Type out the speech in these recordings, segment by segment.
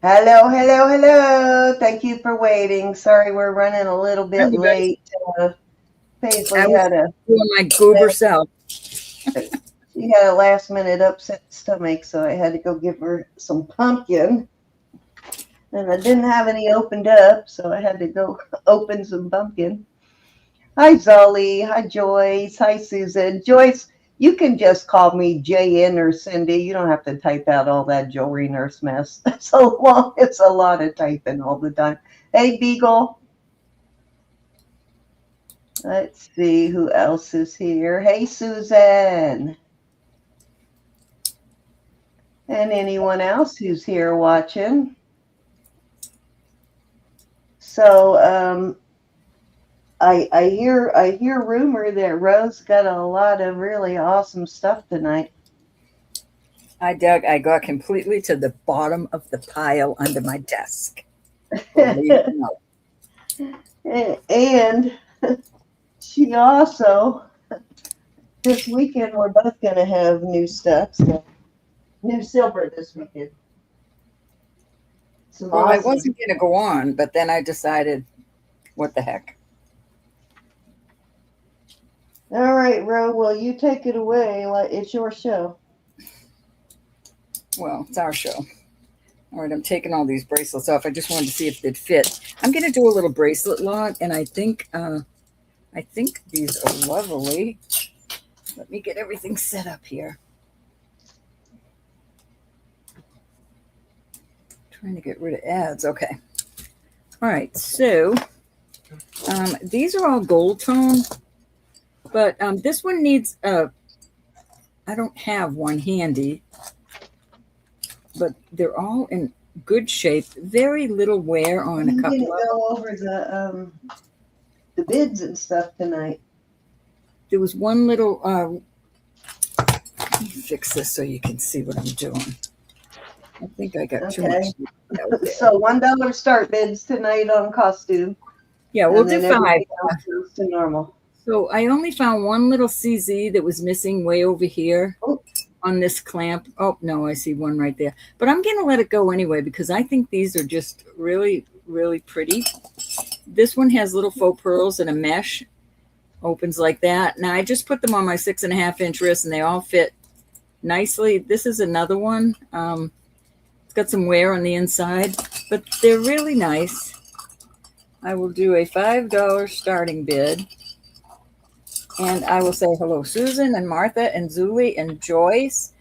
Hello, hello, hello. Thank you for waiting. Sorry, we're running a little bit Everybody, late. Paisley I was had a doing my goober self. she had a last minute upset stomach, so I had to go give her some pumpkin. And I didn't have any opened up, so I had to go open some pumpkin. Hi, Zolly. Hi, Joyce. Hi, Susan. Joyce, you can just call me JN or Cindy. You don't have to type out all that jewelry nurse mess. It's a lot of typing all the time. Hey, Beagle. Let's see who else is here. Hey, Susan. And anyone else who's here watching. So I hear rumor that Rose got a lot of really awesome stuff tonight. I got completely to the bottom of the pile under my desk. And she also, this weekend we're both going to have new stuff, so new silver this weekend. Well, I wasn't going to go on, but then I decided, what the heck? All right, Ro, well, you take it away. It's your show. Well, it's our show. All right, I'm taking all these bracelets off. I just wanted to see if they'd fit. I'm going to do a little bracelet lot, and I think these are lovely. Let me get everything set up here. Trying to get rid of ads. Okay. All right, so these are all gold tone, but this one needs I don't have one handy, but they're all in good shape. Very little wear on a couple. I'm going to go over the bids and stuff tonight. There was one little. Let me fix this so you can see what I'm doing. I think I got too much. So $1 start bids tonight on costume. Yeah, we'll do 5. Goes to normal. So I only found one little CZ that was missing way over here on this clamp. Oh, no, I see one right there. But I'm going to let it go anyway because I think these are just really, really pretty. This one has little faux pearls and a mesh. Opens like that. Now, I just put them on my 6.5-inch wrist, and they all fit nicely. This is another one. It's got some wear on the inside, but they're really nice. I will do a $5 starting bid. And I will say hello, Susan and Martha and Zuli and Joyce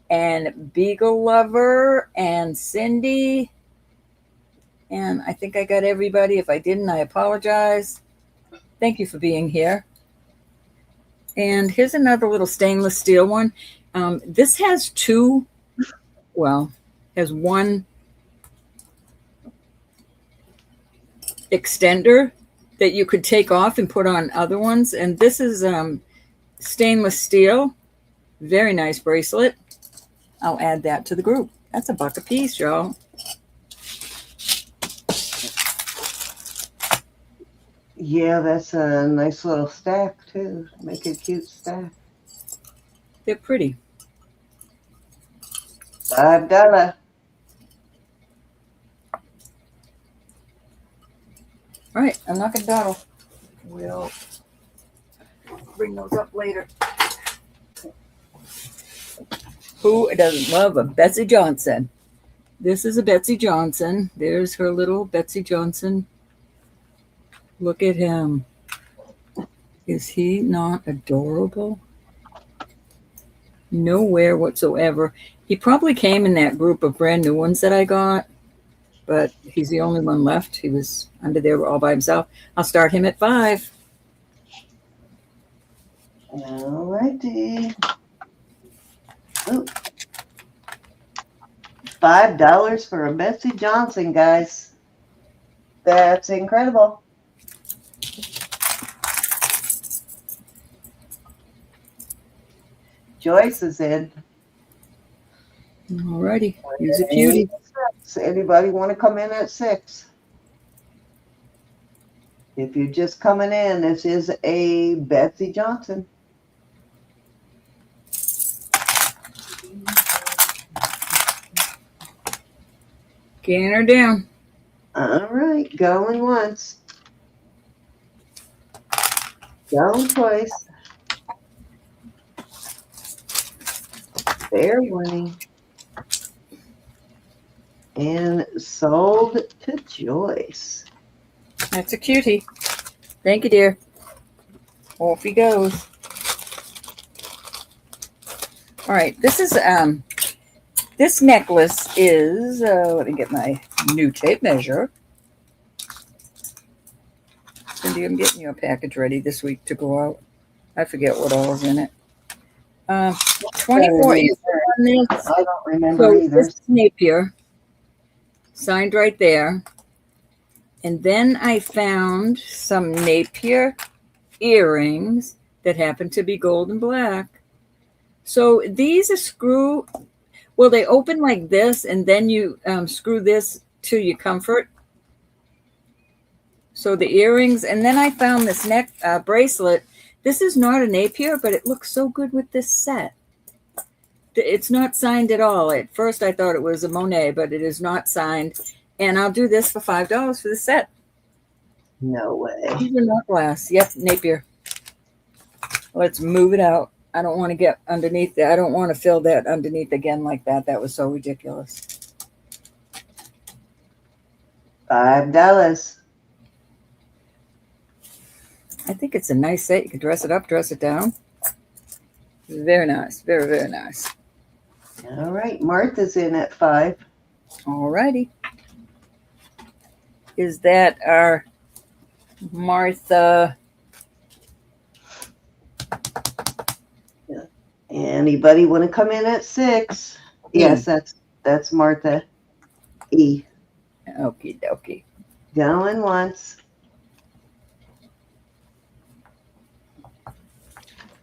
and Beagle Lover and Cindy. And I think I got everybody. If I didn't, I apologize. Thank you for being here. And here's another little stainless steel one. This has has one extender that you could take off and put on other ones. And this is stainless steel. Very nice bracelet. I'll add that to the group. That's $1 a piece, y'all. Yeah, that's a nice little stack, too. Make a cute stack. They're pretty. $5. All right, I'm not going to dawdle. We'll bring those up later. Who doesn't love a Betsey Johnson? This is a Betsey Johnson. There's her little Betsey Johnson. Look at him. Is he not adorable? No wear whatsoever. He probably came in that group of brand new ones that I got, but he's the only one left. He was under there all by himself. I'll start him at $5. All righty. $5 for a Betsey Johnson, guys. That's incredible. Joyce is in. All righty. He's a cutie. Anybody want to come in at 6? If you're just coming in, this is a Betsey Johnson. Getting her down. All right, going once. Going twice. Fair winning. And sold to Joyce. That's a cutie. Thank you, dear. Off he goes. All right, this is this necklace is let me get my new tape measure. Cindy, I'm getting you a package ready this week to go out. I forget what all is in it. 24 inches on this. I don't remember either. This is Napier, signed right there. And then I found some Napier earrings that happen to be gold and black. So these are screw, well, they open like this, and then you screw this to your comfort. So the earrings, and then I found this neck bracelet. This is not a Napier, but it looks so good with this set. It's not signed at all. At first I thought it was a Monet, but it is not signed. And I'll do this for $5 for the set. No way. These are not glass. Yep, Napier. Let's move it out. I don't want to get underneath that. I don't want to fill that underneath again like that. That was so ridiculous. $5. I think it's a nice set. You can dress it up, dress it down. Very nice. Very, very nice. All right. Martha's in at 5. All righty. Is that our Martha? Anybody want to come in at 6? Yes, that's Martha E. Okie dokie. Going once.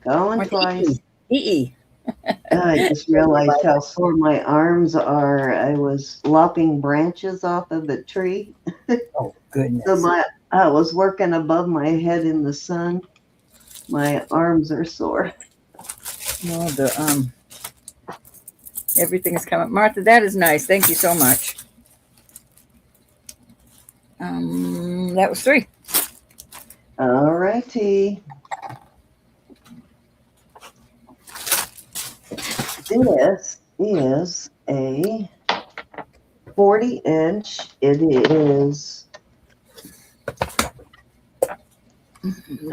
Going Martha twice. E. I just realized how sore my arms are. I was lopping branches off of the tree. Oh, goodness. So I was working above my head in the sun. My arms are sore. No, everything is coming. Martha, that is nice. Thank you so much. That was 3. All righty. This is a 40-inch. It is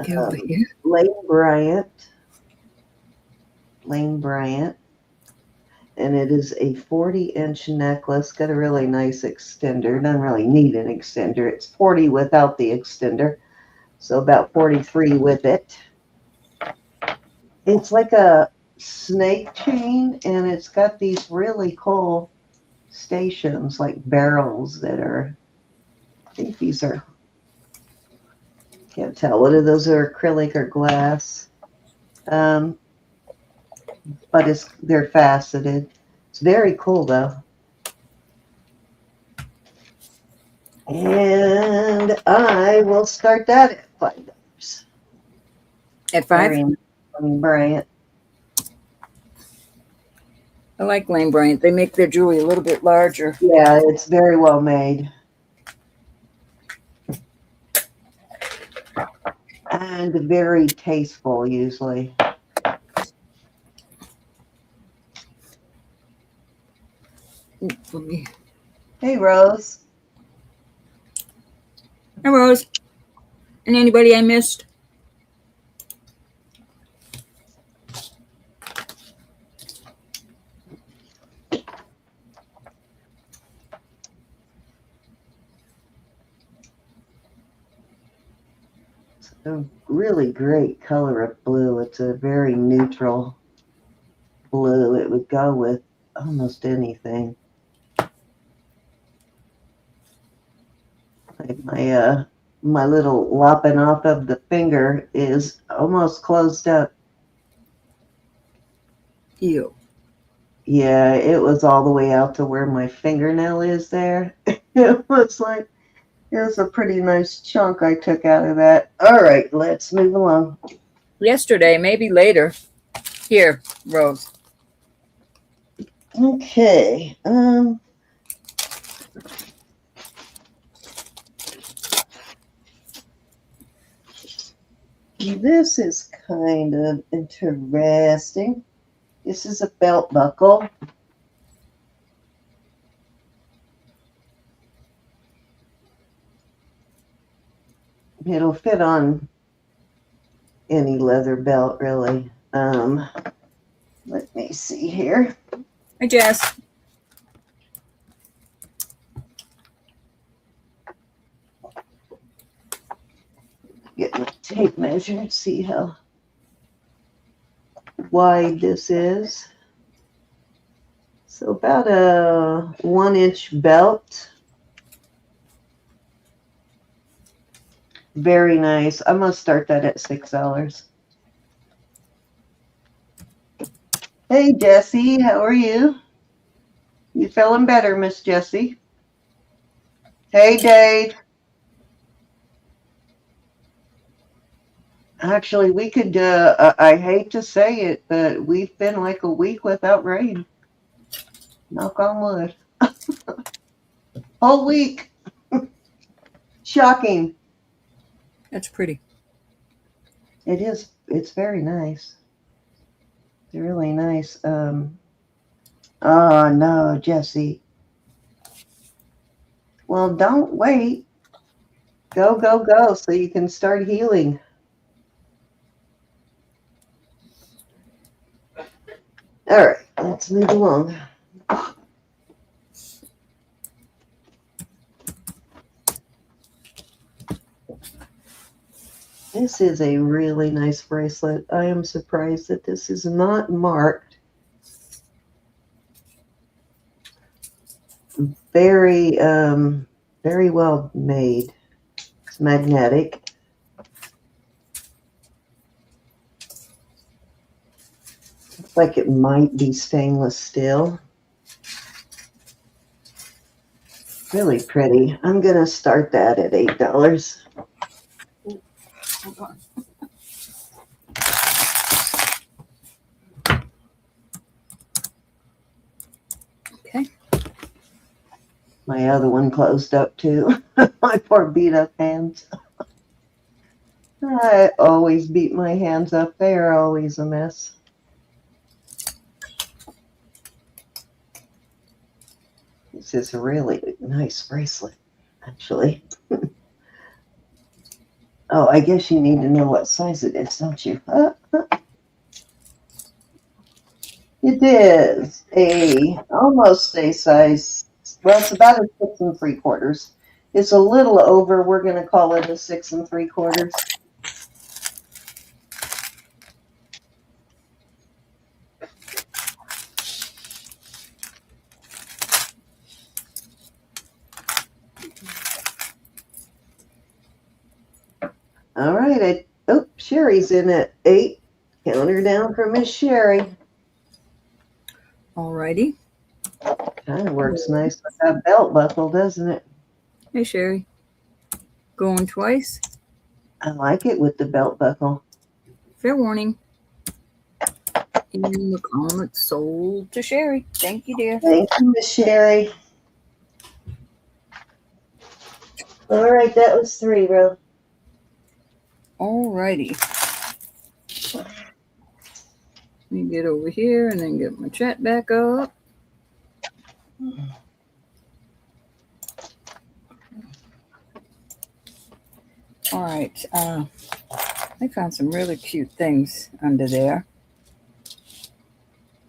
Get over here. Lane Bryant. And it is a 40-inch necklace. Got a really nice extender. Doesn't really need an extender. It's 40 without the extender. So about 43 with it. It's like a snake chain, and it's got these really cool stations, like barrels that are, I think these are, can't tell whether those are acrylic or glass. But they're faceted. It's very cool though. And I will start that at $5. At 5? Bryant. I like Lane Bryant. They make their jewelry a little bit larger. Yeah, it's very well made. And very tasteful usually. Hey, Rose. Hi, Rose. And anybody I missed? It's a really great color of blue. It's a very neutral blue. It would go with almost anything. Like my little lopping off of the finger is almost closed up. Ew. Yeah, it was all the way out to where my fingernail is there. It was a pretty nice chunk I took out of that. All right, let's move along. Yesterday, maybe later. Here, Rose. this is kind of interesting. This is a belt buckle. It'll fit on any leather belt, really. Let me see here. Hi, Jess. Get my tape measure and see how wide this is. So about a 1-inch belt. Very nice. I'm going to start that at $6. Hey, Jessie, how are you? You feeling better, Miss Jessie? Hey, Dave. Actually, we could, I hate to say it, but we've been like a week without rain. Knock on wood. Whole week. Shocking. That's pretty. It is. It's very nice. It's really nice. Oh, no, Jessie. Well, don't wait. Go, go, go so you can start healing. All right, let's move along. This is a really nice bracelet. I am surprised that this is not marked. Very, very well made. It's magnetic. Looks like it might be stainless steel. Really pretty. I'm going to start that at $8. Hold on. Okay. My other one closed up too. My poor beat up hands. I always beat my hands up. They are always a mess. This is a really nice bracelet, actually. Oh, I guess you need to know what size it is, don't you? It is almost a size. Well, it's about a 6 3/4. It's a little over. We're going to call it a 6 3/4. All right. Oh, Sherry's in at 8. Count her down for Miss Sherry. Alrighty. Kind of works nice with that belt buckle, doesn't it? Hey, Sherry. Going twice. I like it with the belt buckle. Fair warning. In the comments sold to Sherry. Thank you, dear. Thank you, Miss Sherry. All right, that was 3, Ro. Alrighty. Let me get over here and then get my chat back up. All right. I found some really cute things under there.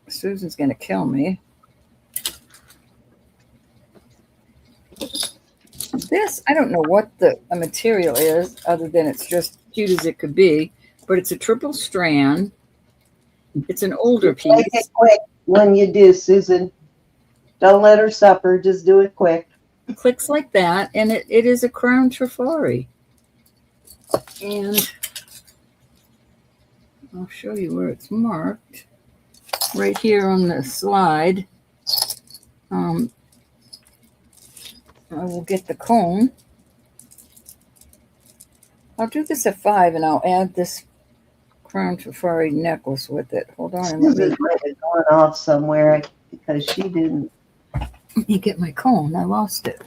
Susan's going to kill me. This, I don't know what the material is other than it's just cute as it could be, but it's a triple strand. It's an older piece. Make it quick when you do, Susan. Don't let her suffer. Just do it quick. It clicks like that, and it is a crown Trifari. And I'll show you where it's marked. Right here on the slide. I will get the cone. I'll do this at 5, and I'll add this crown Trifari necklace with it. Hold on. Susan's going off somewhere because she didn't. Let me get my cone. I lost it.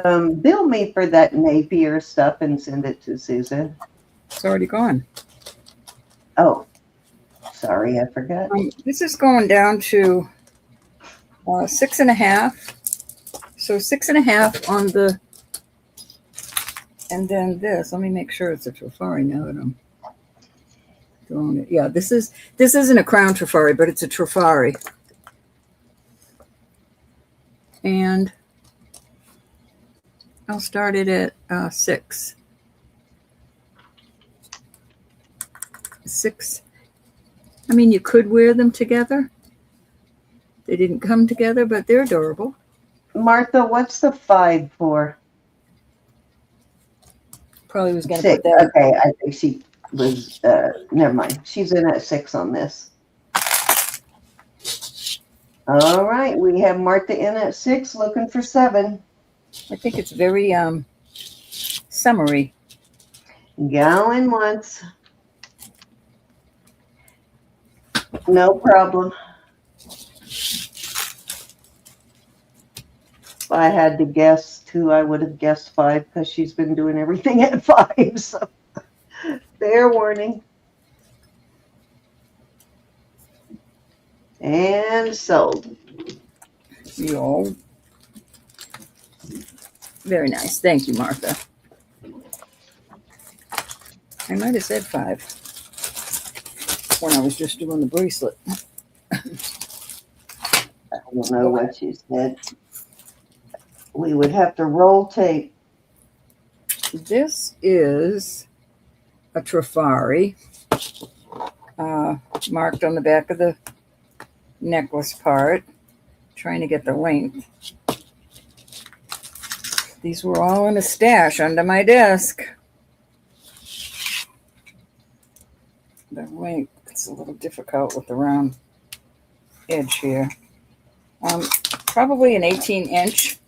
Bill me for that Napier stuff and send it to Susan. It's already gone. Oh, sorry, I forgot. This is going down to 6.5. So 6.5 on the, and then this. Let me make sure it's a Trifari now that I'm doing it. Yeah, this isn't a crown Trifari, but it's a Trifari. And I'll start it at 6. 6. I mean, you could wear them together. They didn't come together, but they're adorable. Martha, what's the 5 for? Probably was going to put that. Okay, I think she was, never mind. She's in at 6 on this. All right, we have Martha in at 6, looking for 7. I think it's very summery. Going once. No problem. If I had to guess 2, I would have guessed 5 because she's been doing everything at 5. So fair warning. And sold. Yo. Very nice. Thank you, Martha. I might have said 5 when I was just doing the bracelet. I don't know what she said. We would have to roll tape. This is a Trifari marked on the back of the necklace part. Trying to get the length. These were all in a stash under my desk. The length, it's a little difficult with the round edge here. Probably an 18-inch.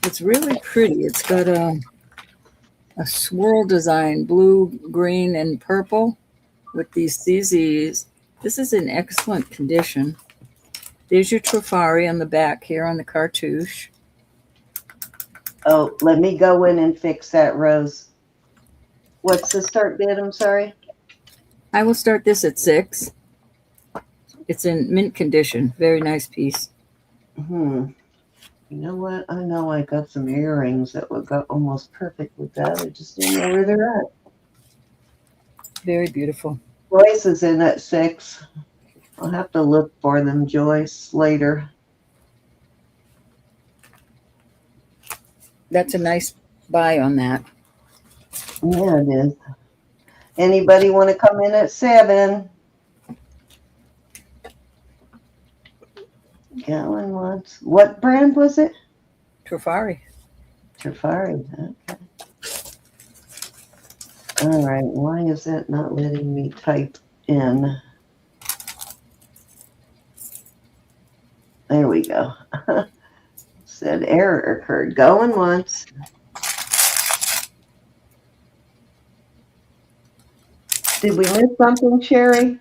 It's really pretty. It's got a swirl design, blue, green, and purple with these CZs. This is in excellent condition. There's your Trifari on the back here on the cartouche. Oh, let me go in and fix that, Rose. What's the start bid? I'm sorry. I will start this at 6. It's in mint condition. Very nice piece. You know what? I know I got some earrings that would go almost perfect with that. I just didn't know where they're at. Very beautiful. Joyce is in at 6. I'll have to look for them, Joyce, later. That's a nice buy on that. Yeah, it is. Anybody want to come in at 7? Going once. What brand was it? Trifari. Trifari. Okay. All right. Why is that not letting me type in? There we go. Said error occurred. Going once. Did we miss something, Sherry?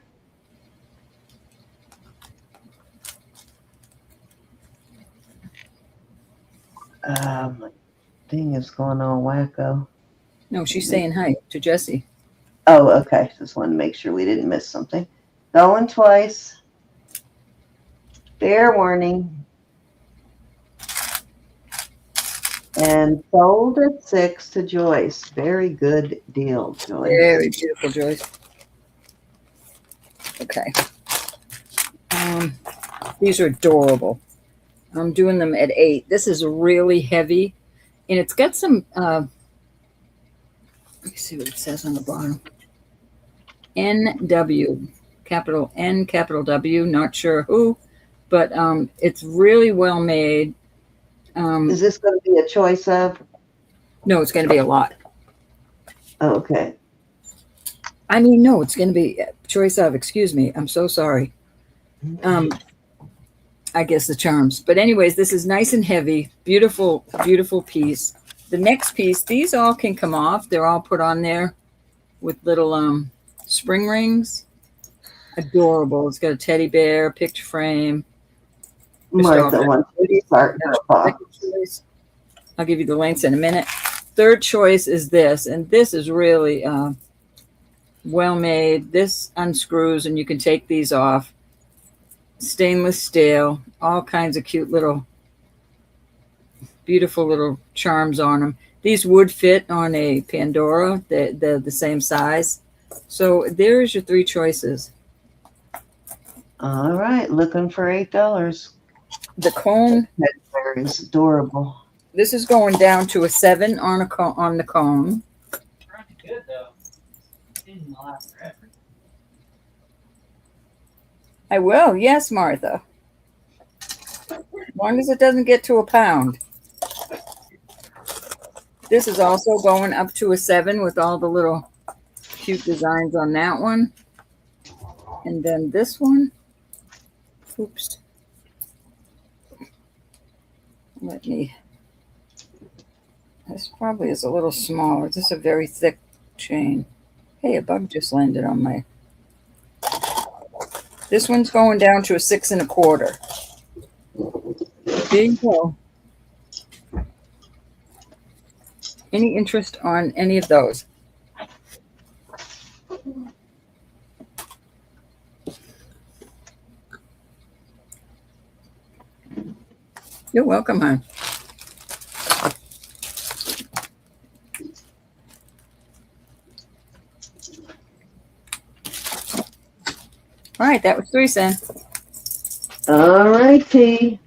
My thing is going all wacko. No, she's saying hi to Jessie. Oh, okay. Just want to make sure we didn't miss something. Going twice. Fair warning. And sold at 6 to Joyce. Very good deal, Joyce. Very beautiful, Joyce. Okay. These are adorable. I'm doing them at 8. This is really heavy. And it's got some, let me see what it says on the bottom. NW, capital N, capital W, not sure who, but it's really well made. Is this going to be a choice of? No, it's going to be a lot. Oh, okay. I mean, no, it's going to be a choice of, excuse me. I'm so sorry. I guess the charms. But anyways, this is nice and heavy. Beautiful, beautiful piece. The next piece, these all can come off. They're all put on there with little spring rings. Adorable. It's got a teddy bear, picture frame. Martha wants to start her off. I'll give you the lengths in a minute. third choice is this, and this is really well made. This unscrews and you can take these off. Stainless steel, all kinds of cute little, beautiful little charms on them. These would fit on a Pandora. They're the same size. So there's your three choices. All right, looking for $8. The cone. That is adorable. This is going down to a 7 on on the cone. Pretty good though. Didn't last forever. I will, yes, Martha. As long as it doesn't get to a pound. This is also going up to a 7 with all the little cute designs on that one. And then this one. Oops. Let me. This probably is a little smaller. This is a very thick chain. Hey, a bug just landed on my. This one's going down to a 6 1/4. There you go. Any interest on any of those? You're welcome, hon. All right, that was 3 cents. All righty.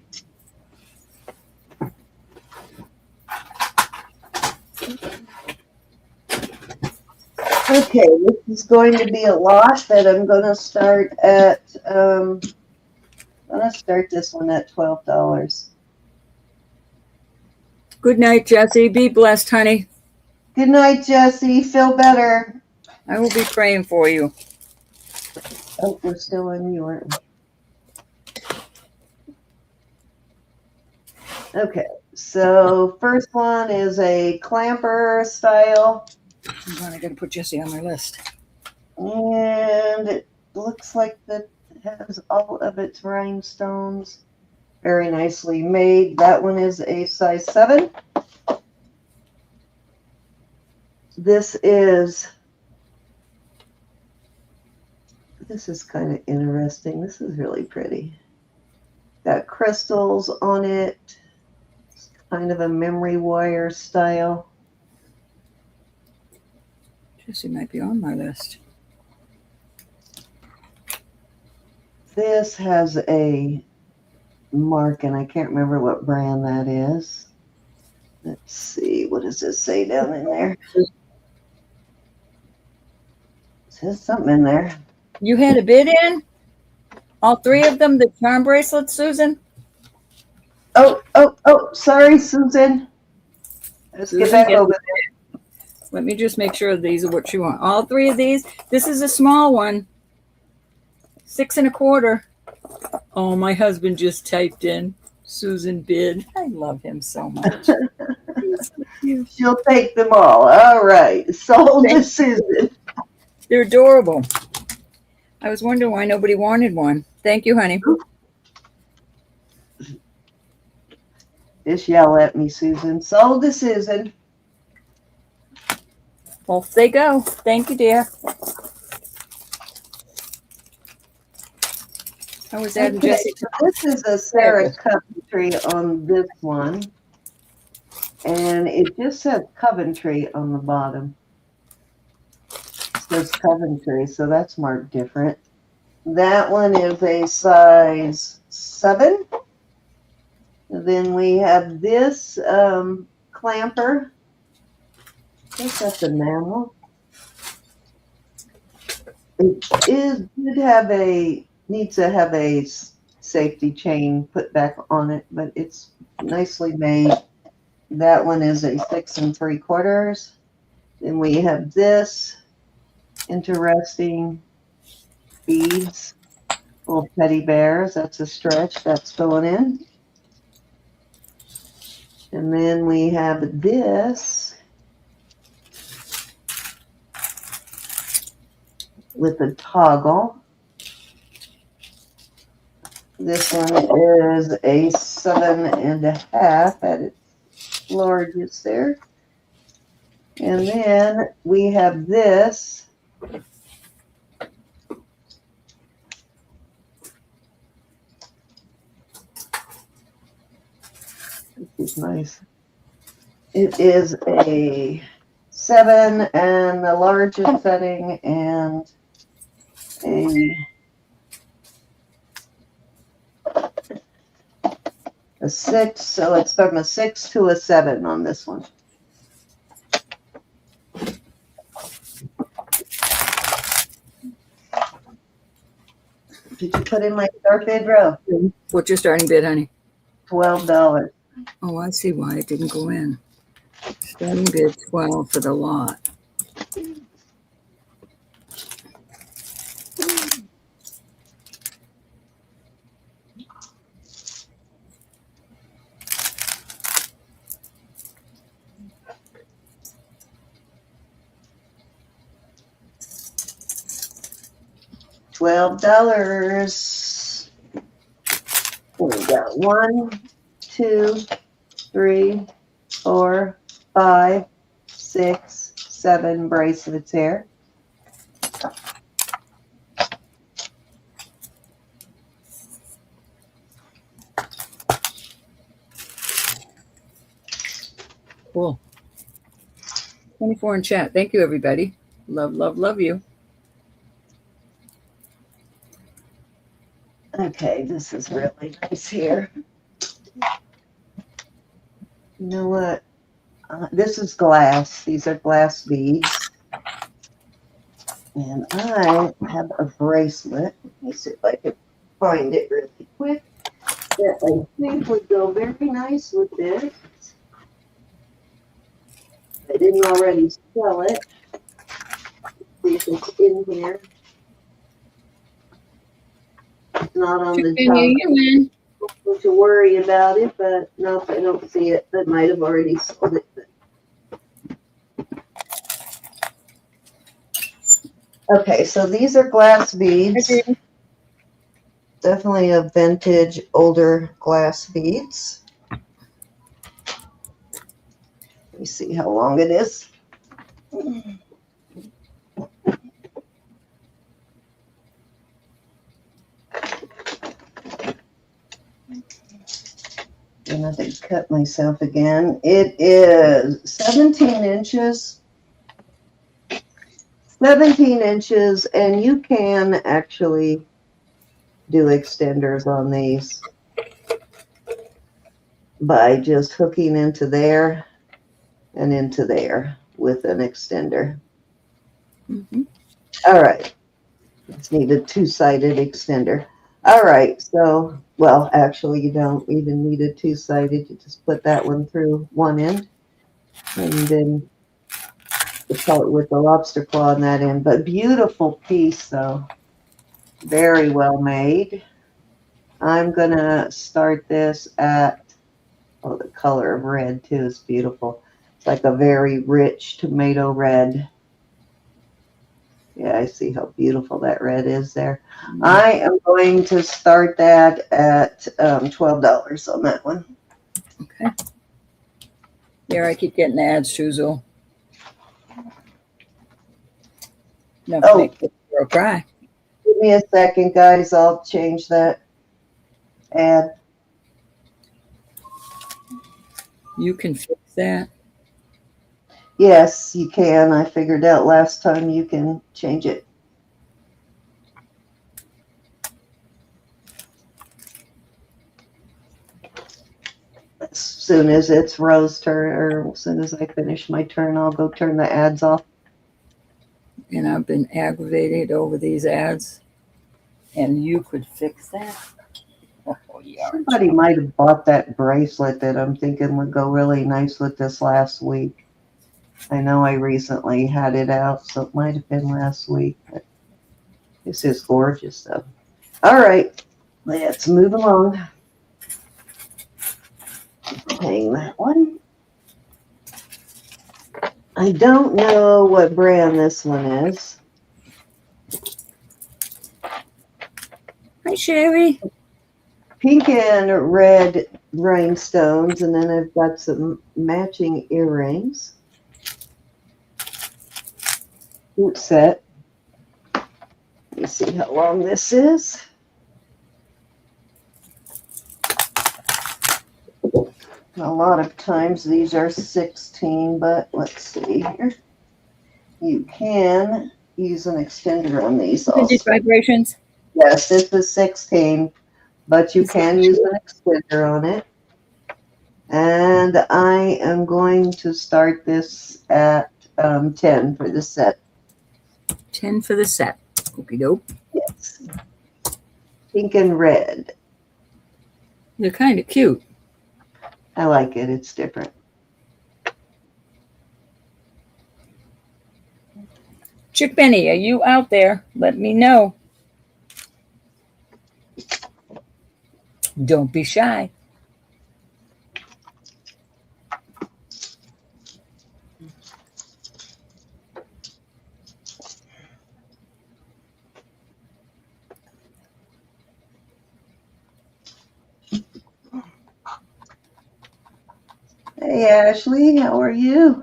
Okay, this is going to be a lot that I'm going to start at, I'm going to start this one at $12. Good night, Jesse. Be blessed, honey. Good night, Jesse. Feel better. I will be praying for you. Oh, we're still in New York. Okay, so first one is a clamper style. I got to put Jesse on my list. And it looks like that has all of its rhinestones. Very nicely made. That one is a size 7. This is kind of interesting. This is really pretty. Got crystals on it. It's kind of a memory wire style. Jesse might be on my list. This has a mark, and I can't remember what brand that is. Let's see. What does this say down in there? It says something in there. You had a bid in? All 3 of them, the charm bracelets, Susan? Oh, sorry, Susan. Let's get back over there. Let me just make sure these are what you want. All 3 of these. This is a small one. 6 1/4. Oh, my husband just typed in Susan bid. I love him so much. He's so cute. She'll take them all. All right. Sold to Susan. They're adorable. I was wondering why nobody wanted one. Thank you, honey. Just yell at me, Susan. Sold to Susan. Off they go. Thank you, dear. I was adding Okay, Jesse. so this is a Sarah Coventry on this one. And it just says Coventry on the bottom. It says Coventry, so that's marked different. That one is a size 7. Then we have this clamper. I think that's enamel. It needs to have a safety chain put back on it, but it's nicely made. That one is a 6 3/4. Then we have this interesting beads, little teddy bears. That's a stretch. That's going in. And then we have this with a toggle. This one is a 7 1/2 at its largest there. And then we have this. This is nice. It is a 7 and the largest setting, and a 6, so it's from a 6 to a 7 on this one. Did you put in my start bid row? What's your starting bid, honey? $12. Oh, I see why it didn't go in. Starting bid 12 for the lot. $12. We got 1, 2, 3, 4, 5, 6, 7 bracelets here. Cool. 24 in chat. Thank you, everybody. Love, love, love you. Okay, this is really nice here. You know what? This is glass. These are glass beads. And I have a bracelet. Let me see if I can find it really quick. That I think would go very nice with this. I didn't already sell it. Let's see if it's in here. It's not on the top. Don't you worry about it, but no, I don't see it. I might have already sold it. Okay, so these are glass beads. Definitely a vintage, older glass beads. Let me see how long it is. And I did cut myself again. It is 17 inches. 17 inches, and you can actually do extenders on these by just hooking into there and into there with an extender. Mm-hmm. All right. It's need a two-sided extender. All right. So, well, actually, you don't even need a two-sided. You just put that one through one end, and then the part with the lobster claw on that end. But beautiful piece, though. Very well made. I'm going to start this at, oh, the color of red, too, is beautiful. It's like a very rich tomato red. Yeah, I see how beautiful that red is there. Mm-hmm. I am going to start that at $12 on that one. Okay. Here, I keep getting ads, Shuzo. No, oh, girl, cry. Give me a second, guys. I'll change that ad. You can fix that. Yes, you can. I figured out last time you can change it. As soon as it's Rose's turn, or as soon as I finish my turn, I'll go turn the ads off. And I've been aggravated over these ads. And you could fix that? Oh, yeah. Somebody might have bought that bracelet that I'm thinking would go really nice with this last week. I know I recently had it out, so it might have been last week. But this is gorgeous, though. All right, let's move along. Hang that one. I don't know what brand this one is. Hi, Sherry. Pink and red rhinestones, and then I've got some matching earrings. cute set. Let me see how long this is. A lot of times these are 16, but let's see here. You can use an extender on these Vintage also. vibrations. Yes, this is 16, but you can use an extender on it. And I am going to start this at 10 for the set. 10 for the set. Okie doke. Yes. Pink and red. They're kind of cute. I like it. It's different. Chick Benny, are you out there? Let me know. Don't be shy. Hey, Ashley, how are you?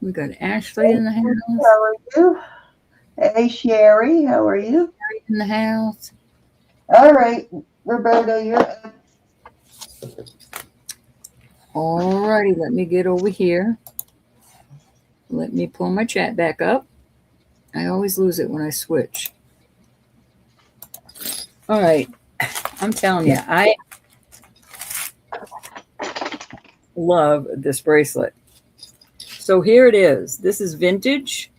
We got Ashley in the house. How are you? Hey, Sherry, how are you? In the house. All right, Roberta, you're up. All righty, let me get over here. Let me pull my chat back up. I always lose it when I switch. All right, I'm telling you, I love this bracelet. So here it is. This is vintage.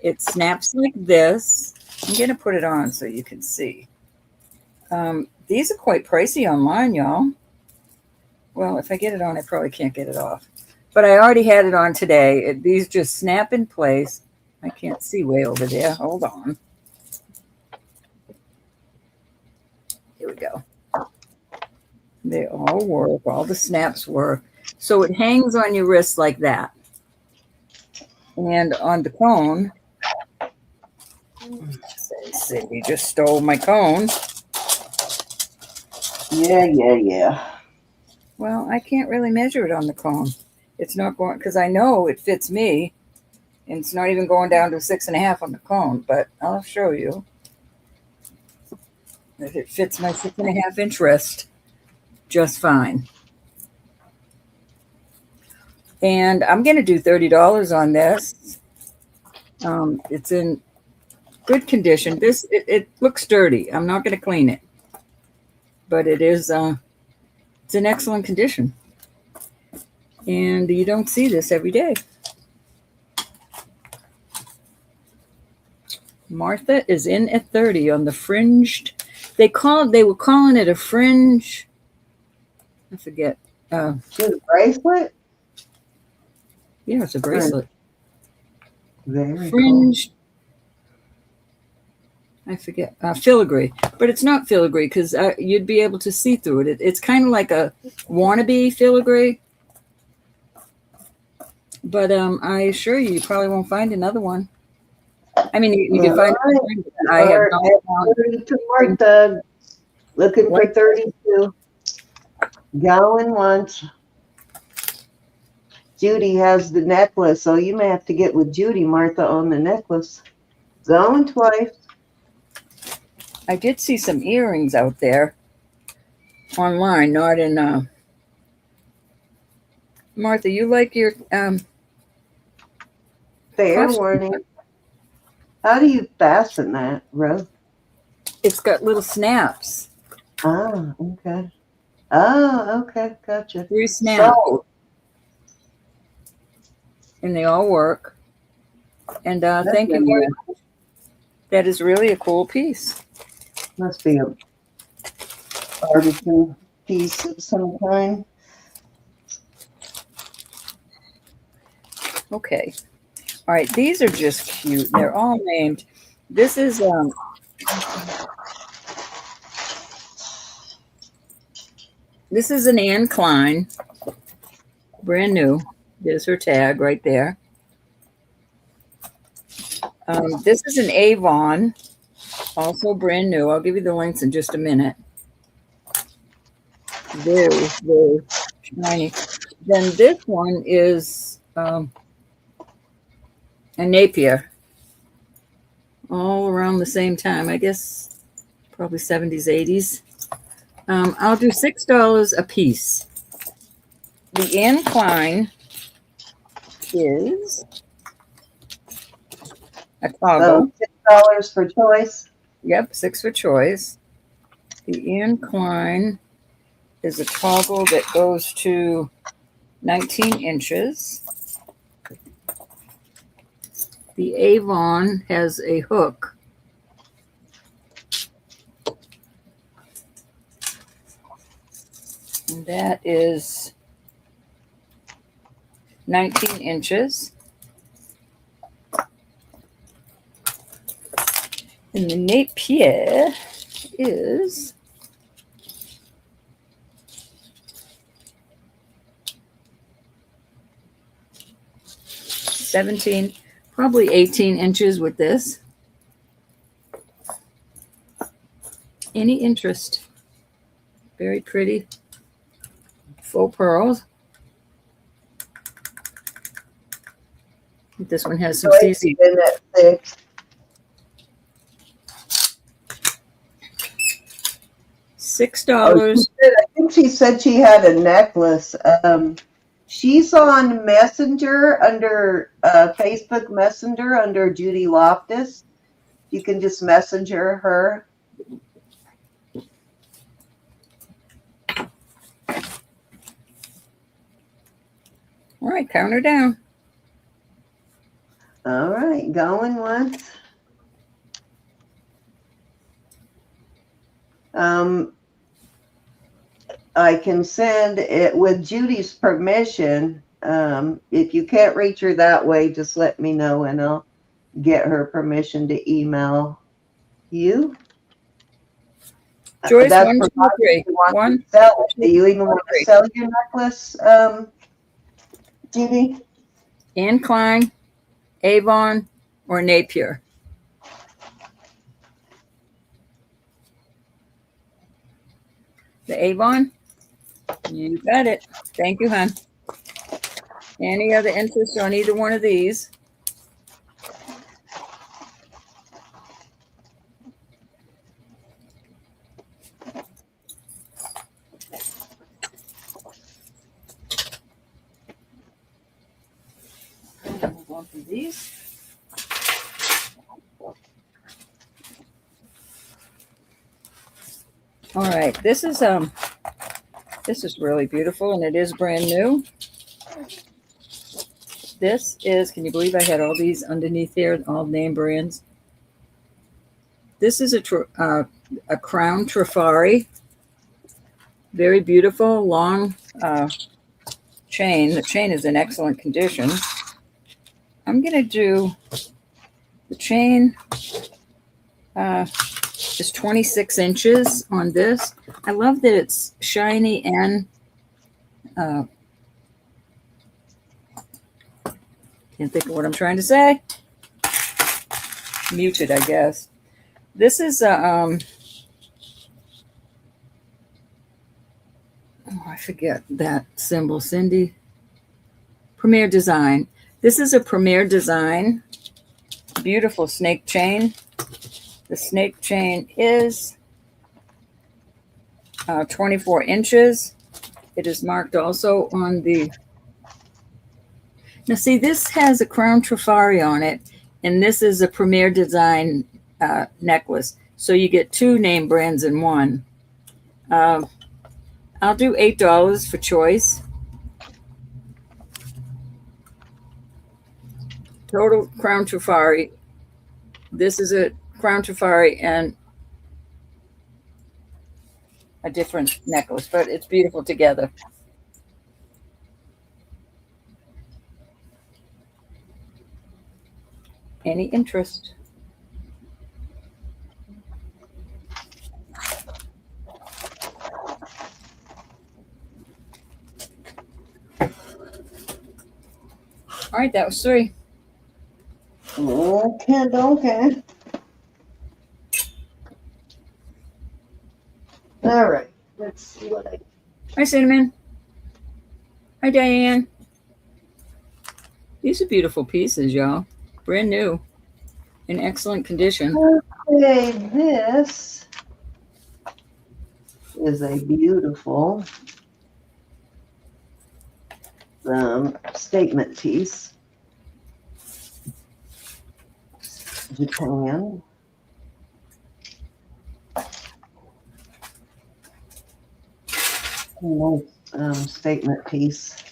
It snaps like this. I'm going to put it on so you can see. These are quite pricey online, y'all. Well, if I get it on, I probably can't get it off. But I already had it on today. These just snap in place. I can't see way over there. Hold on. Here we go. They all work. All the snaps work. So it hangs on your wrist like that. And on the cone, Cindy just stole my cone. Yeah. Well, I can't really measure it on the cone. It's not going, because I know it fits me. And it's not even going down to 6.5 on the cone, but I'll show you that it fits my 6.5-inch wrist just fine. And I'm going to do $30 on this. It's in good condition. It looks dirty. I'm not going to clean it, but it is it's in excellent condition. And you don't see this every day. Martha is in at 30 on the fringed. They were calling it a fringe. I forget. Is it a bracelet? Yeah, it's a bracelet. Very Fringed. I forget. Filigree. But it's not filigree because you'd be able to see through it. It's kind of like a wannabe filigree. But I assure you, you probably won't find another one. I mean, you can find it. I have not found 32 Martha. Looking for 32. Going once. Judy has the necklace, so you may have to get with Judy, Martha, on the necklace. Going twice. I did see some earrings out there online, not in Martha, you like your Fair Question. warning. How do you fasten that, Rose? it's got little snaps. Ah, okay. Oh, okay. Gotcha. 3 snaps. So, And they all work. And thank you very much. That is really a cool piece. must be a artisan piece of some kind. Okay. All right. These are just cute. They're all named. This is an Anne Klein. Brand new. There's her tag right there. This is an Avon. Also brand new. I'll give you the links in just a minute. Very, very shiny. Then this one is a Napier. all around the same time. I guess probably 70s, 80s. I'll do $6 a piece. The incline is a toggle. So $6 for choice. Yep, 6 for choice. The incline is a toggle that goes to 19 inches. The Avon has a hook. And that is 19 inches. And the Napier is 17, probably 18 inches with this. Any interest? Very pretty. Faux pearls. This one has some Choice CC. in at 6. $6. I think she said she had a necklace. She's on Messenger under Facebook Messenger under Judy Loftus. You can just messenger her. All right, count her down. All right, going once. I can send it with Judy's permission. If you can't reach her that way, just let me know and I'll get her permission to email you. Joyce, That's 1, 2, 3. One. Sell it. Do you even want to sell your necklace, Judy? Incline, Avon, or Napier. The Avon? You got it. Thank you, hon. Any other interest on either one of these? Move on from these. All right, this is really beautiful, and it is brand new. This is, can you believe I had all these underneath here, all name brands? This is a crown Trifari. Very beautiful, long chain. The chain is in excellent condition. I'm going to do the chain is 26 inches on this. I love that it's shiny and can't think of what I'm trying to say. Muted, I guess. This is I forget that symbol, Cindy. Premier Design. This is a Premier Design. Beautiful snake chain. The snake chain is 24 inches. It is marked also on the... Now see, this has a crown Trifari on it, and this is a Premier Design necklace. So you get 2 name brands in one. I'll do $8 for choice. Total crown Trifari. This is a crown Trifari and a different necklace, but it's beautiful together. Any interest? All right, that was 3. Okay, okay. All right, let's see what I... Hi, Cinnamon. Hi, Diane. These are beautiful pieces, y'all. Brand new. In excellent condition. Okay, this is a beautiful statement piece. Japan. Nice statement piece.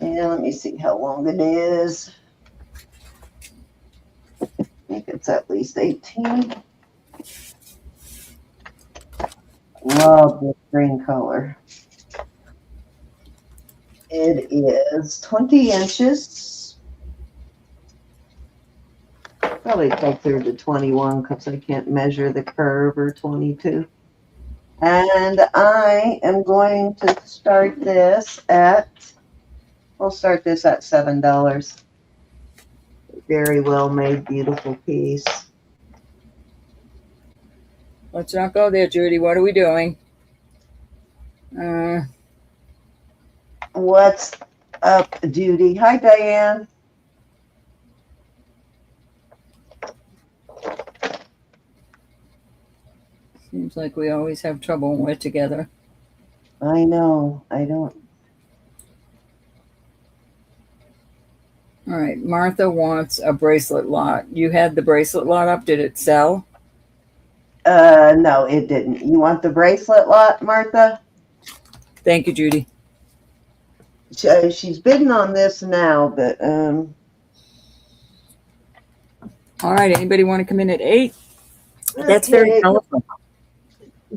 And let me see how long it is. I think it's at least 18. Love this green color. It is 20 inches. Probably take her to 21 because I can't measure the curve, or 22. And I am going to start this at, we'll start this at $7. Very well made, beautiful piece. Let's not go there, Judy. What are we doing? What's up, Judy? Hi, Diane. Seems like we always have trouble when we're together. I know. I don't. All right. Martha wants a bracelet lot. You had the bracelet lot up. Did it sell? No, it didn't. You want the bracelet lot, Martha? Thank you, Judy. She's bidding on this now, but all right. Anybody want to come in at 8? That's very colorful.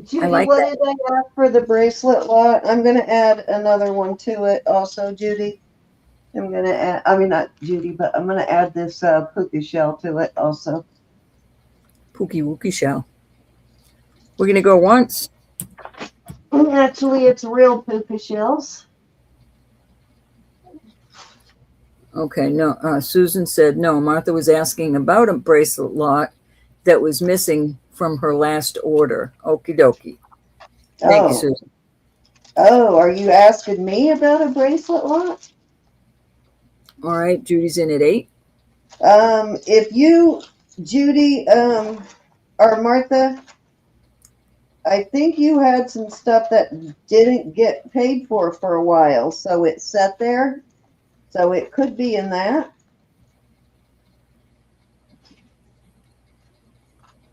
Judy, I like what that. did I ask for the bracelet lot? I'm going to add another one to it also, Judy. I'm going to add, I mean, not Judy, but I'm going to add this puka shell to it also. Pookie Wookie shell. We're going to go once. Actually, it's real puka shells. Okay, no. Susan said no. Martha was asking about a bracelet lot that was missing from her last order. Okie dokie. Thank you, Susan. Oh, are you asking me about a bracelet lot? All right, Judy's in at 8. If you, Judy, or Martha, I think you had some stuff that didn't get paid for a while, so it sat there. So it could be in that.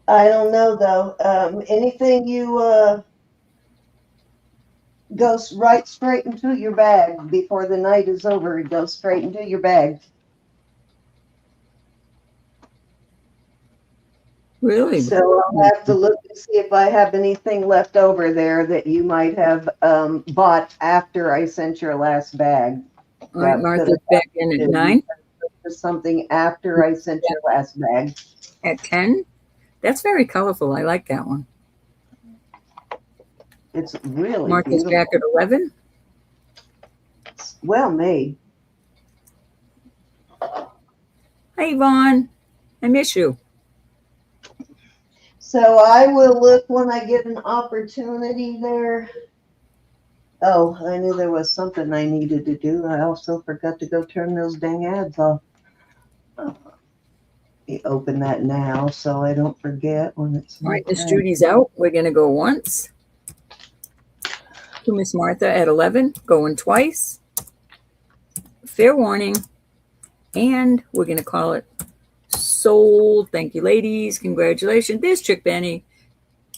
I don't know though. Anything you go right straight into your bag before the night is over. It goes straight into your bag. Really? So I'll have to look and see if I have anything left over there that you might have bought after I sent your last bag. All right, Martha's back in at 9. Something after I sent your last bag. At 10? That's very colorful. I like that one. It's really Martha's beautiful. back at 11. It's well made. Hey, Vaughn. I miss you. So I will look when I get an opportunity there. Oh, I knew there was something I needed to do. I also forgot to go turn those dang ads off. Open that now so I don't forget when it's. All right, Miss Judy's out. We're going to go once. To Miss Martha at 11, going twice. Fair warning. And we're going to call it sold. Thank you, ladies. Congratulations. There's Chick Benny.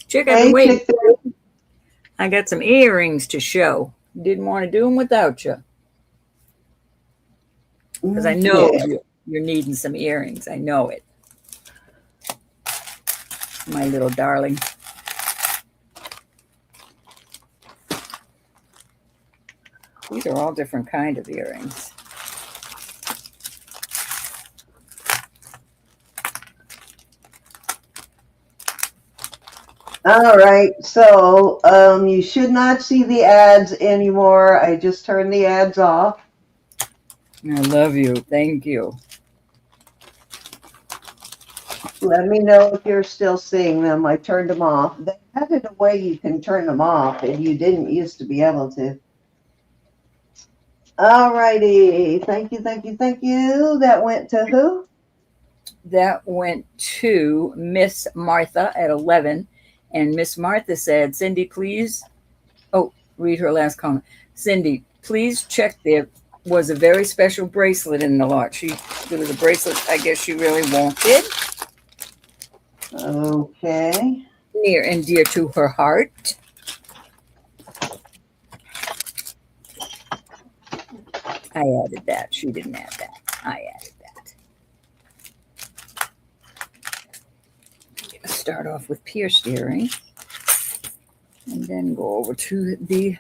Chick, I've been waiting. I got some earrings to show. Didn't want to do them without you. Because I know you're needing some earrings. I know it. My little darling. These are all different kind of earrings. All right, so you should not see the ads anymore. I just turned the ads off. I love you. Thank you. Let me know if you're still seeing them. I turned them off. They had it a way you can turn them off, and you didn't used to be able to. All righty. Thank you, thank you, thank you. That went to who? That went to Miss Martha at 11. And Miss Martha said, Cindy, please. Oh, read her last comment. Cindy, please check there was a very special bracelet in the lot. There was a bracelet I guess she really wanted. Okay. Near and dear to her heart. I added that. She didn't add that. I added that. Start off with pierced earring and then go over to the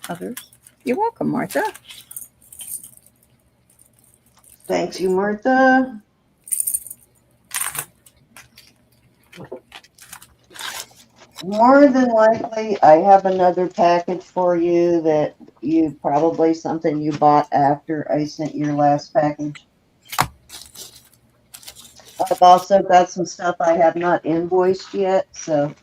others. You're welcome, Martha. Thanks you, Martha. More than likely, I have another package for you that you probably something you bought after I sent your last package. I've also got some stuff I have not invoiced yet, so.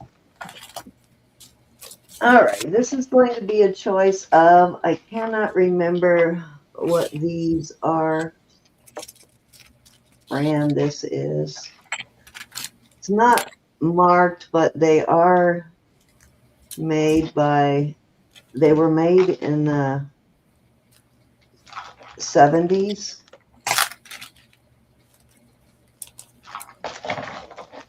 All right, this is going to be a choice of, I cannot remember what these are. Brand this is. It's not marked, but they are made by, they were made in the 70s.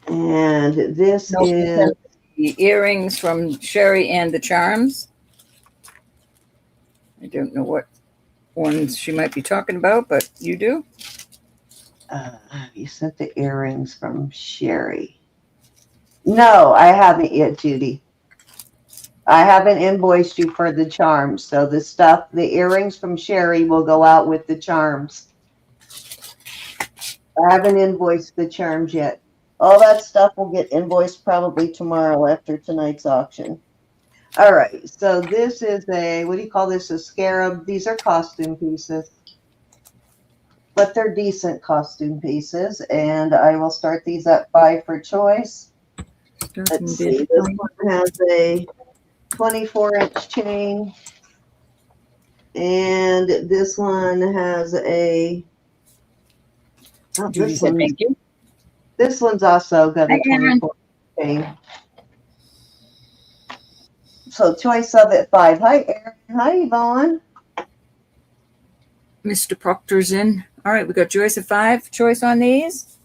And this is the earrings from Sherry and the charms. I don't know what ones she might be talking about, but you do. You sent the earrings from Sherry. No, I haven't yet, Judy. I haven't invoiced you for the charms. So the earrings from Sherry will go out with the charms. I haven't invoiced the charms yet. All that stuff will get invoiced probably tomorrow after tonight's auction. All right, so this is what do you call this? A scarab. These are costume pieces. But they're decent costume pieces. And I will start these at 5 for choice. Let's see, this one has a 24-inch chain. And this one has a... Oh, Thank you. This one's also got a 24 chain. So choice of at 5. Hi, Erin. Hi, Yvonne. Mr. Proctor's in. All right, we got Joyce at 5. Choice on these.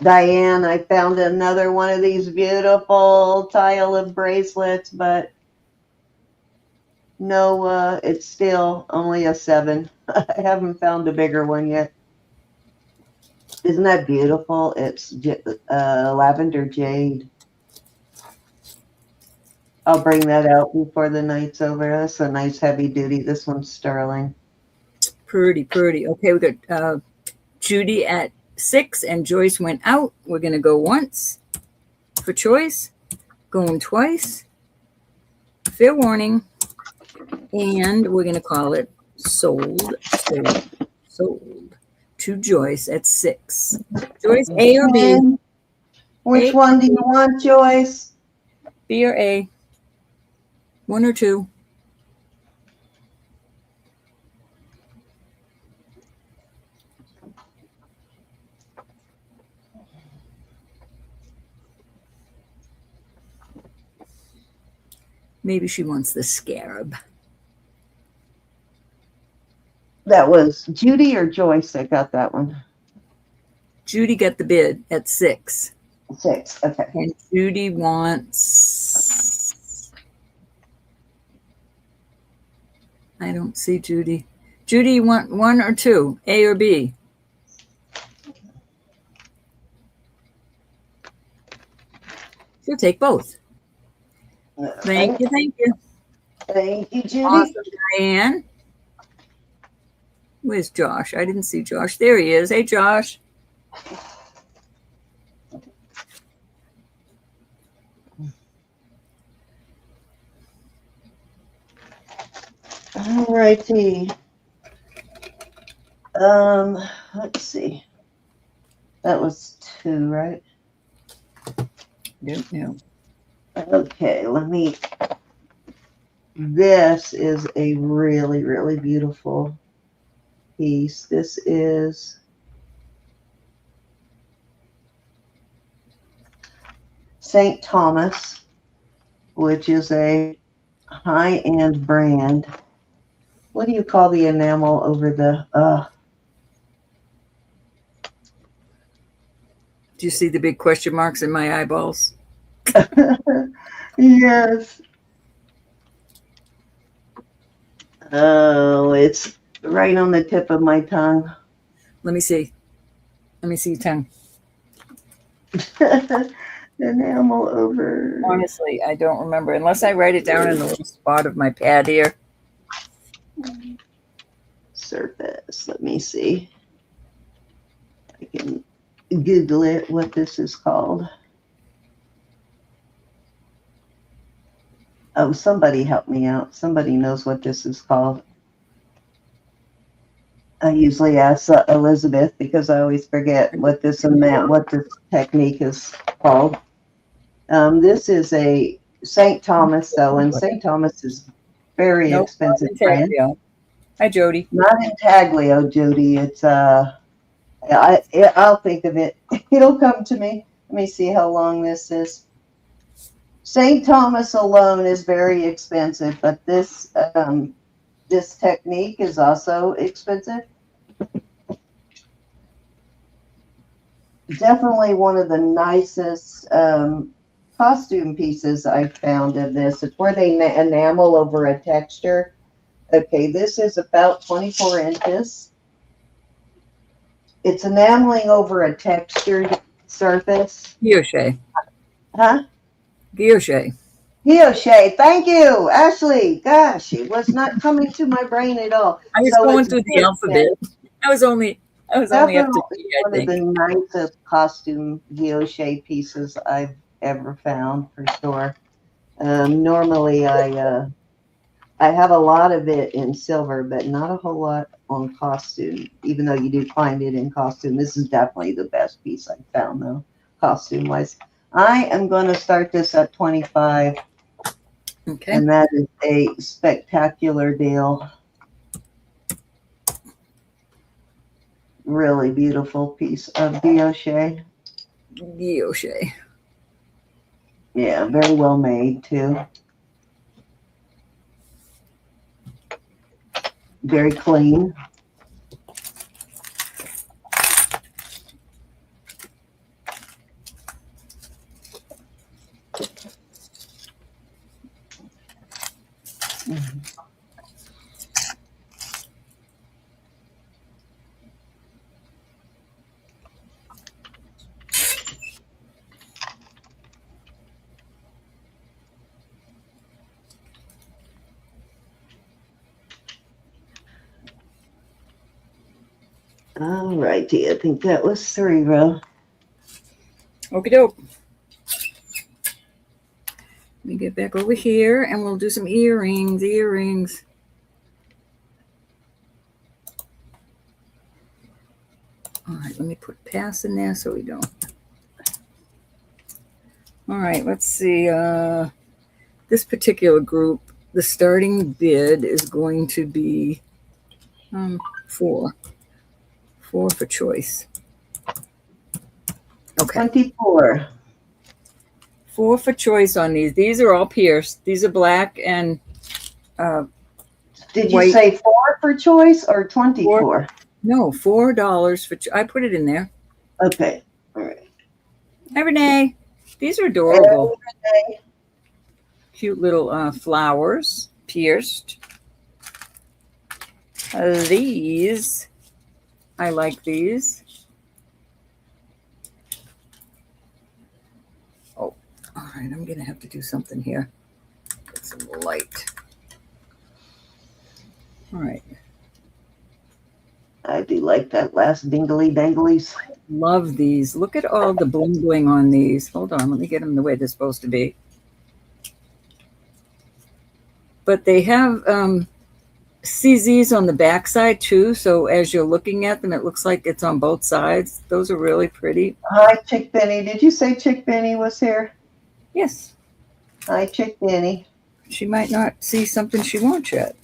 Diane, I found another one of these beautiful tile of bracelets, but no, it's still only a 7. I haven't found a bigger one yet. Isn't that beautiful? It's lavender jade. I'll bring that out before the night's over. That's a nice heavy duty. This one's sterling. Pretty, pretty. Okay, we got Judy at 6 and Joyce went out. We're going to go once for choice, going twice. Fair warning. And we're going to call it sold to Joyce at 6. Joyce, A or B? Which one do you want, Joyce? B or A? 1 or 2? Maybe she wants the scarab. That was Judy or Joyce that got that one? Judy got the bid at 6. 6, okay. And Judy wants... I don't see Judy. Judy, you want 1 or 2? A or B? She'll take both. Thank you, thank you. Thank you, Judy. Awesome, Diane. Where's Josh? I didn't see Josh. There he is. Hey, Josh. All righty. Let's see. That was 2, right? Don't know. Okay, let me This is a really, really beautiful piece. This is St. Thomas, which is a high-end brand. What do you call the enamel over the Do you see the big question marks in my eyeballs? Yes. Oh, it's right on the tip of my tongue. Let me see. Let me see your tongue. Enamel over. Honestly, I don't remember unless I write it down in the little spot of my pad here. Surface. Let me see. I can Google it, what this is called. Oh, somebody help me out. Somebody knows what this is called. I usually ask Elizabeth because I always forget what this technique is called. This is a St. Thomas, though, and St. Thomas is very expensive brand. Hi, Jody. Not intaglio, Jody. It's I'll think of it. It'll come to me. Let me see how long this is. St. Thomas alone is very expensive, but this this technique is also expensive. Definitely one of the nicest costume pieces I found of this. It's where they enamel over a texture. Okay, this is about 24 inches. It's enameling over a textured surface. Guilloche. Huh? Guilloche. Guilloche. Thank you, Ashley. Gosh, it was not coming to my brain at all. I was going through the alphabet. I was only up to G, I think. One of the nicest costume guilloche pieces I've ever found, for sure. Normally, I have a lot of it in silver, but not a whole lot on costume, even though you do find it in costume. This is definitely the best piece I've found, though, costume-wise. I am going to start this at 25. Okay. And that is a spectacular deal. Really beautiful piece of guilloche. Guilloche. Yeah, very well made, too. Very clean. All righty, I think that was 3 row. Okie doke. Let me get back over here and we'll do some earrings. All right, let me put pass in there so we don't. All right, let's see. This particular group, the starting bid is going to be 4. 4 for choice. Okay. 24. 4 for choice on these. These are all pierced. These are black and Did you white. say 4 for choice or 24? No, $4 for. I put it in there. Okay. All right. Hi, Renee. These are adorable. Hey, Cute little flowers, pierced. These, I like these. Oh, all right. I'm going to have to do something here. Get some light. All right. I do like that last dingly danglies. Love these. Look at all the bling bling on these. Hold on. Let me get them the way they're supposed to be. But they have CZs on the back side too. So as you're looking at them, it looks like it's on both sides. Those are really pretty. Hi, Chick Benny. Did you say Chick Benny was here? Yes. Hi, Chick Benny. she might not see something she wants yet.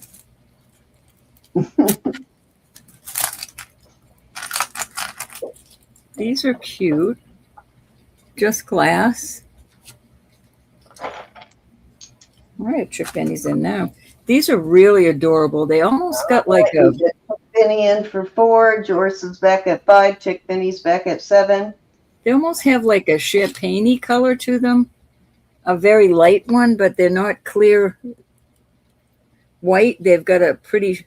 These are cute. Just glass. All right, Chick Benny's in now. These are really adorable. They almost got like a... Benny in for 4. Joyce is back at 5. Chick Benny's back at 7. They almost have like a champagne-y color to them. A very light one, but they're not clear white. They've got a pretty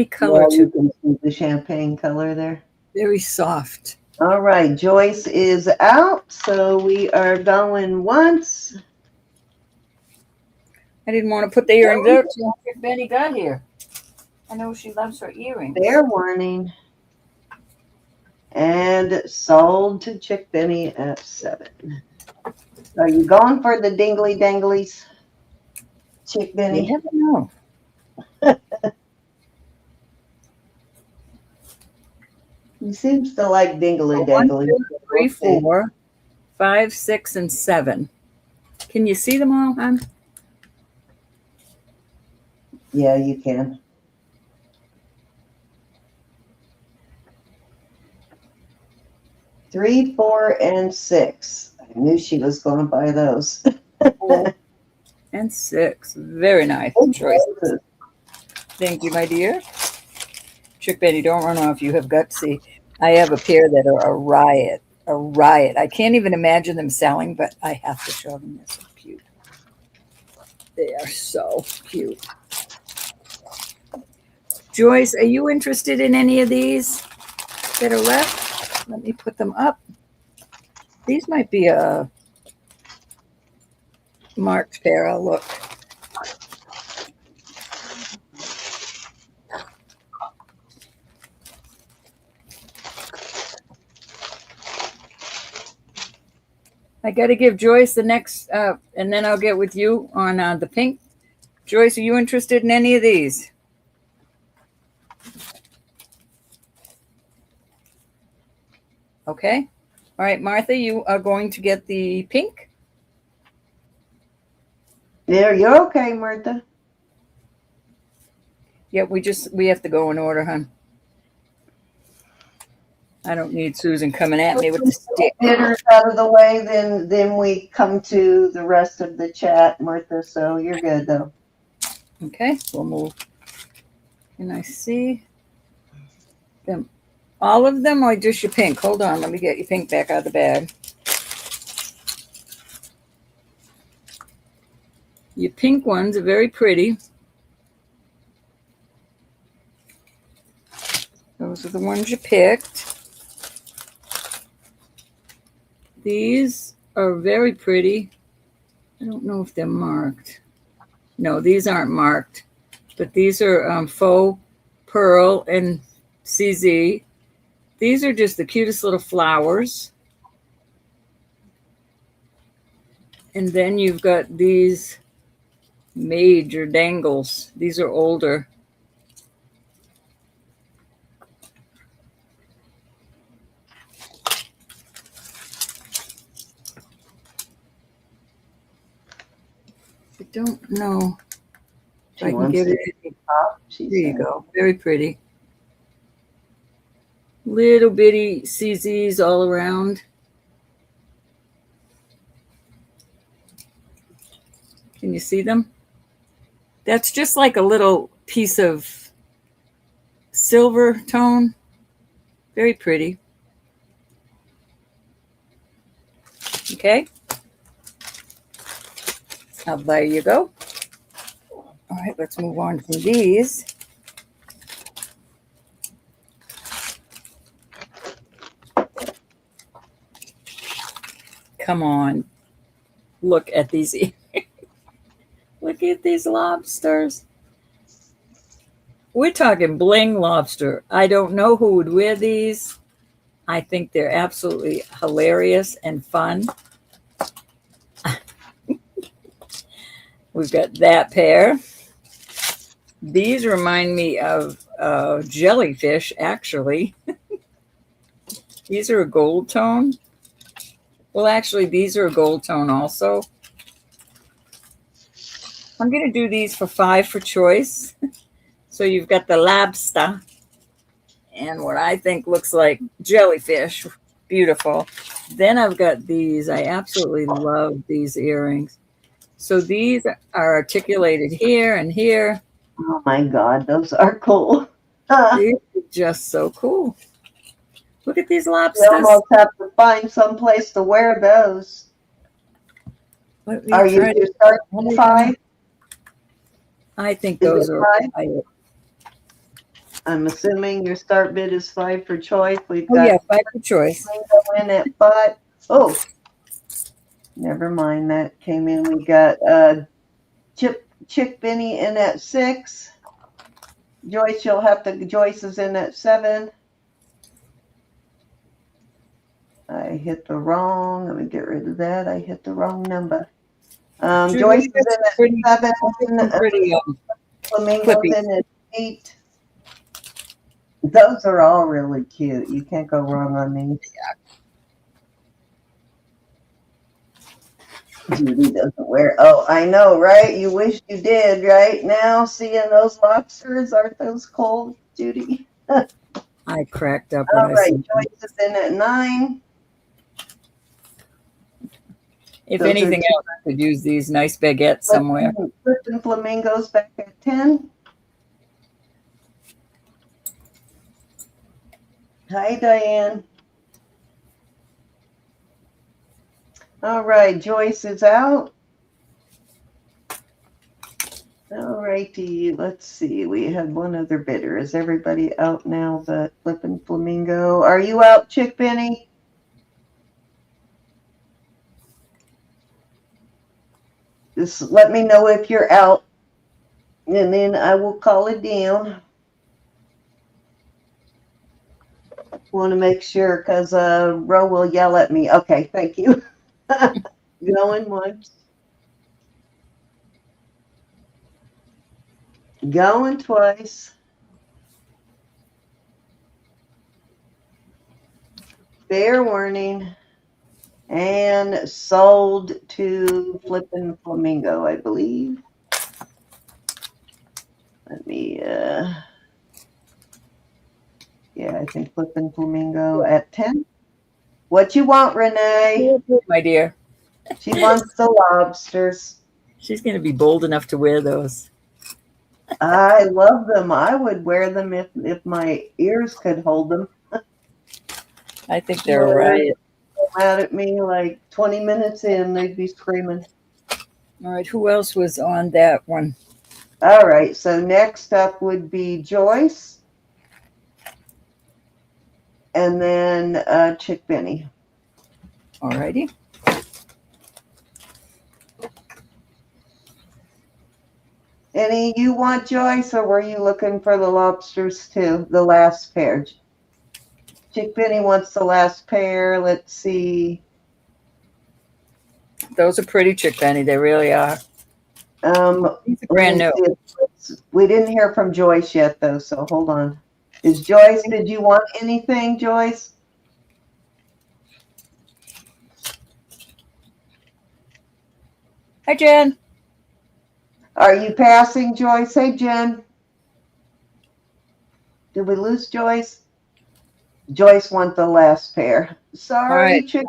color to You can see the champagne color there. Very soft. All right, Joyce is out, so we are going once. I didn't want to put the earrings out until Benny got here. I know she loves her earrings. Fair warning. And sold to Chick Benny at 7. Are you going for the dingly danglies, Chick Benny? You never know. He seems to like dingly 1, danglies. 2, 3, 4, 5, 6, and 7. Can you see them all, hon? Yeah, you can. 3, 4, and 6. I knew she was going to buy those. 4 and 6. Very nice choice. Thank you, my dear. Chick Benny, don't run off. You have gutsy. I have a pair that are a riot. A riot. I can't even imagine them selling, but I have to show them. They're so cute. They are so cute. Joyce, are you interested in any of these that are left? Let me put them up. These might be a marked pair. I'll look. I got to give Joyce the next, and then I'll get with you on the pink. Joyce, are you interested in any of these? Okay. All right, Martha, you are going to get the pink. There, you're okay, Martha. Yeah, we have to go in order, hon. I don't need Susan coming at me with the stick. Bidders out of the way, then we come to the rest of the chat, Martha. So you're good though. Okay, we'll move. Can I see them? All of them, or just your pink? Hold on, let me get your pink back out of the bag. Your pink ones are very pretty. Those are the ones you picked. These are very pretty. I don't know if they're marked. No, these aren't marked, but these are faux pearl and CZ. These are just the cutest little flowers. And then you've got these major dangles. These are older. I don't know if I can get it. There you go. Very pretty. Little bitty CZs all around. Can you see them? That's just like a little piece of silver tone. Very pretty. Okay. Now, there you go. All right, let's move on from these. Come on. Look at these. Look at these lobsters. We're talking bling lobster. I don't know who would wear these. I think they're absolutely hilarious and fun. We've got that pair. These remind me of jellyfish, actually. These are a gold tone. Well, actually, these are a gold tone also. I'm going to do these for 5 for choice. So you've got the lobster and what I think looks like jellyfish. Beautiful. Then I've got these. I absolutely love these earrings. So these are articulated here and here. Oh my God, those are cool. These are just so cool. Look at these You lobsters. almost have to find some place to wear those. Are you just starting at 5? I think Is those it are 5? right. I'm assuming your start bid is 5 for choice. We've Oh got yeah, 5 for choice. go in at 5. Oh, never mind. That came in. We got Chick Benny in at 6. Joyce, Joyce is in at 7. I hit the wrong. Let me get rid of that. I hit the wrong number. Joyce is in at 7. Pretty Flamingo's in at 8. Those are all really cute. You can't go wrong on these. Judy doesn't wear. Oh, I know, right? You wish you did, right? Now, seeing those lobsters, aren't those cold, Judy? I cracked up All when I right, see Joyce is in at 9. If Those anything else, I could use these nice baguettes somewhere. Clifton Flamingos back at 10. Hi, Diane. All right, Joyce is out. All righty, let's see. We had one other bidder. Is everybody out now but Flippin' Flamingo? Are you out, Chick Benny? Just let me know if you're out, and then I will call it down. Want to make sure because Ro will yell at me. Okay, thank you. Going once. Going twice. Fair warning. And sold to Flippin' Flamingo, I believe. Let me, yeah, I think Flippin' Flamingo at 10. What you want, Renee? My dear. She wants the lobsters. She's going to be bold enough to wear those. I love them. I would wear them if my ears could hold them. I think they're right. Mad at me like 20 minutes in, they'd be screaming. All right, who else was on that one? All right, so next up would be Joyce. And then Chick Benny. All righty. Any you want, Joyce, or were you looking for the lobsters too? The last pair. Chick Benny wants the last pair. Let's see. Those are pretty, Chick Benny. They really are. These are brand new. We didn't hear from Joyce yet, though, so hold on. Is Joyce, did you want anything, Joyce? Hi, Jen. Are you passing, Joyce? Hey, Jen. Did we lose Joyce? Joyce wants the last pair. Sorry, all right. Chick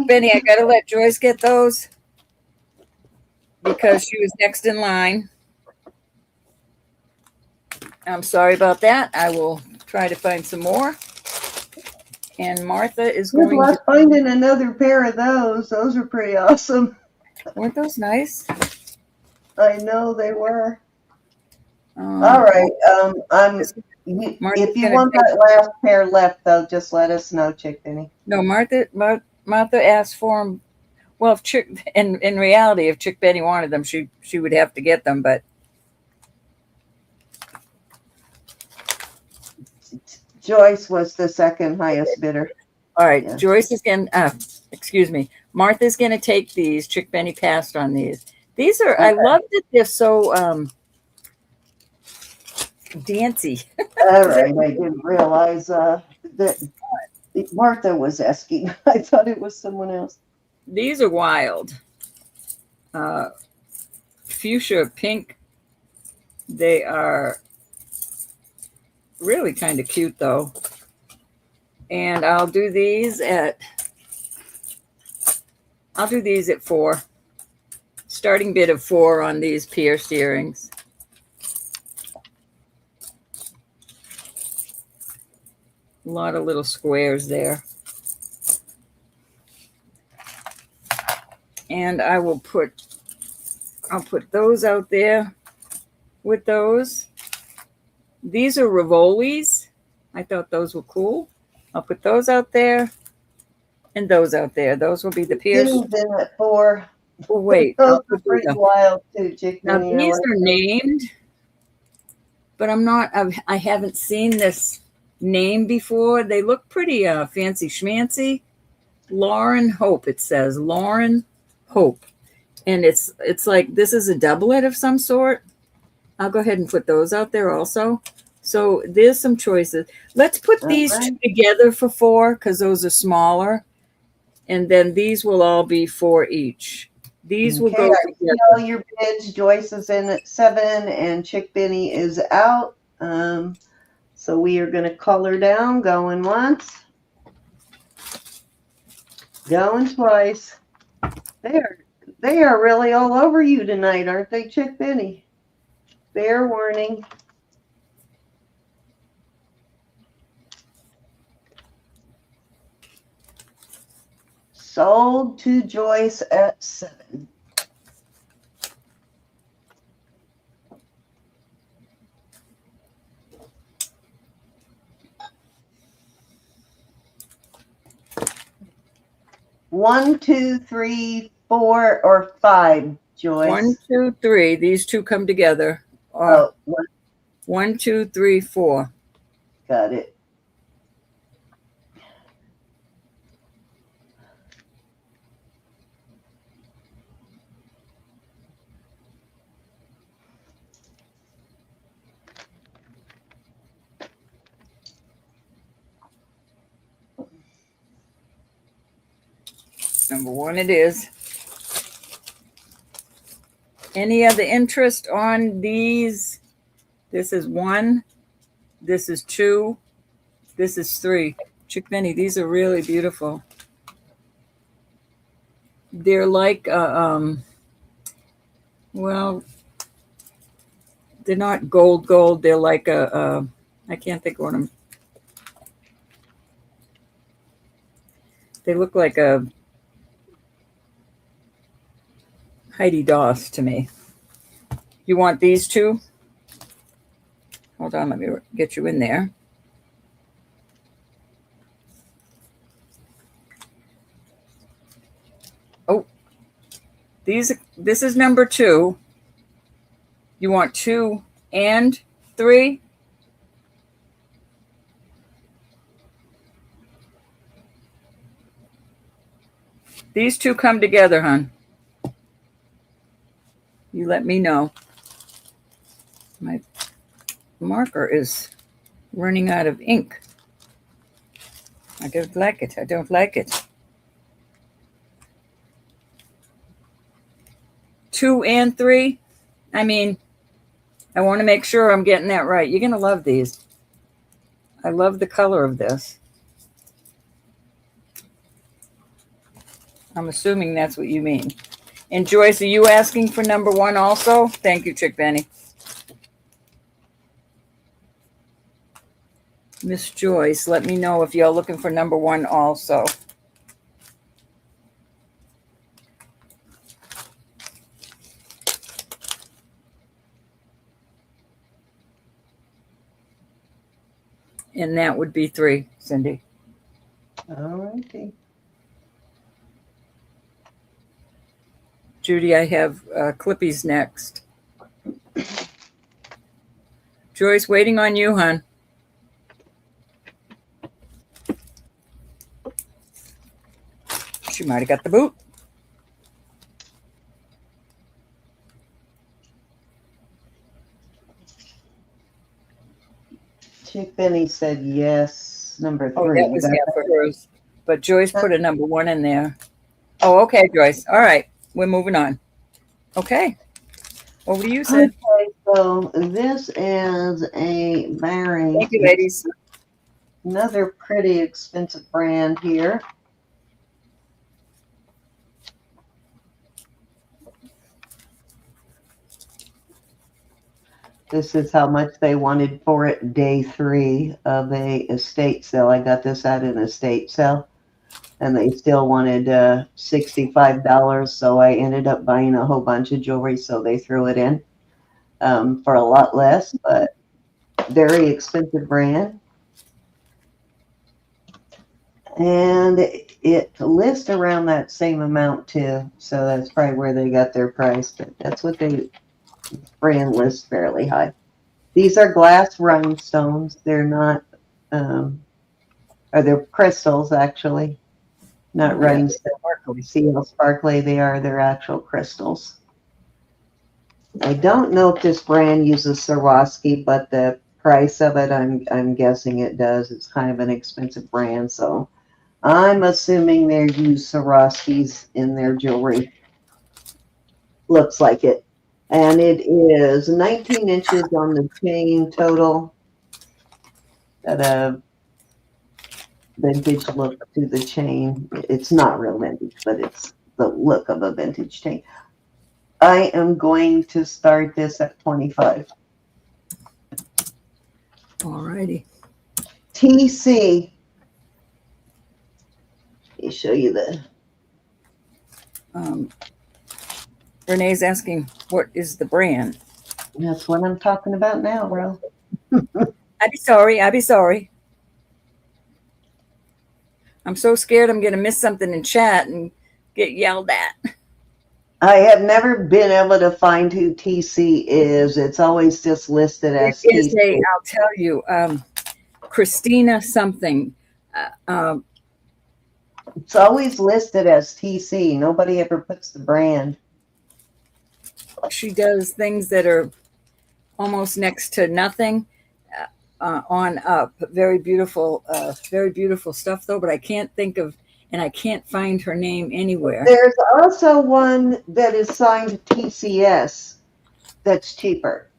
Benny, I got to let Joyce get those because she was next in line. I'm sorry about that. I will try to find some more. And Martha is Good going luck to finding another pair of those. Those are pretty awesome. Weren't those nice? I know they were. All right. If you want that last pair left, though, just let us know, Chick Benny. No, Martha asked for them. Well, if Chick, in reality, if Chick Benny wanted them, she would have to get them. But Joyce was the second highest bidder. All right, yeah. Joyce is going excuse me. Martha's going to take these. Chick Benny passed on these. These are, okay. I love that they're so dancey. All right, I didn't realize that Martha was asking. I thought it was someone else. These are wild. fuchsia pink. They are really kind of cute though. And I'll do these at 4. Starting bid of 4 on these pierced earrings. A lot of little squares there. And I'll put those out there with those. These are Rivolis. I thought those were cool. I'll put those out there and those out there. Those will be the pierced. Been at 4. Oh, wait. Those are pretty wild too, Chick. Now these are named, but I haven't seen this name before. They look pretty fancy schmancy. Lauren Hope, it says. Lauren Hope. And it's like this is a doublet of some sort. I'll go ahead and put those out there also. So there's some choices. Let's put these two together for 4 because those are smaller. And then these will all be 4 each. These will go together. All your bids. Joyce is in at 7 and Chick Benny is out. So we are going to call her down. Going once. Going twice. They are really all over you tonight, aren't they, Chick Benny? Fair warning. Sold to Joyce at 7. One, 2, 3, 4, or 5, Joyce. 1, 2, 3. These two come together. Oh, 1, 2, 3, 4. got it. Number 1 it is. Any other interest on these? This is 1. This is 2. This is 3. Chick Benny, these are really beautiful. They're like, well, they're not gold. They're like I can't think of what them. They look like a Heidi Doss to me. You want these two? Hold on, let me get you in there. Oh, this is number 2. You want 2 and 3? These two come together, hon. You let me know. My marker is running out of ink. I don't like it. I don't like it. 2 and 3. I mean, I want to make sure I'm getting that right. You're going to love these. I love the color of this. I'm assuming that's what you mean. And Joyce, are you asking for number 1 also? Thank you, Chick Benny. Miss Joyce, let me know if you're looking for number 1 also. And that would be 3, Cindy. All righty. Judy, I have Clippies next. Joyce, waiting on you, hon. She might have got the boot. Chick Benny said yes. Number 3. Oh, that was for hers. But Joyce put a number 1 in there. Oh, okay, Joyce. All right. We're moving on. Okay. Over to you, Sid. Okay, so this is a bearing. Thank you, ladies. Another pretty expensive brand here. This is how much they wanted for it day 3 of a estate sale. I got this at an estate sale, and they still wanted $65. So I ended up buying a whole bunch of jewelry, so they threw it in for a lot less, but very expensive brand. And it lists around that same amount too, so that's probably where they got their price, but that's what they brand lists fairly high. These are glass rhinestones. They're not, or they're crystals actually, not rhinestones. See how sparkly they are? They're actual crystals. I don't know if this brand uses Swarovski, but the price of it, I'm guessing it does. It's kind of an expensive brand, so I'm assuming they use Swarovskis in their jewelry. Looks like it. And it is 19 inches on the chain total. Got a vintage look to the chain. It's not real vintage, but it's the look of a vintage chain. I am going to start this at 25. Alrighty. TC. Let me show you the. Renee's asking, what is the brand? That's what I'm talking about now, bro. I'd be sorry. I'd be sorry. I'm so scared I'm going to miss something in chat and get yelled at. I have never been able to find who TC is. It's always just listed as It is TC. I'll tell you, Christina something. It's always listed as TC. Nobody ever puts the brand. She does things that are almost next to nothing on up. Very beautiful stuff though, but I can't think of, and I can't find her name anywhere. There's also one that is signed TCS that's cheaper.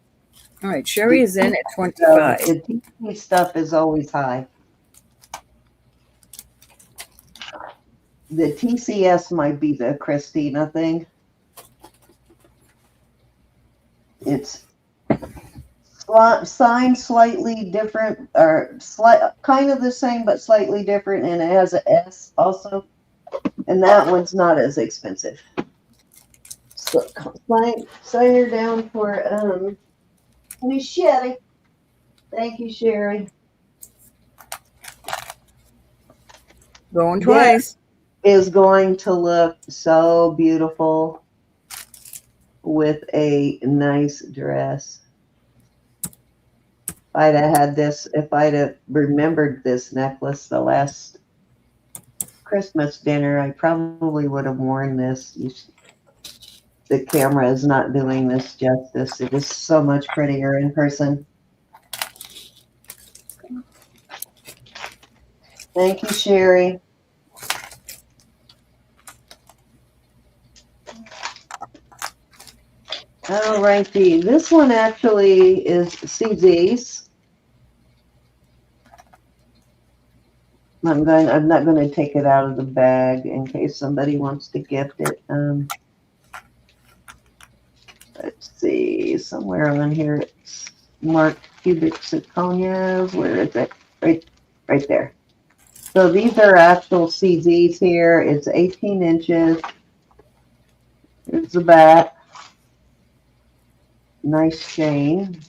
All right, Sherry is in at 25. The TC stuff is always high. The TCS might be the Christina thing. It's signed slightly different, or kind of the same, but slightly different, and it has an S also. And that one's not as expensive. So sign her down for Miss Sherry. Thank you, Sherry. Going twice. Is going to look so beautiful with a nice dress. If I'd have had this, if I'd have remembered this necklace the last Christmas dinner, I probably would have worn this. The camera is not doing this justice. It is so much prettier in person. Thank you, Sherry. All righty, this one actually is CZ's. I'm not going to take it out of the bag in case somebody wants to gift it. Let's see, somewhere on here it's marked cubic zirconias. Where is it? Right there. So these are actual CZ's here. It's 18 inches. Here's the back. Nice chain.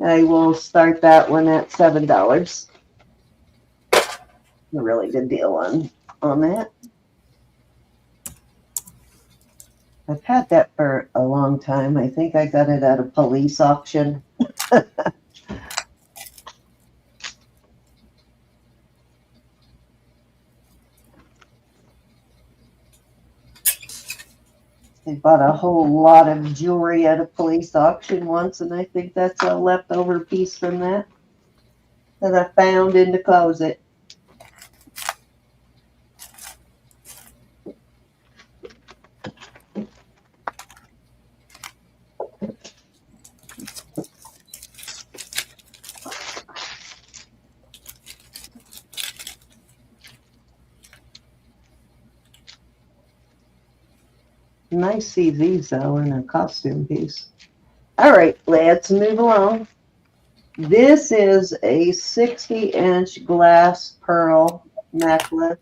I will start that one at $7. A really good deal on that. I've had that for a long time. I think I got it at a police auction. I bought a whole lot of jewelry at a police auction once, and I think that's a leftover piece from that I found in the closet. Nice CZs though in a costume piece. All right, let's move along. This is a 60-inch glass pearl necklace,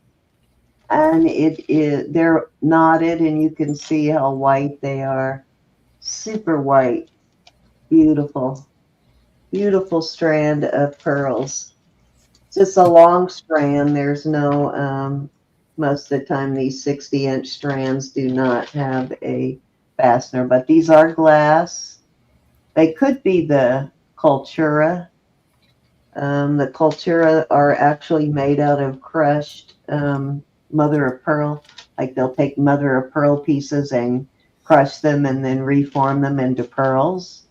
and they're knotted, and you can see how white they are. Super white, beautiful, beautiful strand of pearls. It's just a long strand. There's no most of the time these 60-inch strands do not have a fastener, but these are glass. They could be the Cultura. The Cultura are actually made out of crushed mother of pearl. Like they'll take mother of pearl pieces and crush them and then reform them into pearls.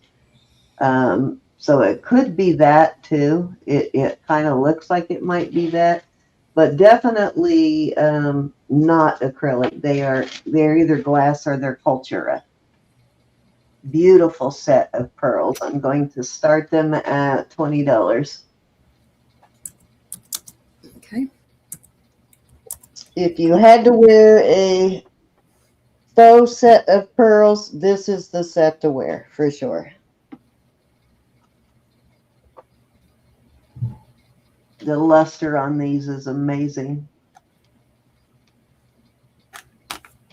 So it could be that too. It kind of looks like it might be that, but definitely not acrylic. They're either glass or they're Cultura. Beautiful set of pearls. I'm going to start them at $20. Okay. If you had to wear a faux set of pearls, this is the set to wear for sure. The luster on these is amazing.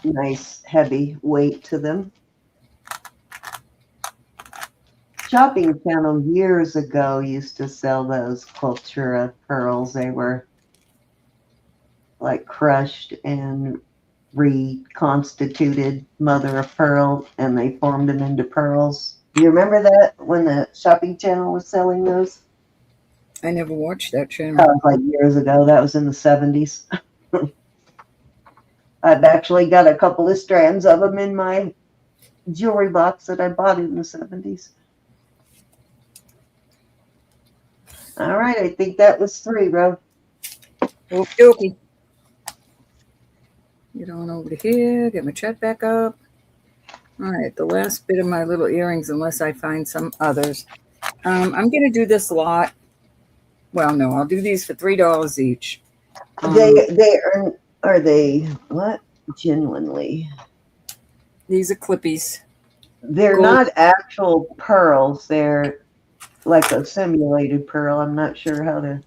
Nice heavy weight to them. Shopping Channel years ago used to sell those Cultura pearls. They were like crushed and reconstituted mother of pearl, and they formed them into pearls. Do you remember that when the Shopping Channel was selling those? I never watched that channel. That was like years ago. That was in the 70s. I've actually got a couple of strands of them in my jewelry box that I bought in the 70s. All right, I think that was 3, Ro. Okay. Get on over to here, get my check back up. All right, the last bit of my little earrings, unless I find some others. I'm going to do this lot. Well, no, I'll do these for $3 each. Are they what? Genuinely. These are clippies. They're Gold. not actual pearls. They're like a simulated pearl. I'm not sure how to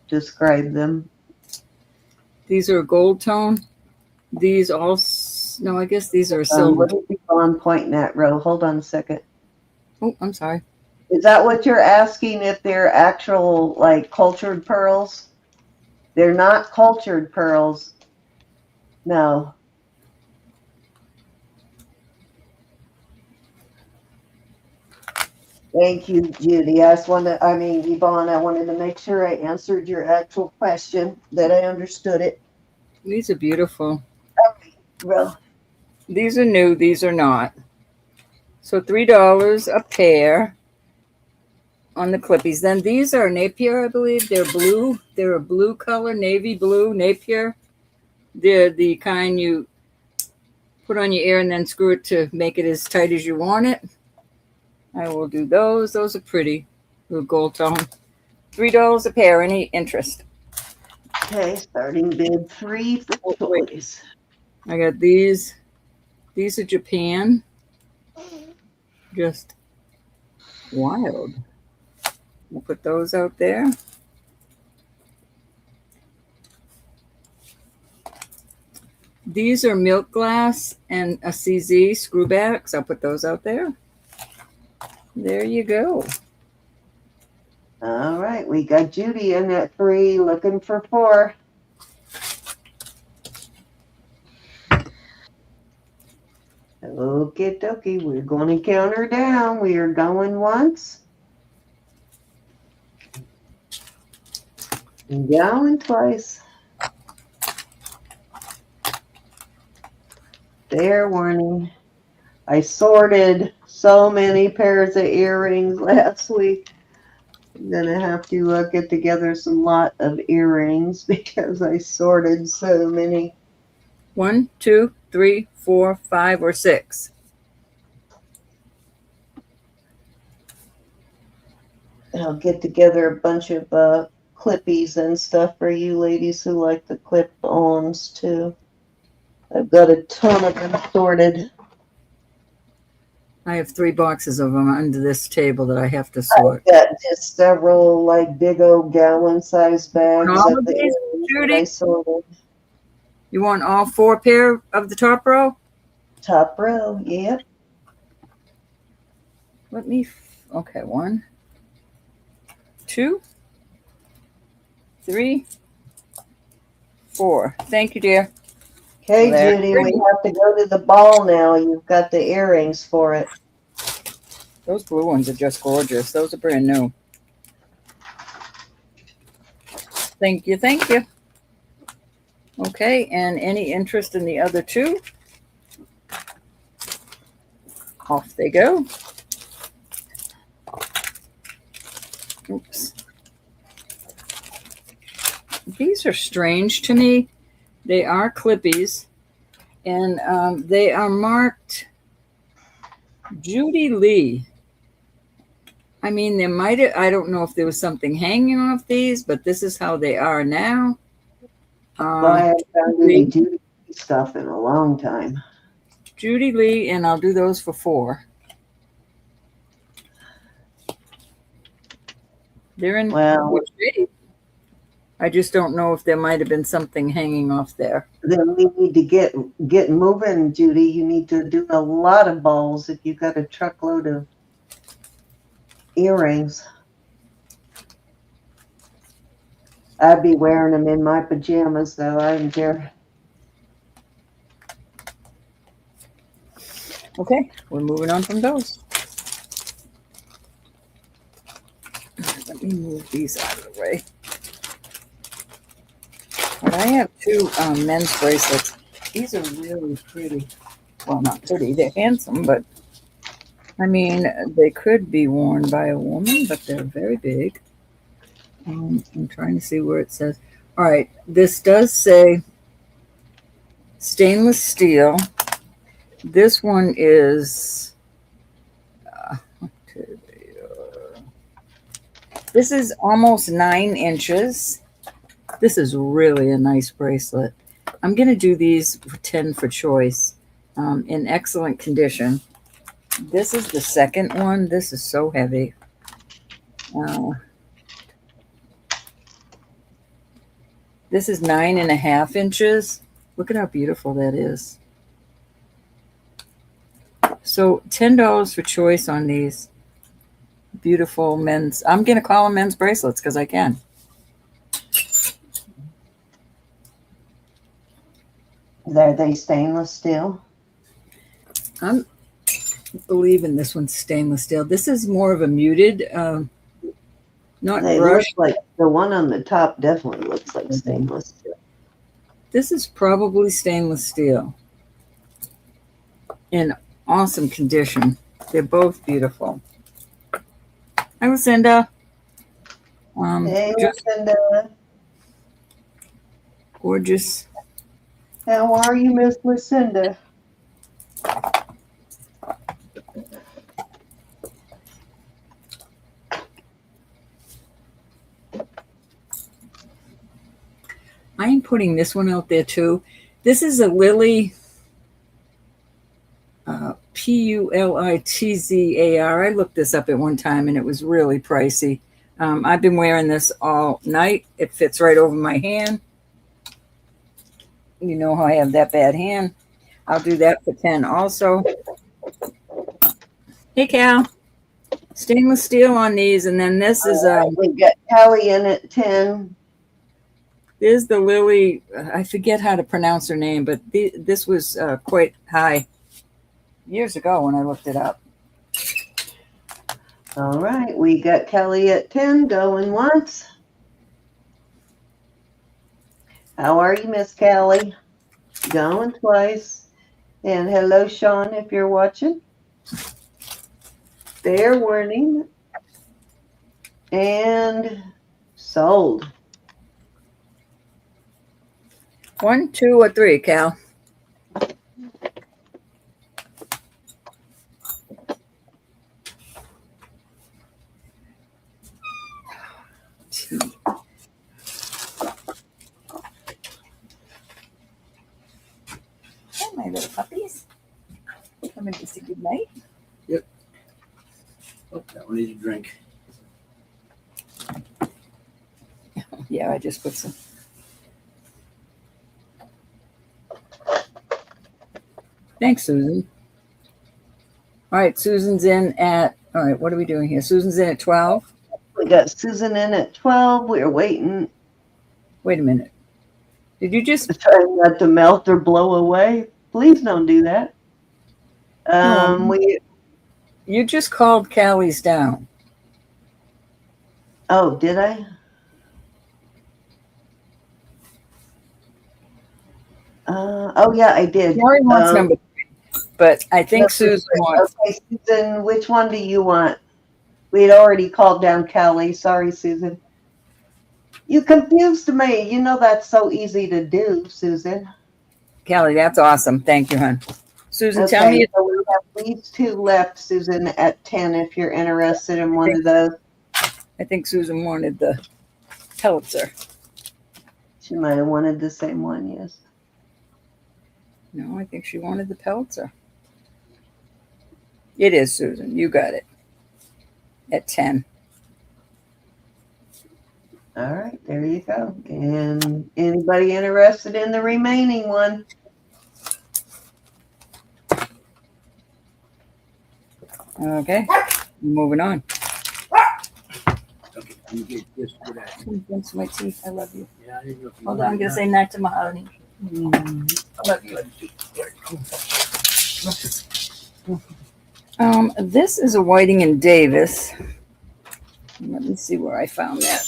describe them. These are a gold tone. These also, no, I guess these are silver. What is on pointing at, Ro? Hold on a second. Oh, I'm sorry. Is that what you're asking, if they're actual, like, cultured pearls? They're not cultured pearls. No. Thank you, Judy. Yvonne, I wanted to make sure I answered your actual question, that I understood it. These are beautiful. Okay, Ro. These are new. These are not. So $3 a pair on the clippies. Then these are Napier, I believe. They're blue. They're a blue color, navy blue, Napier. They're the kind you put on your ear and then screw it to make it as tight as you want it. I will do those. Those are pretty. Little gold tone. $3 a pair. Any interest? Okay, starting bid 3 for toys. I got these. These are Japan. Just wild. We'll put those out there. These are milk glass and a CZ screwbacks. I'll put those out there. There you go. All right, we got Judy in at 3, looking for 4. Okie dokie, we're going to count her down. We are going once. And going twice. Fair warning. I sorted so many pairs of earrings last week. I'm going to have to get together some lot of earrings because I sorted so many. 1, 2, 3, 4, 5, or 6. I'll get together a bunch of clippies and stuff for you ladies who like the clip-ons too. I've got a ton of them sorted. I have 3 boxes of them under this table that I have to I've sort. got just several like big old gallon-sized bags All at of the these, end that Judy? I sorted. You want all 4 pair of the top row? Top row, yep. Let me, okay, 1, 2, 3, 4. Thank you, dear. Okay, There. Judy, we have to go to the ball now. You've got the earrings for it. Those blue ones are just gorgeous. Those are brand new. Thank you, thank you. Okay, and any interest in the other 2? Off they go. Oops. These are strange to me. They are clippies, and they are marked Judy Lee. I mean, there might have, I don't know if there was something hanging off these, but this is how they are now. I haven't found any Judy stuff in a long time. Judy Lee, and I'll do those for 4. They're in good shape. I just don't know if there might have been something hanging off there. Then we need to get moving, Judy. You need to do a lot of balls if you've got a truckload of earrings. I'd be wearing them in my pajamas, though. I don't care. Okay, we're moving on from those. Let me move these out of the way. But I have 2 men's bracelets. These are really pretty. Well, not pretty. They're handsome, but I mean, they could be worn by a woman, but they're very big. I'm trying to see where it says. All right, this does say stainless steel. This one is, this is almost 9 inches. This is really a nice bracelet. I'm going to do these for 10 for choice, in excellent condition. This is the second one. This is so heavy. This is 9.5 inches. Look at how beautiful that is. So $10 for choice on these beautiful men's. I'm going to call them men's bracelets because I can. Are they stainless steel? I'm believing this one's stainless steel. This is more of a muted, not They brushed. look like the one on the top definitely looks like stainless steel. This is probably stainless steel in awesome condition. They're both beautiful. Hi, Lucinda. Hey, Lucinda. Gorgeous. How are you, Miss Lucinda? I am putting this one out there too. This is a Lily Pulitzar. I looked this up at one time and it was really pricey. I've been wearing this all night. It fits right over my hand. You know how I have that bad hand. I'll do that for 10 also. Hey, Cal. Stainless steel on these. And then this is... we got Kelly in at 10. There's the Lily. I forget how to pronounce her name, but this was quite high years ago when I looked it up. All right. We got Kelly at 10 going once. How are you, Miss Kelly? Going twice. And hello, Sean, if you're watching. Fair warning. And sold. 1, 2, or 3, Cal? little puppies. Come in to say good night. Oh, that one needs a drink. Yeah, I just put some. Thanks, Susan. All right, Susan's in at, all right, what are we doing here? Susan's in at 12. We got Susan in at 12. We're waiting. Wait a minute. Did you just, Trying not to melt or blow away. Please don't do that. you just called Callie's down. Oh, did I? Oh, yeah, I did. Callie wants number 3, but I think Susan wants. Okay, Susan, which one do you want? We had already called down Callie. Sorry, Susan. You confused me. You know that's so easy to do, Susan. Callie, that's awesome. Thank you, hon. Susan, Okay, tell me. so we have these 2 left, Susan, at 10 if you're interested in one of those. I think Susan wanted the Pelitzer. She might have wanted the same one, yes. No, I think she wanted the Pelitzer. It is, Susan. You got it. At 10. All right, there you go. And anybody interested in the remaining one? Okay, moving on. Okay, you get this for that. Rinse my teeth. I love you. Yeah, I didn't know if you Hold on, I'm wanted gonna that. say night to my honey. I love you. This is a Whiting and Davis. Let me see where I found that.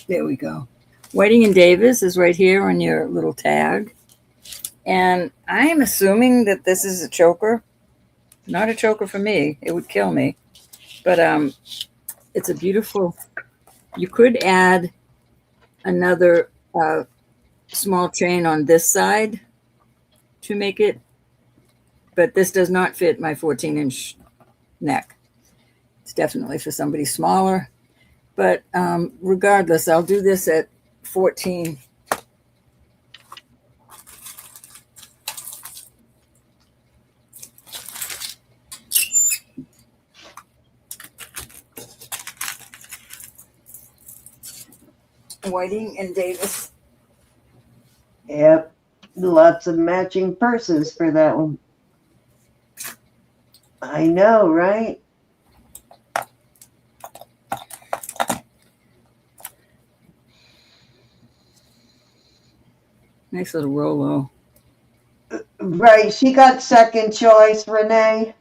There we go. Whiting and Davis is right here on your little tag. And I am assuming that this is a choker. Not a choker for me. It would kill me. But it's a beautiful, you could add another small chain on this side to make it, but this does not fit my 14-inch neck. It's definitely for somebody smaller, but regardless, I'll do this at 14. Whiting and Davis. Yep, lots of matching purses for that one. I know, right? Nice little Rolo. Right, she got second choice, Renee.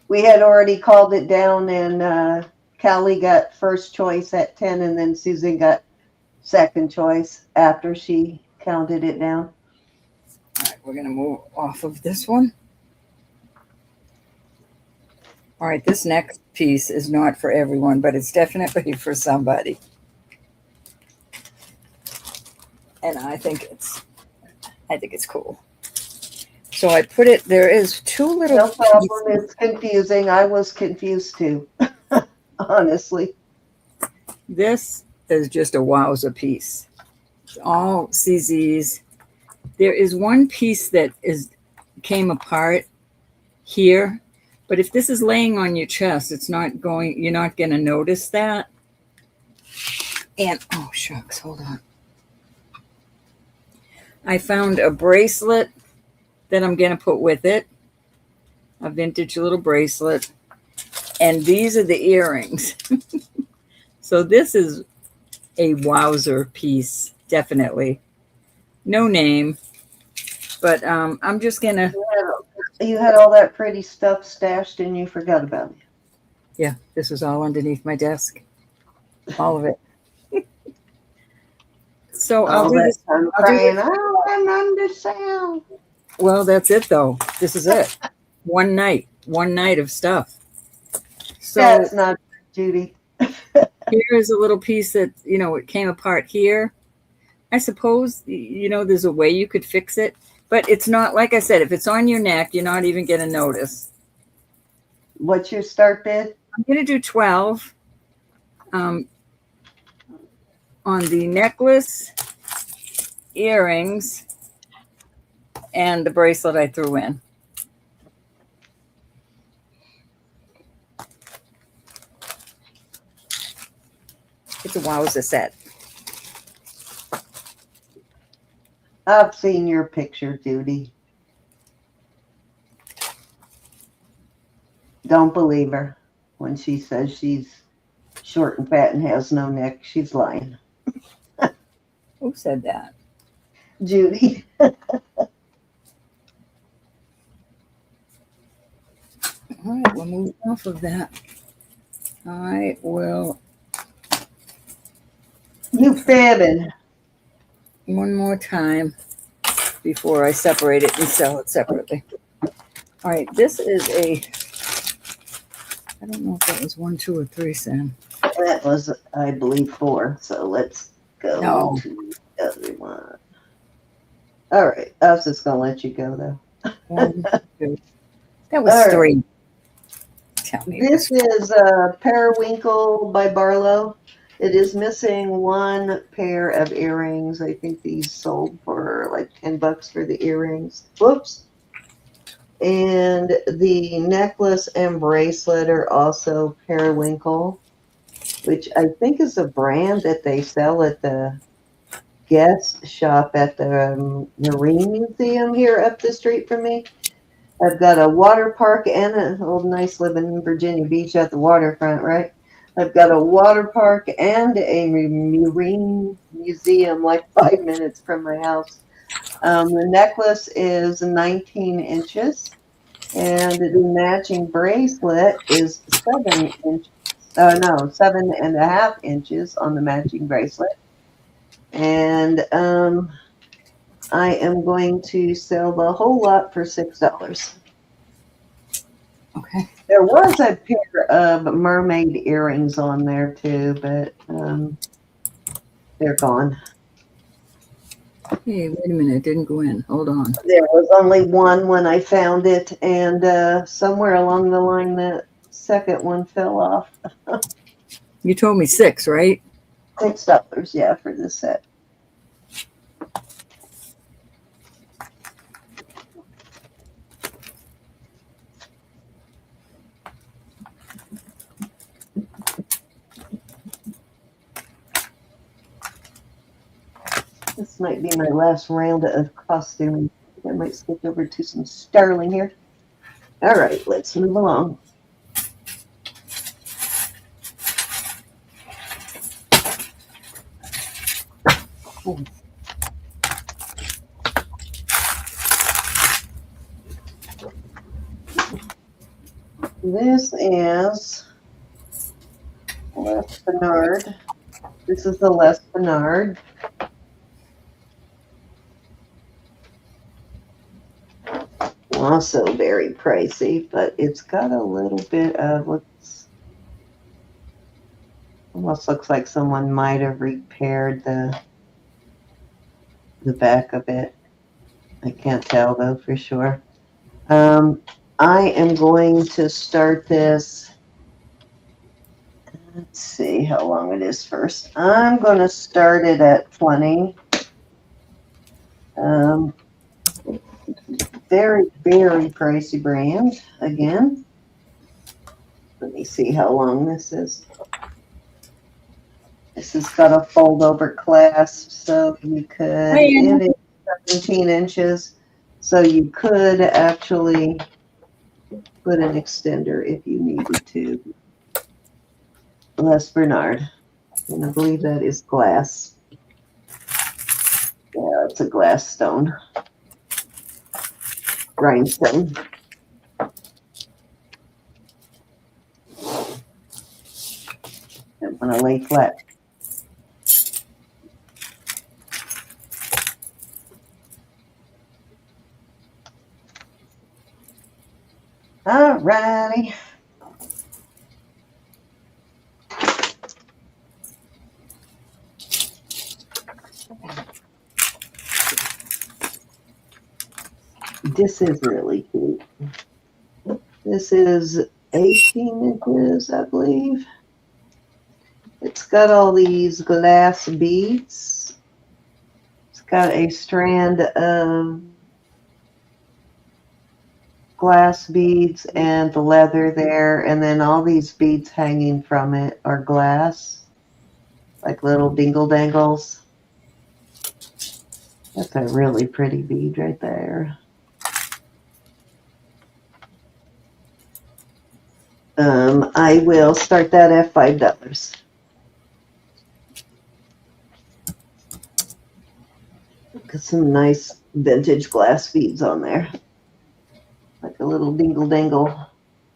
We had already called it down, and Callie got first choice at 10, and then Susan got second choice after she counted it down. All right, we're going to move off of this one. All right, this next piece is not for everyone, but it's definitely for somebody. And I think it's cool. So I put it, there is 2 little No problem, pieces. it's confusing. I was confused too, honestly. This is just a wowza piece. It's all CZs. There is one piece that came apart here, but if this is laying on your chest, it's not going, you're not going to notice that. And, oh shucks, hold on. I found a bracelet that I'm going to put with it, a vintage little bracelet. And these are the earrings. So this is a wowzer piece, definitely. No name, but I'm just going to. You had all that pretty stuff stashed and you forgot about it. Yeah, this was all underneath my desk. All of it. So I'll do this. I'm crying, oh, I'm under sound. Well, that's it though. This is it. One night of stuff. So That's not Judy. here is a little piece that, it came apart here. I suppose, there's a way you could fix it, but it's not, like I said, if it's on your neck, you're not even going to notice. What's your start bid? I'm going to do 12 on the necklace, earrings, and the bracelet I threw in. It's a wowza set. I've seen your picture, Judy. Don't believe her when she says she's short and fat and has no neck. She's lying. Who said that? Judy. All right, we'll move off of that. I will. You fibbing. One more time before I separate it and sell it separately. All right, this is a, I don't know if that was 1, 2, or 3, Sam. That was, I believe, 4. So let's go No. to the other one. All right. I was just going to let you go, though. 1, 2. That was All right. 3. Tell me. This is Periwinkle by Barlo. It is missing 1 pair of earrings. I think these sold for like $10 for the earrings. Whoops. And the necklace and bracelet are also Periwinkle, which I think is a brand that they sell at the guest shop at the Marine Museum here up the street from me. I've got a water park and an old nice living in Virginia Beach at the waterfront, right? I've got a water park and a marine museum like 5 minutes from my house. The necklace is 19 inches and the matching bracelet is 7 inches. 7.5 inches on the matching bracelet. And I am going to sell the whole lot for $6. Okay. There was a pair of mermaid earrings on there too, but they're gone. Hey, wait a minute. It didn't go in. Hold on. There was only one when I found it, and somewhere along the line, that second one fell off. You told me 6, right? $6, yeah, for this set. This might be my last round of costuming. I might switch over to some sterling here. All right, let's move along. This is Les Bernard. This is the Les Bernard. Also very pricey, but it's got a little bit of almost looks like someone might have repaired the back of it. I can't tell though for sure. I am going to start this. Let's see how long it is first. I'm going to start it at 20. Very, very pricey brand again. Let me see how long this is. This has got a fold over clasp, so you could, it is 17 inches, so you could actually put an extender if you needed to. Les Bernard, and I believe that is glass. Yeah, it's a glass stone. Rhinestone. I'm going to lay flat. All righty. This is really cute. This is 18 inches, I believe. It's got all these glass beads. It's got a strand of glass beads and the leather there, and then all these beads hanging from it are glass, like little dingle dangles. That's a really pretty bead right there. I will start that at $5. Got some nice vintage glass beads on there, like a little dingle dangle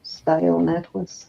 style necklace.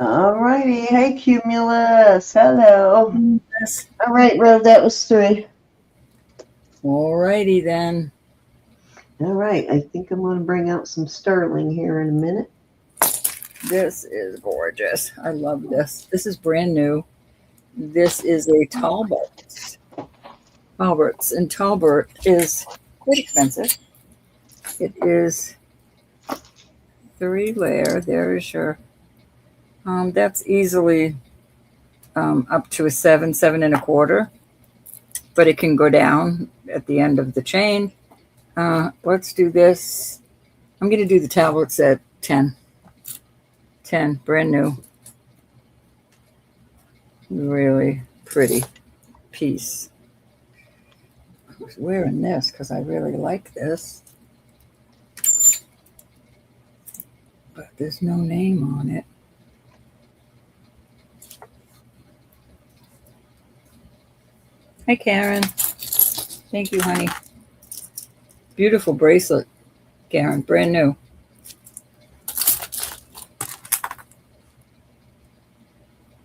All righty. Hey, Cumulus. Hello. Yes. All right, Rose, that was 3. All righty then. All right. I think I'm going to bring out some sterling here in a minute. This is gorgeous. I love this. This is brand new. This is a Talbots. Talbots. And Talbot is quite expensive. It is 3-layer. There is your, that's easily up to a 7, 7.25. But it can go down at the end of the chain. Let's do this. I'm going to do the Talbots at 10. 10, brand new. Really pretty piece. I was wearing this because I really like this. But there's no name on it. Hi, Karen. Thank you, honey. Beautiful bracelet, Karen, brand new.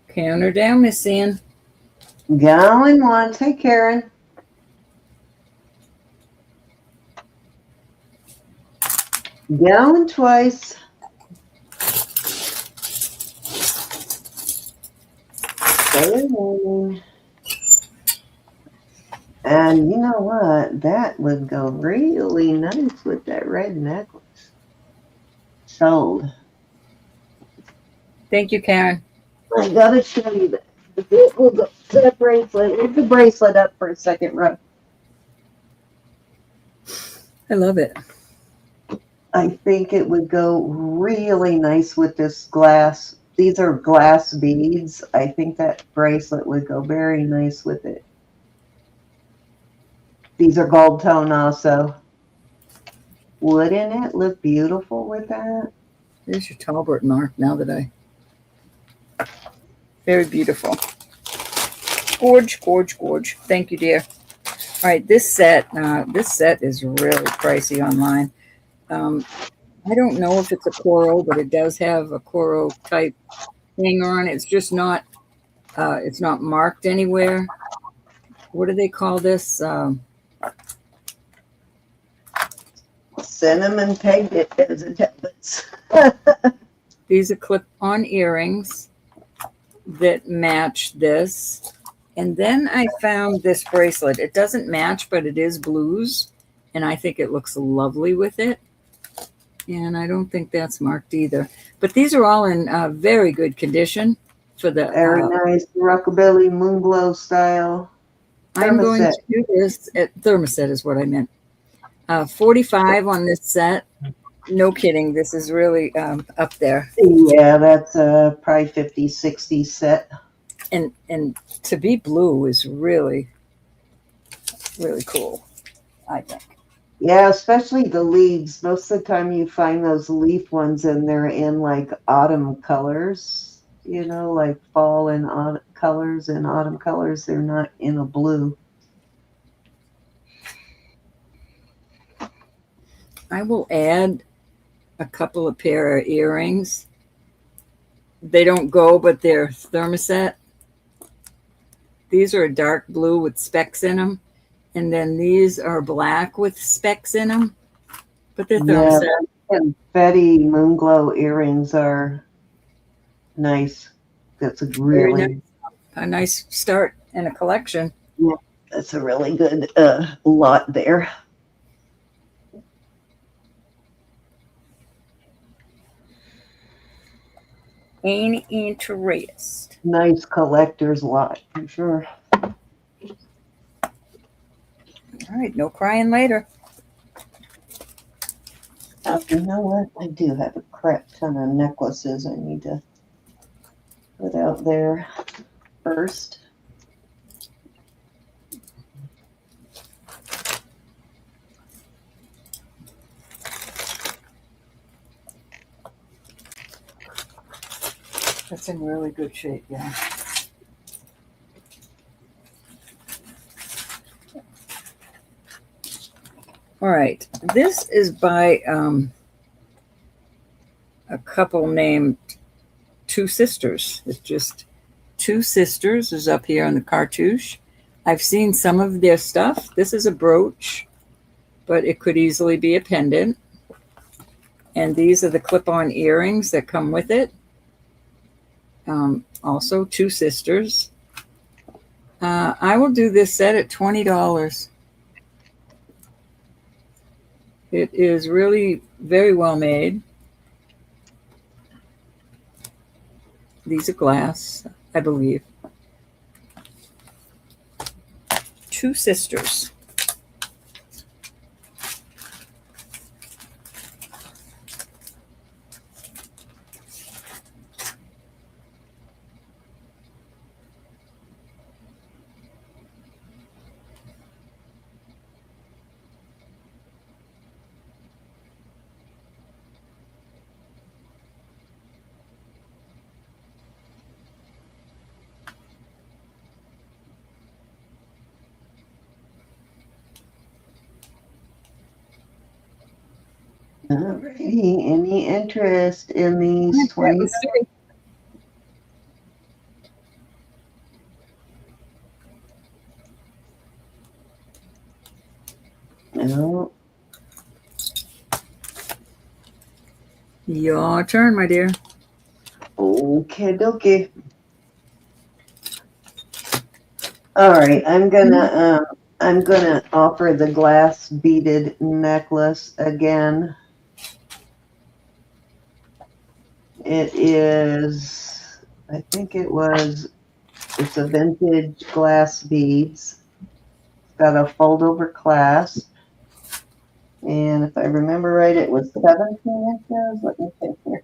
Counter down, Miss Ann. Going once. Hey, Karen. Going twice. And you know what? That would go really nice with that red necklace. Sold. Thank you, Karen. I gotta show you that. It will go to the bracelet. Leave the bracelet up for a second, Rob. I love it. I think it would go really nice with this glass. These are glass beads. I think that bracelet would go very nice with it. These are gold tone also. Wouldn't it look beautiful with that? There's your Talbot mark now that I... Very beautiful. Gorge, gorge, gorge. Thank you, dear. All right, this set is really pricey online. I don't know if it's a coral, but it does have a coral type hanger on it. It's just not, it's not marked anywhere. What do they call this? Cinnamon pegged it as a tablets. These are clip-on earrings that match this. And then I found this bracelet. It doesn't match, but it is blues. And I think it looks lovely with it. And I don't think that's marked either. But these are all in very good condition for the... Very nice Rockabilly moonglow style. I'm going to do this at thermoset is what I meant. 45 on this set. No kidding. This is really up there. Yeah, that's probably 50, 60 set. And to be blue is really, really cool, I think. Yeah, especially the leaves. Most of the time you find those leaf ones and they're in like autumn colors, you know, like fall and autumn colors and autumn colors. They're not in a blue. I will add a couple of pair of earrings. They don't go, but they're thermoset. these are a dark blue with specks in them. And then these are black with specks in them. But they're Yeah, thermoset. and Betty moonglow earrings are nice. That's a Very nice. really, A nice start in a collection. yeah, that's a really good lot there. Any interest? Nice collector's lot for sure. All right, no crying later. Oh, you know what? I do have a crap ton of necklaces I need to put out there first. That's in really good shape, yeah. All right, this is by a couple named Two Sisters. It's just Two Sisters is up here on the cartouche. I've seen some of their stuff. This is a brooch, but it could easily be a pendant. And these are the clip-on earrings that come with it. Also, Two Sisters. I will do this set at $20. It is really very well made. These are glass, I believe. Two Sisters. Alrighty, any interest in these 20? No. Your turn, my dear. Okay, dokie. All right, I'm gonna offer the glass beaded necklace again. It is, I think it's a vintage glass beads. It's got a fold over clasp. And if I remember right, it was 17 inches. Let me think here.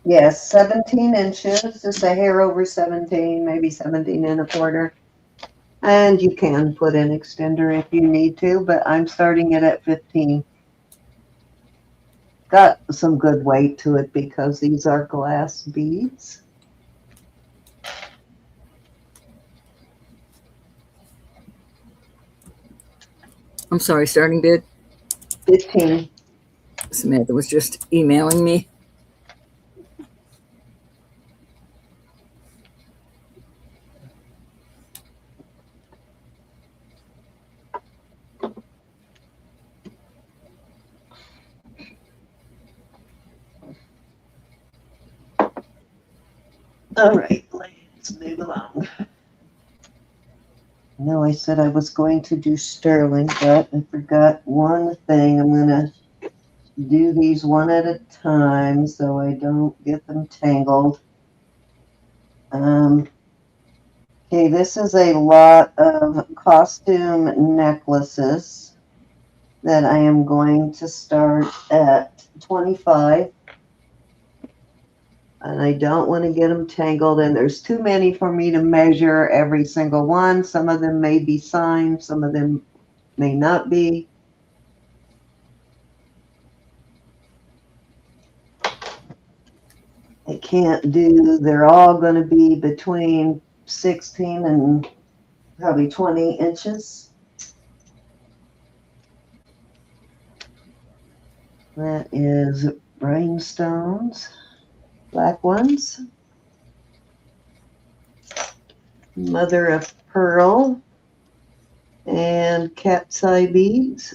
Yes, 17 inches, just a hair over 17, maybe 17 and a quarter. And you can put an extender if you need to, but I'm starting it at 15. Got some good weight to it because these are glass beads. I'm sorry, starting bid. 15. Samantha was just emailing me. All right, let's move along. No, I said I was going to do sterling, but I forgot one thing. I'm going to do these one at a time so I don't get them tangled. Okay, this is a lot of costume necklaces that I am going to start at 25. And I don't want to get them tangled, and there's too many for me to measure every single one. Some of them may be signed, some of them may not be. I can't do, they're all going to be between 16 and probably 20 inches. That is rhinestones, black ones. mother of pearl, and cat's eye beads.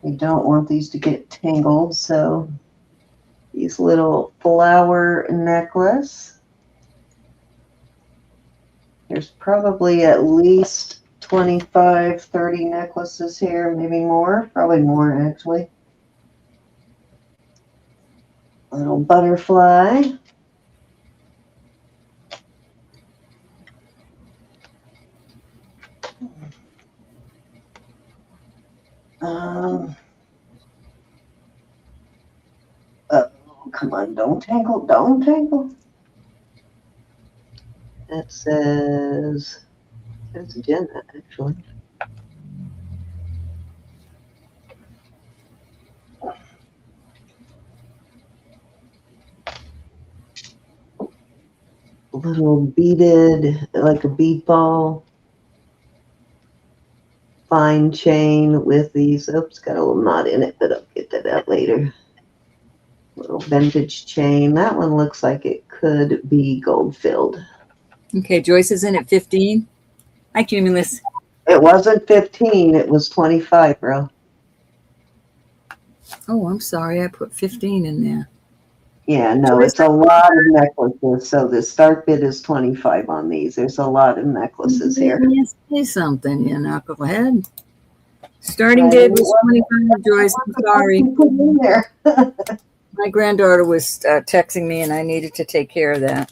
You don't want these to get tangled, so these little flower necklace. There's probably at least 25, 30 necklaces here, maybe more, probably more actually. Little butterfly. Oh, come on, don't tangle, don't tangle. It says, there's Jenna actually. Little beaded, like a bead ball. Fine chain with these, oops, got a little knot in it, but I'll get that out later. Little vintage chain. That one looks like it could be gold filled. Okay, Joyce is in at 15. Hi, Cumulus. It wasn't 15, it was 25, bro. Oh, I'm sorry. I put 15 in there. Yeah, no, it's a lot of necklaces. So the start bid is 25 on these. There's a lot of necklaces here. Yes, say something, you knucklehead. Starting bid was 25, Joyce. I'm sorry. Put in there. My granddaughter was texting me, and I needed to take care of that.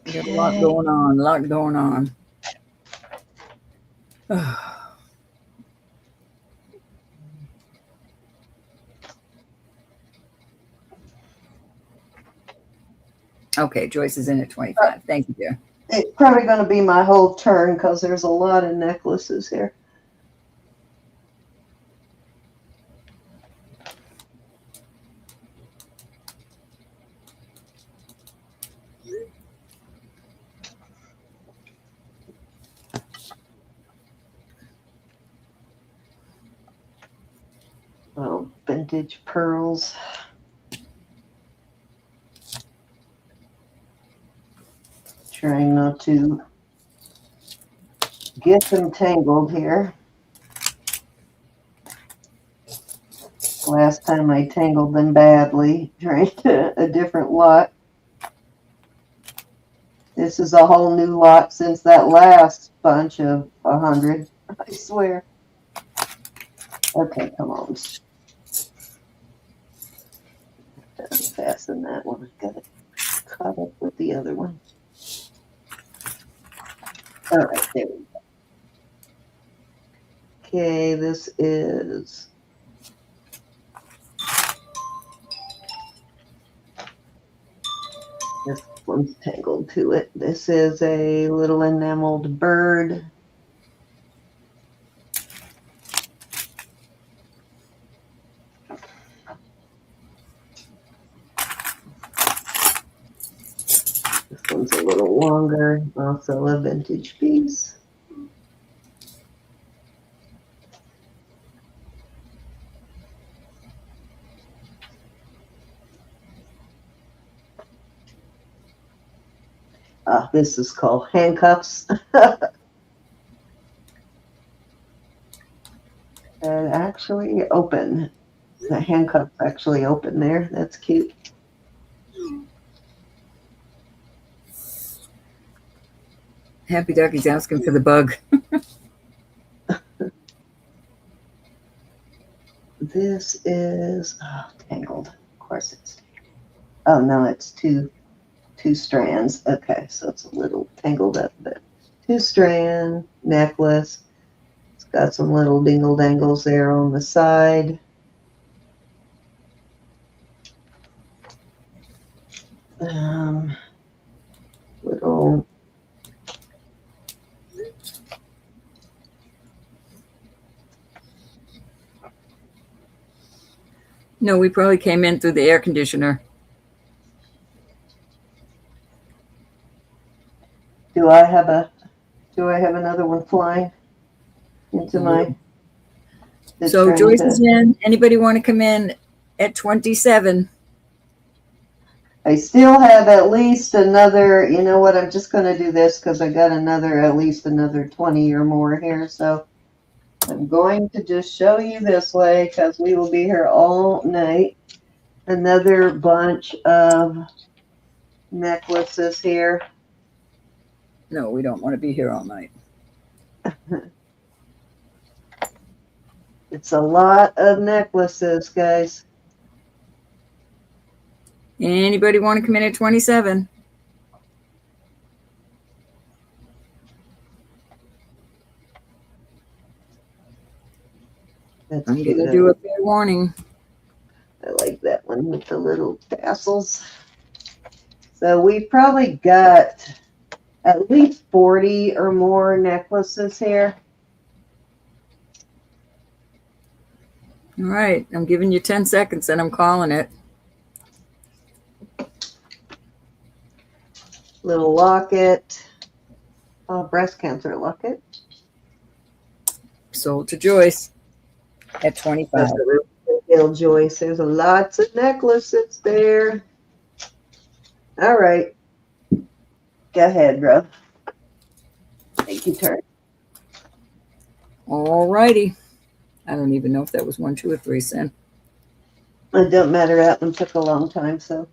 There's a lot going on, a lot going on. Okay, Joyce is in at 25. Thank you, dear. It's probably going to be my whole turn because there's a lot of necklaces here. Oh, vintage pearls. Trying not to get them tangled here. Last time I tangled them badly, trying a different lot. This is a whole new lot since that last bunch of 100, I swear. Okay, come on. Fasten that one. I got it caught up with the other one. All right, there we go. Okay, this is this one's tangled to it. This is a little enameled bird. This one's a little longer, also a vintage piece. This is called handcuffs. And actually open. The handcuffs actually open there. That's cute. Happy Ducky's asking for the bug. This is tangled. Of course it's tangled. Oh no, it's two strands. Okay, so it's a little tangled up, but 2-strand necklace. It's got some little dingle dangles there on the side. Little No, we probably came in through the air conditioner. Do I have another one flying into my? So Joyce is in. Anybody want to come in at 27? I still have at least another, you know what, I'm just going to do this because I got at least another 20 or more here. So I'm going to just show you this way because we will be here all night. Another bunch of necklaces here. No, we don't want to be here all night. It's a lot of necklaces, guys. Anybody want to come in at 27? That's I'm cute. going to do a fair warning. I like that one with the little tassels. So we've probably got at least 40 or more necklaces here. All right, I'm giving you 10 seconds and I'm calling it. Little locket. Oh, breast cancer locket. Sold to Joyce at 25. That's a real deal, Joyce. There's lots of necklaces there. All right. Go ahead, bro. Take your turn. All righty. I don't even know if that was 1, 2, or 3 cents. It don't matter. That one took a long time, so.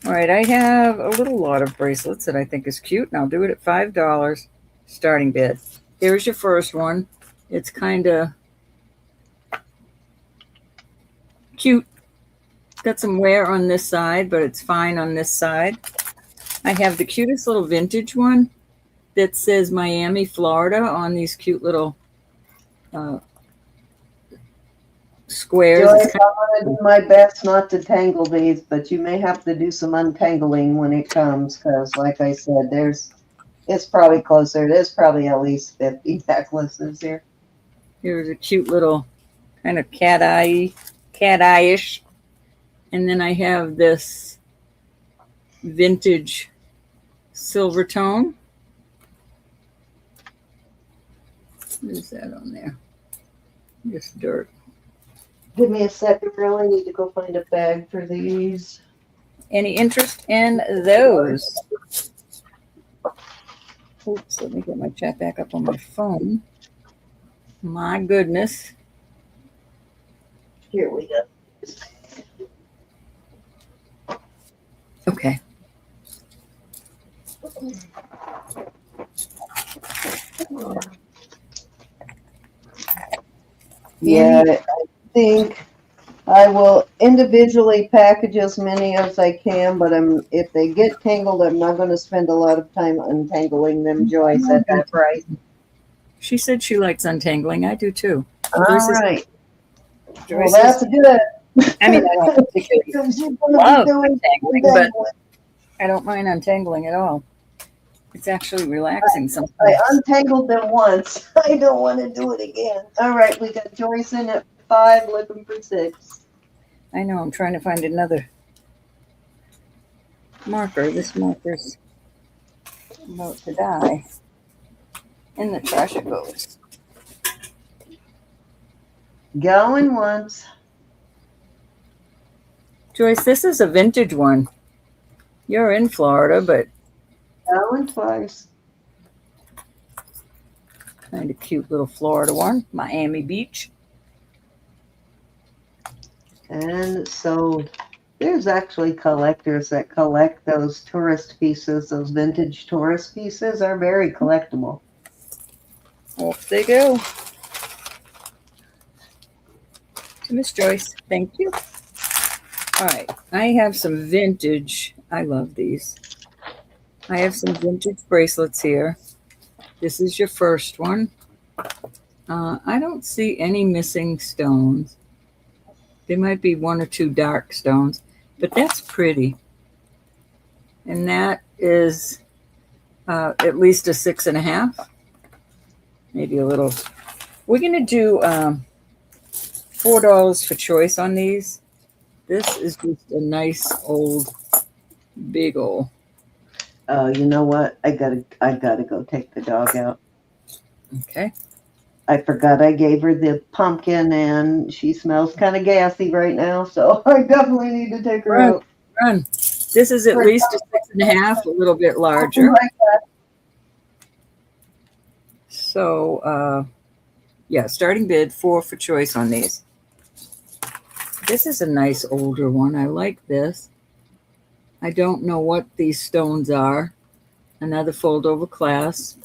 All right, I have a little lot of bracelets that I think is cute, and I'll do it at $5 starting bid. Here's your first one. It's kind of cute. Got some wear on this side, but it's fine on this side. I have the cutest little vintage one that says Miami, Florida on these cute little squares. Joyce, I want to do my best not to tangle these, but you may have to do some untangling when it comes, because like I said, it's probably closer. There's probably at least 50 necklaces here. Here's a cute little kind of cat-eye-ish. And then I have this vintage silver tone. What is that on there? Just dirt. Give me a second, bro. I need to go find a bag for these. Any interest in those? Oops, let me get my chat back up on my phone. My goodness. Here we go. Okay. Yeah, I think I will individually package as many as I can, but if they get tangled, I'm not going to spend a lot of time untangling them, Joyce, at that price. She said she likes untangling. I do too. All right. Joyce Well, that's good. I mean, I don't particularly Because you're love going to be untangling, doing but I don't mind untangling at all. It's actually relaxing I sometimes. untangled them once. I don't want to do it again. All right, we got Joyce in at 5, looking for 6. I know, I'm trying to find another marker. This marker's about to die. In the trash it goes. Going once. Joyce, this is a vintage one. You're in Florida, but Going twice. kind of cute little Florida one. Miami Beach. And so there's actually collectors that collect those tourist pieces. Those vintage tourist pieces are very collectible. Off they go. To Miss Joyce. Thank you. All right. I have some vintage. I love these. I have some vintage bracelets here. This is your first one. I don't see any missing stones. There might be 1 or 2 dark stones, but that's pretty. And that is at least a 6.5. Maybe a little. We're going to do $4 for choice on these. This is just a nice old, big old. Oh, you know what? I gotta go take the dog out. Okay. I forgot I gave her the pumpkin, and she smells kind of gassy right now, so I definitely need to take her Run, out. run. This is at least a 6.5, a little bit larger. So, yeah, starting bid 4 for choice on these. This is a nice older one. I like this. I don't know what these stones are. Another fold over clasp.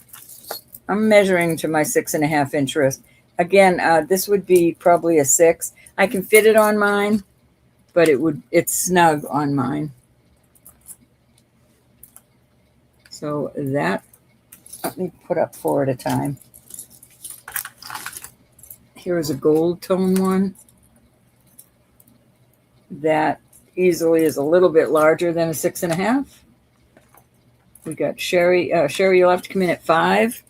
I'm measuring to my 6.5 inch wrist. Again, this would be probably a 6. I can fit it on mine, but it's snug on mine. So that, let me put up 4 at a time. Here is a gold tone one that easily is a little bit larger than a 6.5. We got Sherry. Sherry, you'll have to come in at 5.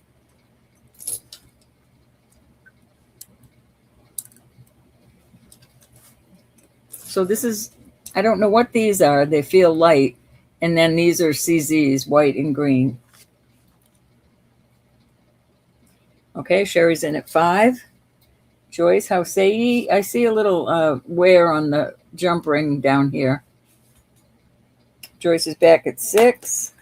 So this is, I don't know what these are. They feel light. And then these are CZs, white and green. Okay, Sherry's in at 5. Joyce, how say ye? I see a little wear on the jump ring down here. Joyce is back at 6.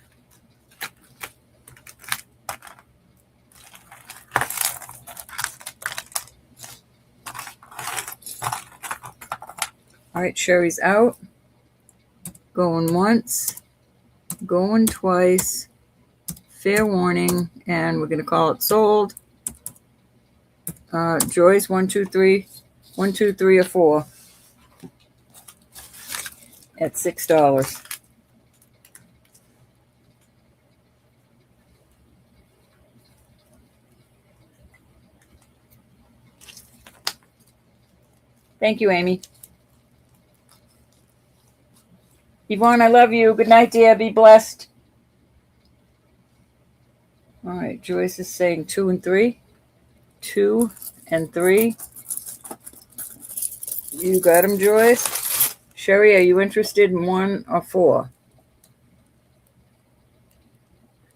All right, Sherry's out. Going once, going twice. Fair warning, and we're going to call it sold. Joyce, 1, 2, 3. 1, 2, 3, or 4 at $6. Thank you, Amy. Yvonne, I love you. Good night, dear. Be blessed. All right, Joyce is saying 2 and 3. 2 and 3. You got them, Joyce. Sherry, are you interested in 1 or 4?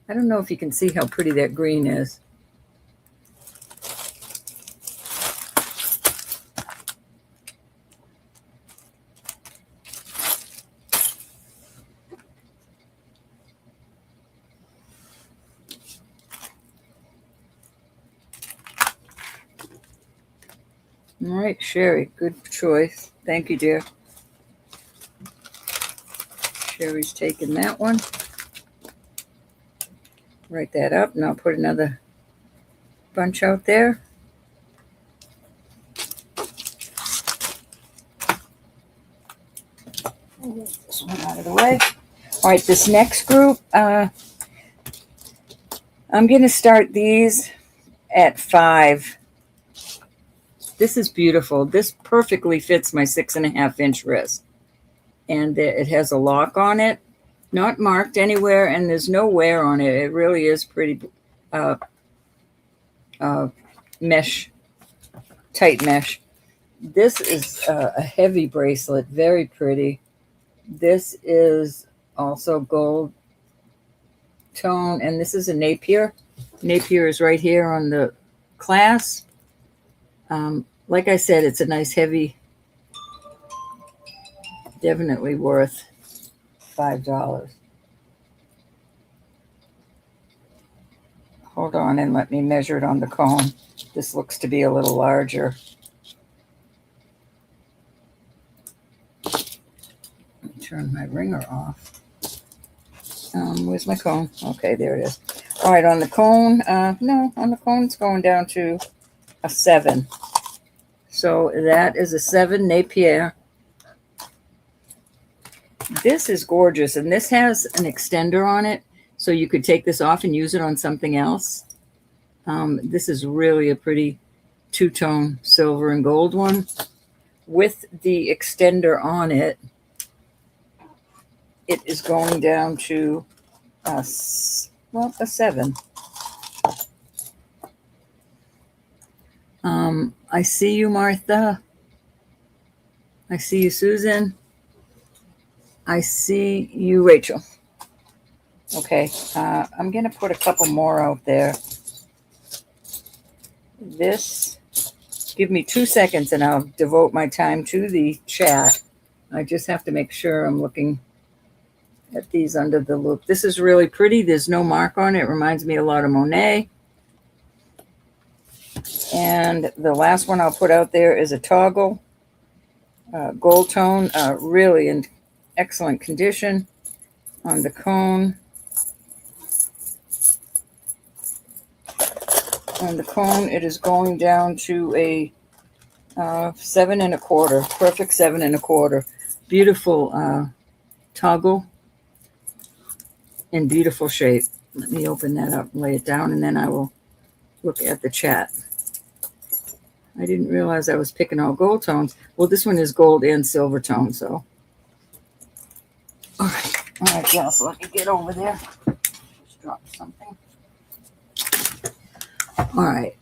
I don't know if you can see how pretty that green is. All right, Sherry, good choice. Thank you, dear. Sherry's taking that one. Write that up, and I'll put another bunch out there. Move this one out of the way. All right, this next group, I'm going to start these at 5. This is beautiful. This perfectly fits my 6.5 inch wrist. And it has a lock on it, not marked anywhere, and there's no wear on it. It really is pretty mesh, tight mesh. This is a heavy bracelet, very pretty. This is also gold tone, and this is a Napier. Napier is right here on the clasp. Like I said, it's a nice heavy, definitely worth $5. Hold on and let me measure it on the cone. This looks to be a little larger. Let me turn my ringer off. Where's my cone? Okay, there it is. All right, on the cone, no, on the cone it's going down to a 7. So that is a 7 Napier. This is gorgeous, and this has an extender on it, so you could take this off and use it on something else. This is really a pretty two-tone silver and gold one. With the extender on it, it is going down to a 7. I see you, Martha. I see you, Susan. I see you, Rachel. Okay, I'm going to put a couple more out there. this. Give me 2 seconds and I'll devote my time to the chat. I just have to make sure I'm looking at these under the loop. This is really pretty. There's no mark on it. It reminds me a lot of Monet. And the last one I'll put out there is a toggle. Gold tone, really in excellent condition on the cone. On the cone, it is going down to a 7 1/4, perfect 7 1/4. Beautiful toggle in beautiful shape. Let me open that up and lay it down, and then I will look at the chat. I didn't realize I was picking all gold tones. Well, this one is gold and silver tone, so. All right, yes, let me get over there. Just dropped something. All right.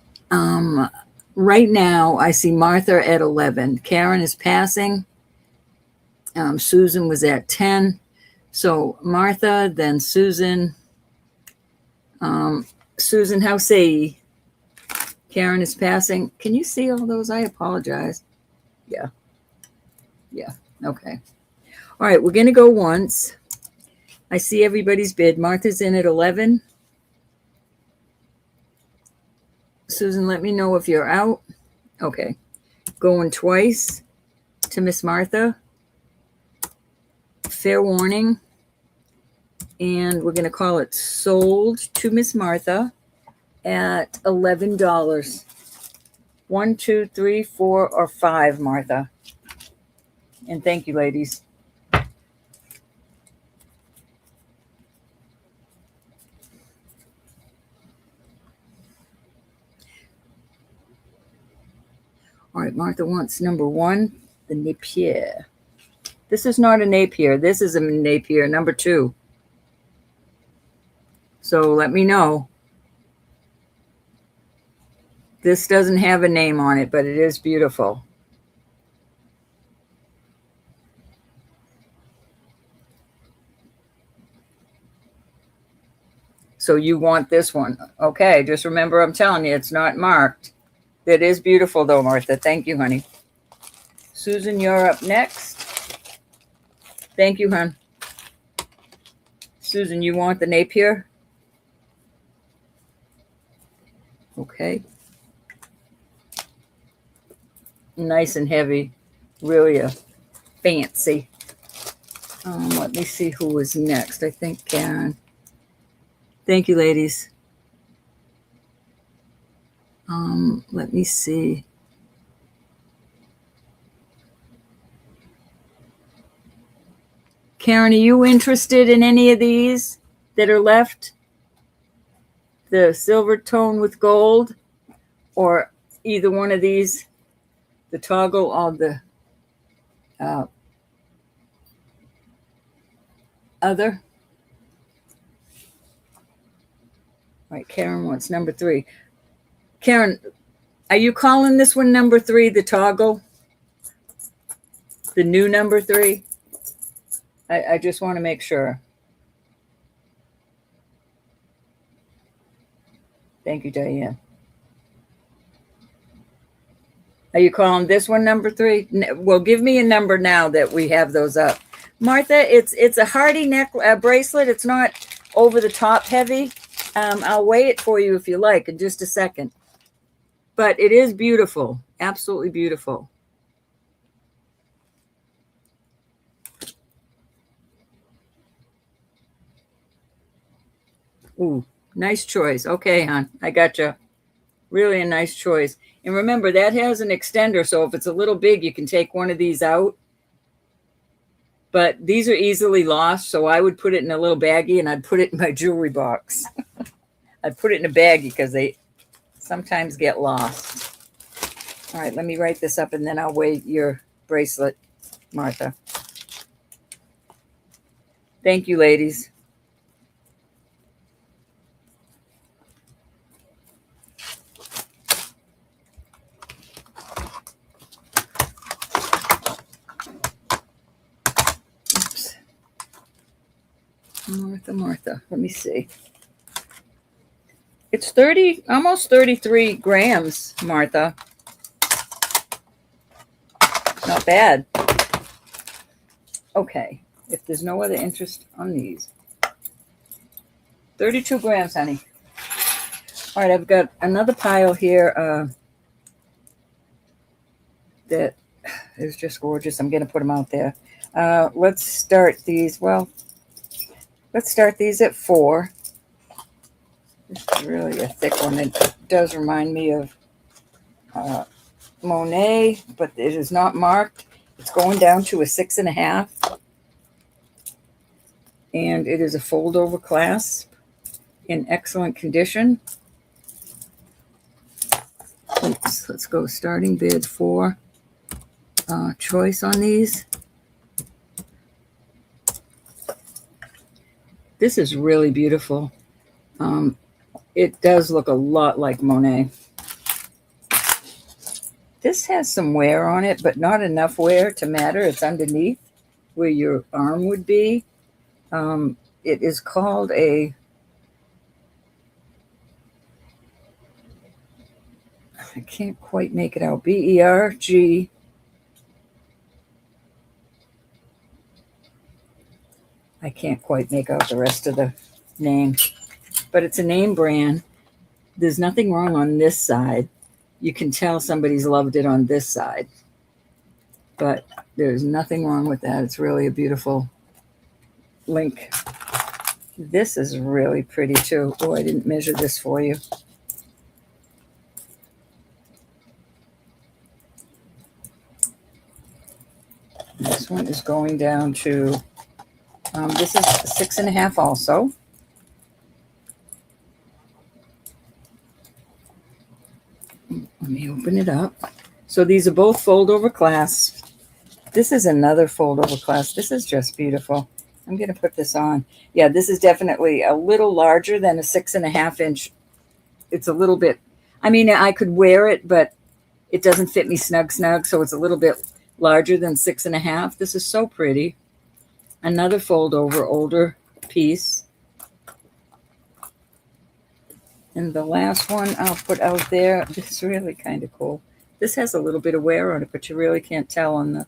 Right now, I see Martha at 11. Karen is passing. Susan was at 10. So Martha, then Susan. Susan, how say ye? Karen is passing. Can you see all those? I apologize. Yeah. Okay. All right, we're going to go once. I see everybody's bid. Martha's in at 11. Susan, let me know if you're out. Okay. Going twice to Miss Martha. Fair warning. And we're going to call it sold to Miss Martha at $11. 1, 2, 3, 4, or 5, Martha. And thank you, ladies. All right, Martha wants number 1, the Napier. This is not a Napier. This is a Napier, number 2. So let me know. This doesn't have a name on it, but it is beautiful. So you want this one. Okay, just remember I'm telling you, it's not marked. That is beautiful, though, Martha. Thank you, honey. Susan, you're up next. Thank you, hon. Susan, you want the Napier? Okay. Nice and heavy. Really a fancy. Let me see who was next. I think Karen. Thank you, ladies. Let me see. Karen, are you interested in any of these that are left? The silver tone with gold, or either one of these, the toggle or the other? All right, Karen wants number 3. Karen, are you calling this one number 3, the toggle? The new number 3? I just want to make sure. Thank you, Diane. Are you calling this one number 3? Well, give me a number now that we have those up. Martha, it's a hardy neck bracelet. It's not over the top heavy. I'll weigh it for you if you like in just a second. But it is beautiful. Absolutely beautiful. Ooh, nice choice. Okay, hon. I got you. Really a nice choice. And remember, that has an extender, so if it's a little big, you can take one of these out. But these are easily lost, so I would put it in a little baggie, and I'd put it in my jewelry box. I'd put it in a baggie because they sometimes get lost. All right, let me write this up, and then I'll weigh your bracelet, Martha. Thank you, ladies. Martha, let me see. It's 30, almost 33 grams, Martha. Not bad. Okay, if there's no other interest on these. 32 grams, honey. All right, I've got another pile here that is just gorgeous. I'm going to put them out there. Let's start these. Well, let's start these at 4. This is really a thick one. It does remind me of Monet, but it is not marked. It's going down to a 6.5. And it is a fold over clasp in excellent condition. Oops, let's go starting bid for choice on these. This is really beautiful. It does look a lot like Monet. This has some wear on it, but not enough wear to matter. It's underneath where your arm would be. It is called a, I can't quite make it out, B-E-R-G. I can't quite make out the rest of the name, but it's a name brand. There's nothing wrong on this side. You can tell somebody's loved it on this side, but there's nothing wrong with that. It's really a beautiful link. This is really pretty too. Oh, I didn't measure this for you. This one is going down to, this is 6.5 also. Let me open it up. So these are both fold over clasps. This is another fold over clasp. This is just beautiful. I'm going to put this on. Yeah, this is definitely a little larger than a 6.5 inch. It's a little bit, I mean, I could wear it, but it doesn't fit me snug. So it's a little bit larger than 6.5. This is so pretty. Another fold over older piece. And the last one I'll put out there. This is really kind of cool. This has a little bit of wear on it, but you really can't tell on the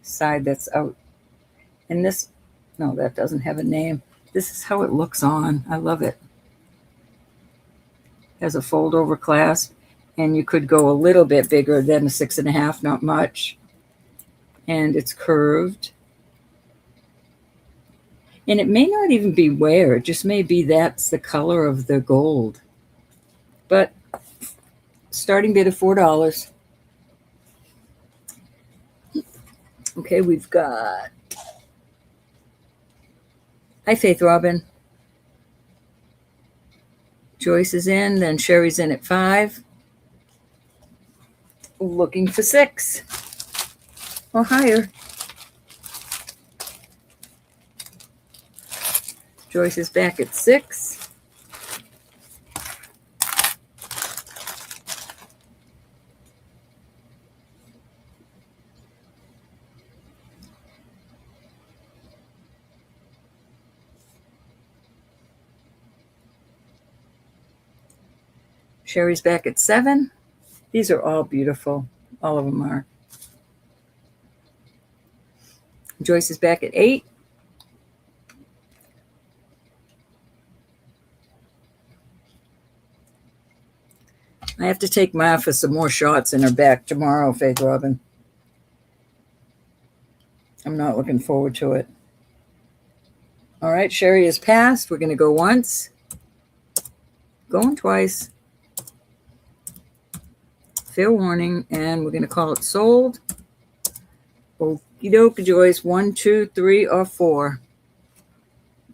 side that's out. And this, no, that doesn't have a name. This is how it looks on. I love it. Has a fold over clasp, and you could go a little bit bigger than a 6.5, not much. And it's curved. And it may not even be wear. It just may be that's the color of the gold. But starting bid of $4. Okay, we've got, hi Faith Robin. Joyce is in, then Sherry's in at 5. Looking for 6 or higher. Joyce is back at 6. Sherry's back at 7. These are all beautiful. All of them are. Joyce is back at 8. I have to take Ma for some more shots in her back tomorrow, Faith Robin. I'm not looking forward to it. All right, Sherry is passed. We're going to go once. Going twice. Fair warning, and we're going to call it sold. Okie doke, Joyce. 1, 2, 3, or 4.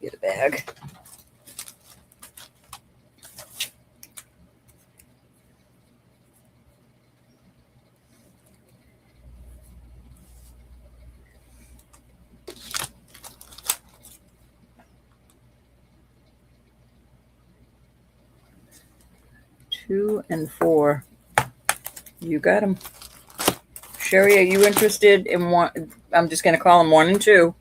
Get a bag. Two and 4. You got them. Sherry, are you interested in one? I'm just going to call them 1 and 2.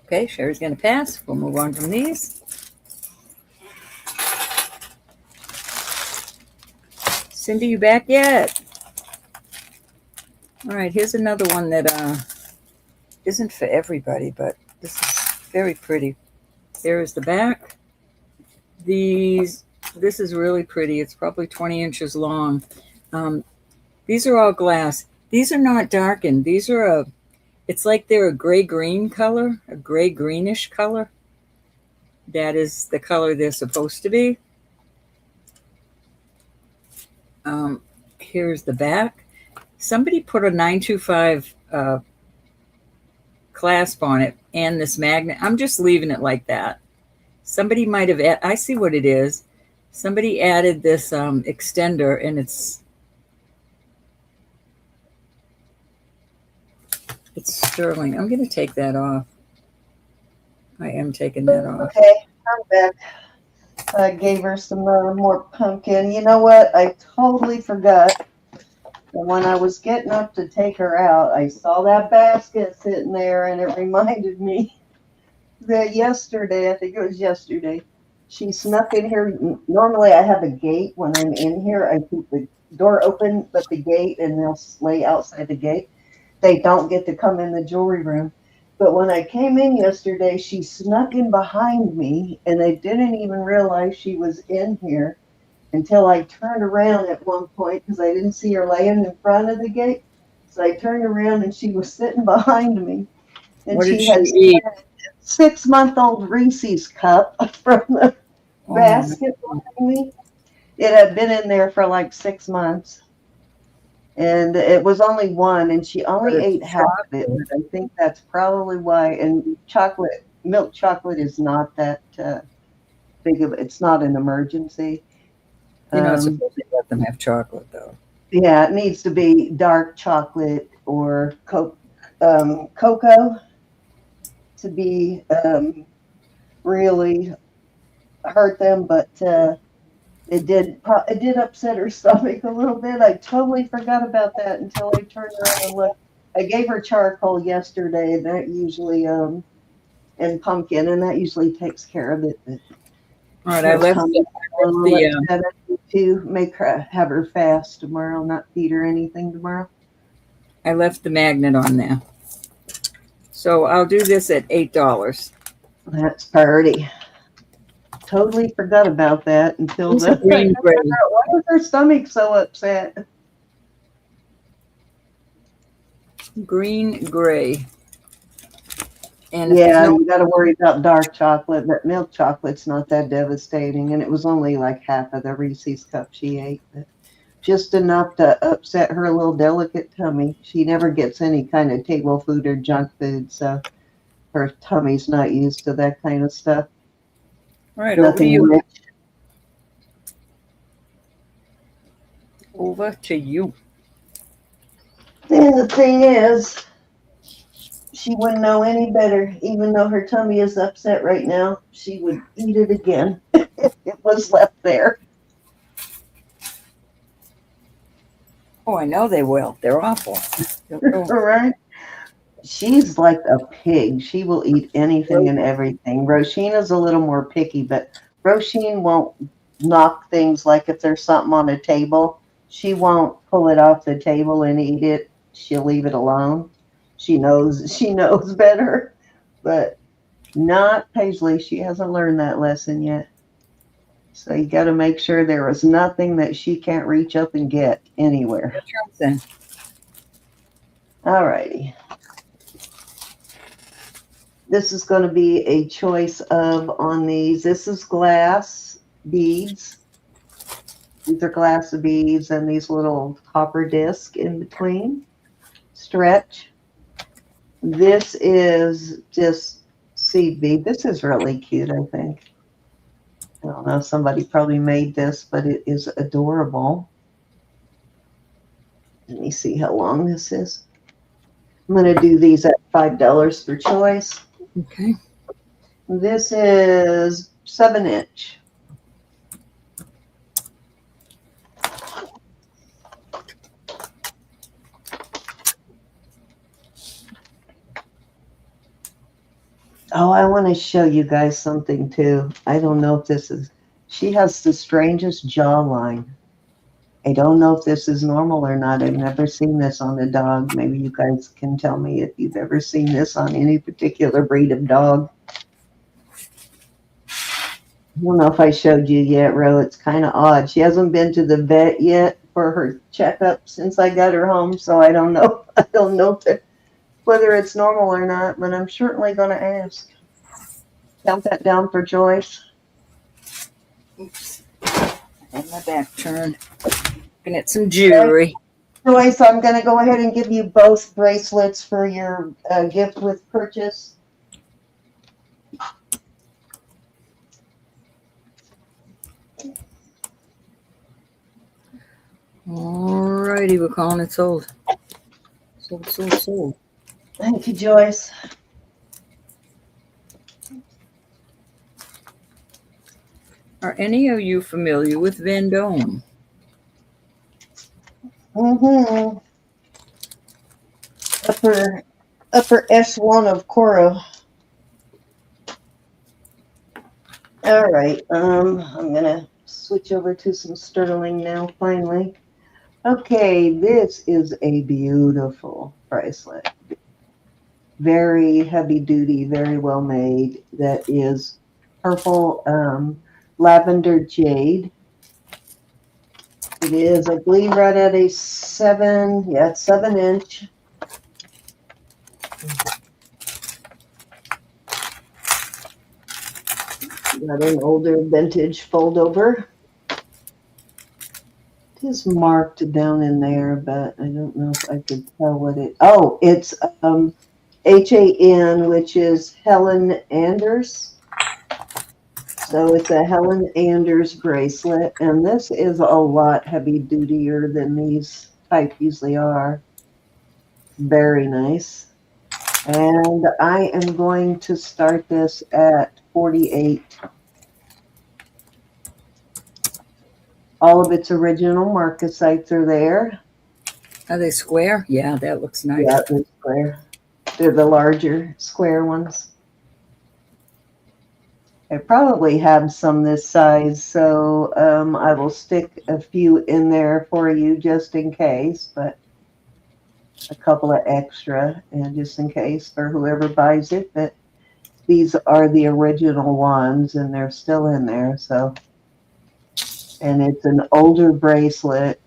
Okay, Sherry's going to pass. We'll move on from these. Cindy, you back yet? All right, here's another one that isn't for everybody, but this is very pretty. There is the back. This is really pretty. It's probably 20 inches long. These are all glass. These are not darkened. These are it's like they're a gray-green color, a gray-greenish color. That is the color they're supposed to be. Here's the back. Somebody put a 925 clasp on it and this magnet. I'm just leaving it like that. Somebody might have, I see what it is. Somebody added this extender and it's sterling. I'm going to take that off. I am taking that off. Okay, I'm back. I gave her some more pumpkin. You know what? I totally forgot. And when I was getting up to take her out, I saw that basket sitting there, and it reminded me that yesterday, I think it was yesterday, she snuck in here. Normally, I have a gate when I'm in here. I keep the door open, but the gate, and they'll lay outside the gate. They don't get to come in the jewelry room. But when I came in yesterday, she snuck in behind me, and I didn't even realize she was in here until I turned around at one point because I didn't see her laying in front of the gate. So I turned around, and she was sitting behind me. And What did she she has eat? a 6-month-old Reese's cup from the basket behind me. It had been in there for like 6 months. And it was only one, and she only ate half of it. But I think that's probably why. And milk chocolate is not that big of. It's not an emergency. You're not supposed to let them have chocolate, though. Yeah, it needs to be dark chocolate or cocoa to be really hurt them, but. It did upset her stomach a little bit. I totally forgot about that until I turned around and looked. I gave her charcoal yesterday, that usually and pumpkin, and that usually takes care of it. All right, I left to make her have her fast tomorrow, not feed her anything tomorrow. I left the magnet on there. So I'll do this at $8. That's pretty. Totally forgot about that until the green gray. Why was her stomach so upset? Green gray. And yeah, you got to worry about dark chocolate, but milk chocolate's not that devastating. And it was only like half of the Reese's cup she ate, but just enough to upset her little delicate tummy. She never gets any kind of table food or junk food, so her tummy's not used to that kind of stuff. All right, over to you. Over to you. And the thing is, she wouldn't know any better. Even though her tummy is upset right now, she would eat it again if it was left there. Oh, I know they will. They're awful. Right? She's like a pig. She will eat anything and everything. Roshina's a little more picky, but Roisin won't knock things like if there's something on a table. She won't pull it off the table and eat it. She'll leave it alone. She knows better, but not Paisley. She hasn't learned that lesson yet. So you got to make sure there is nothing that she can't reach up and get anywhere. All righty. This is going to be a choice of on these. This is glass beads. These are glass beads and these little copper disc in between. Stretch. This is just seed bead. This is really cute, I think. I don't know. Somebody probably made this, but it is adorable. Let me see how long this is. I'm going to do these at $5 for choice. Okay. This is 7-inch. Oh, I want to show you guys something too. I don't know if this is, she has the strangest jawline. I don't know if this is normal or not. I've never seen this on a dog. Maybe you guys can tell me if you've ever seen this on any particular breed of dog. I don't know if I showed you yet, Ro. It's kind of odd. She hasn't been to the vet yet for her checkup since I got her home, so I don't know. I don't know whether it's normal or not, but I'm certainly going to ask. Count that down for Joyce. Oops. I had my back turned. Looking at some jewelry. Joyce, I'm going to go ahead and give you both bracelets for your gift with purchase. Alrighty, we're calling it sold. Sold. Thank you, Joyce. Are any of you familiar with Vendome? Mm-hmm. Upper echelon of Coro. All right. I'm gonna switch over to some sterling now. Finally. Okay, this is a beautiful bracelet. Very heavy duty, very well made. That is purple lavender jade. It is, I believe, right at a 7-inch. Got an older vintage fold over. It is marked down in there, but I don't know if I could tell what it. Oh, it's HAN, which is Helen Anders. So it's a Helen Anders bracelet, and this is a lot heavy dutier than these type usually are. Very nice. And I am going to start this at 48. All of its original marcasites are there. Are they square? Yeah, that looks nice. Yeah, they're square. They're the larger square ones. I probably have some this size, so I will stick a few in there for you just in case, but a couple of extra, and just in case for whoever buys it. But these are the original ones, and they're still in there. So, and it's an older bracelet,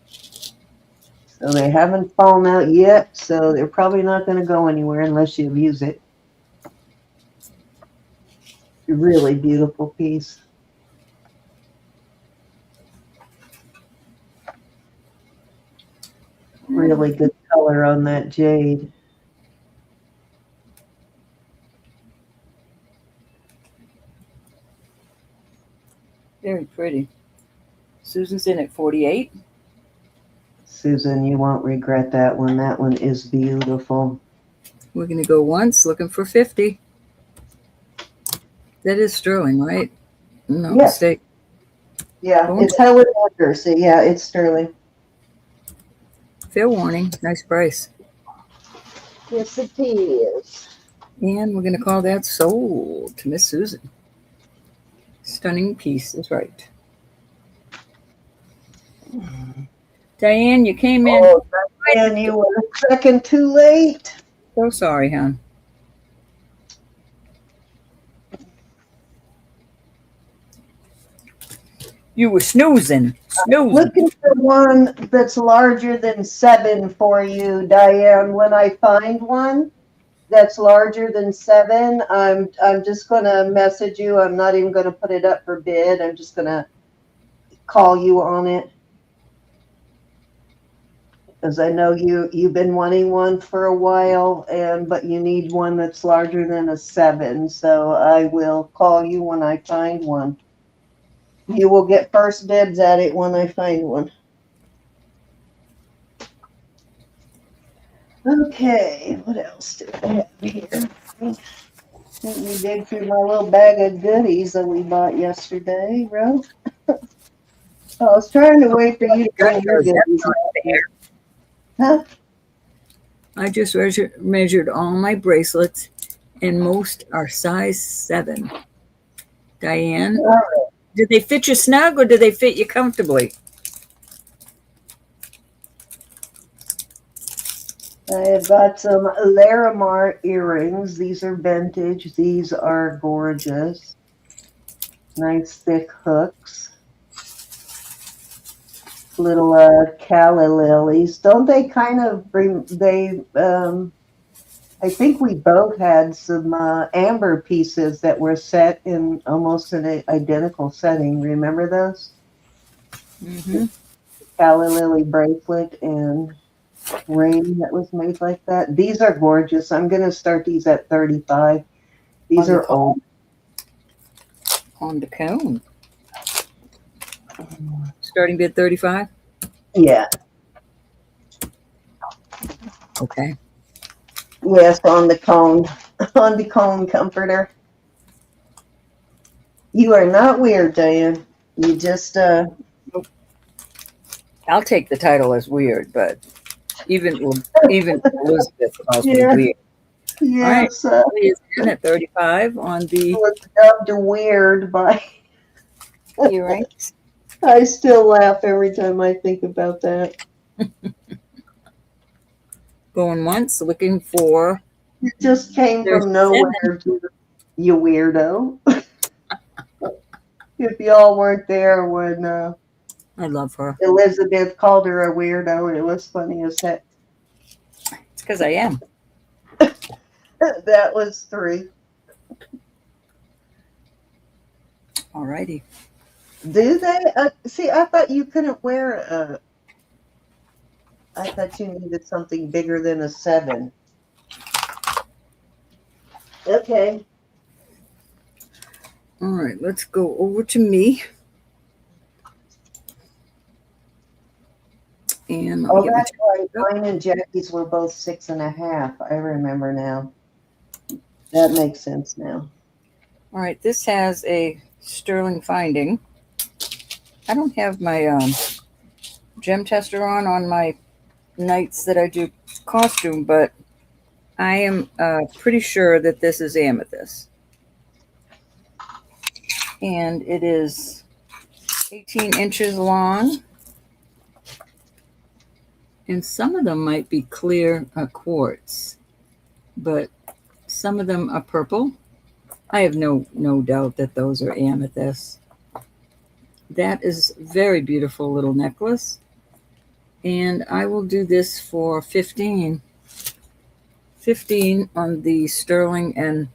so they haven't fallen out yet. So they're probably not going to go anywhere unless you use it. Really beautiful piece. Really good color on that jade. Very pretty. Susan's in at 48. Susan, you won't regret that one. That one is beautiful. We're going to go once, looking for 50. That is sterling, right? No Yes. mistake. Yeah, Going it's Helen Anders. So yeah, it's sterling. Fair warning. Nice price. Yes, it is. And we're going to call that sold to Miss Susan. Stunning piece is right. Diane, you came in. Oh, and you were a second too late. So sorry, hon. You were snoozing. Looking for one that's larger than 7 for you, Diane. When I find one that's larger than 7, I'm just going to message you. I'm not even going to put it up for bid. I'm just going to call you on it. Because I know you've been wanting one for a while, but you need one that's larger than a 7. So I will call you when I find one. You will get first dibs at it when I find one. Okay, what else do I have here? Let me dig through my little bag of goodies that we bought yesterday, Ro. I was trying to wait for you to bring your goodies. Huh? I just measured all my bracelets, and most are size 7. Diane, did they fit you snug or did they fit you comfortably? I have got some Larimar earrings. These are vintage. These are gorgeous. Nice thick hooks. Little calla lilies. Don't they kind of bring, I think we both had some amber pieces that were set in almost an identical setting. Remember those? Mm-hmm. Calla lily bracelet and ring that was made like that. These are gorgeous. I'm going to start these at 35. These are old. On the cone. Starting bid 35? Yeah. Okay. Yes, on the cone. On the cone comforter. You are not weird, Diane. You just I'll take the title as weird, but even Elizabeth calls me weird. Yes. All right. Is in at 35 on the. Was dubbed weird by. You're right. I still laugh every time I think about that. Going once, looking for. It just came There's from nowhere, you weirdo. If y'all weren't there when I love her. Elizabeth called her a weirdo, and it was funny as heck. It's because I am. That was 3. All righty. Do they? See, I thought you couldn't wear I thought you needed something bigger than a 7. Okay. All right, let's go over to me. And Oh, that's right. Mine and Jackie's were both 6.5. I remember now. That makes sense now. All right, this has a sterling finding. I don't have my gem tester on my nights that I do costume, but I am pretty sure that this is amethyst. And it is 18 inches long. And some of them might be clear quartz, but some of them are purple. I have no doubt that those are amethyst. That is very beautiful little necklace. And I will do this for 15. 15 on the sterling and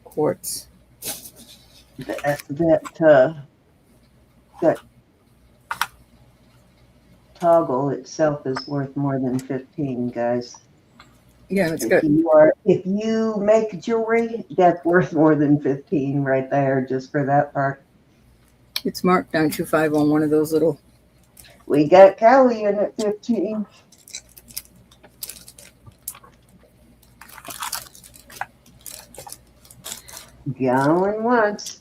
quartz. That toggle itself is worth more than 15, guys. Yeah, it's good. If you make jewelry, that's worth more than 15 right there, just for that part. It's marked 925 on one of those little. We got Callie in at 15. Going once.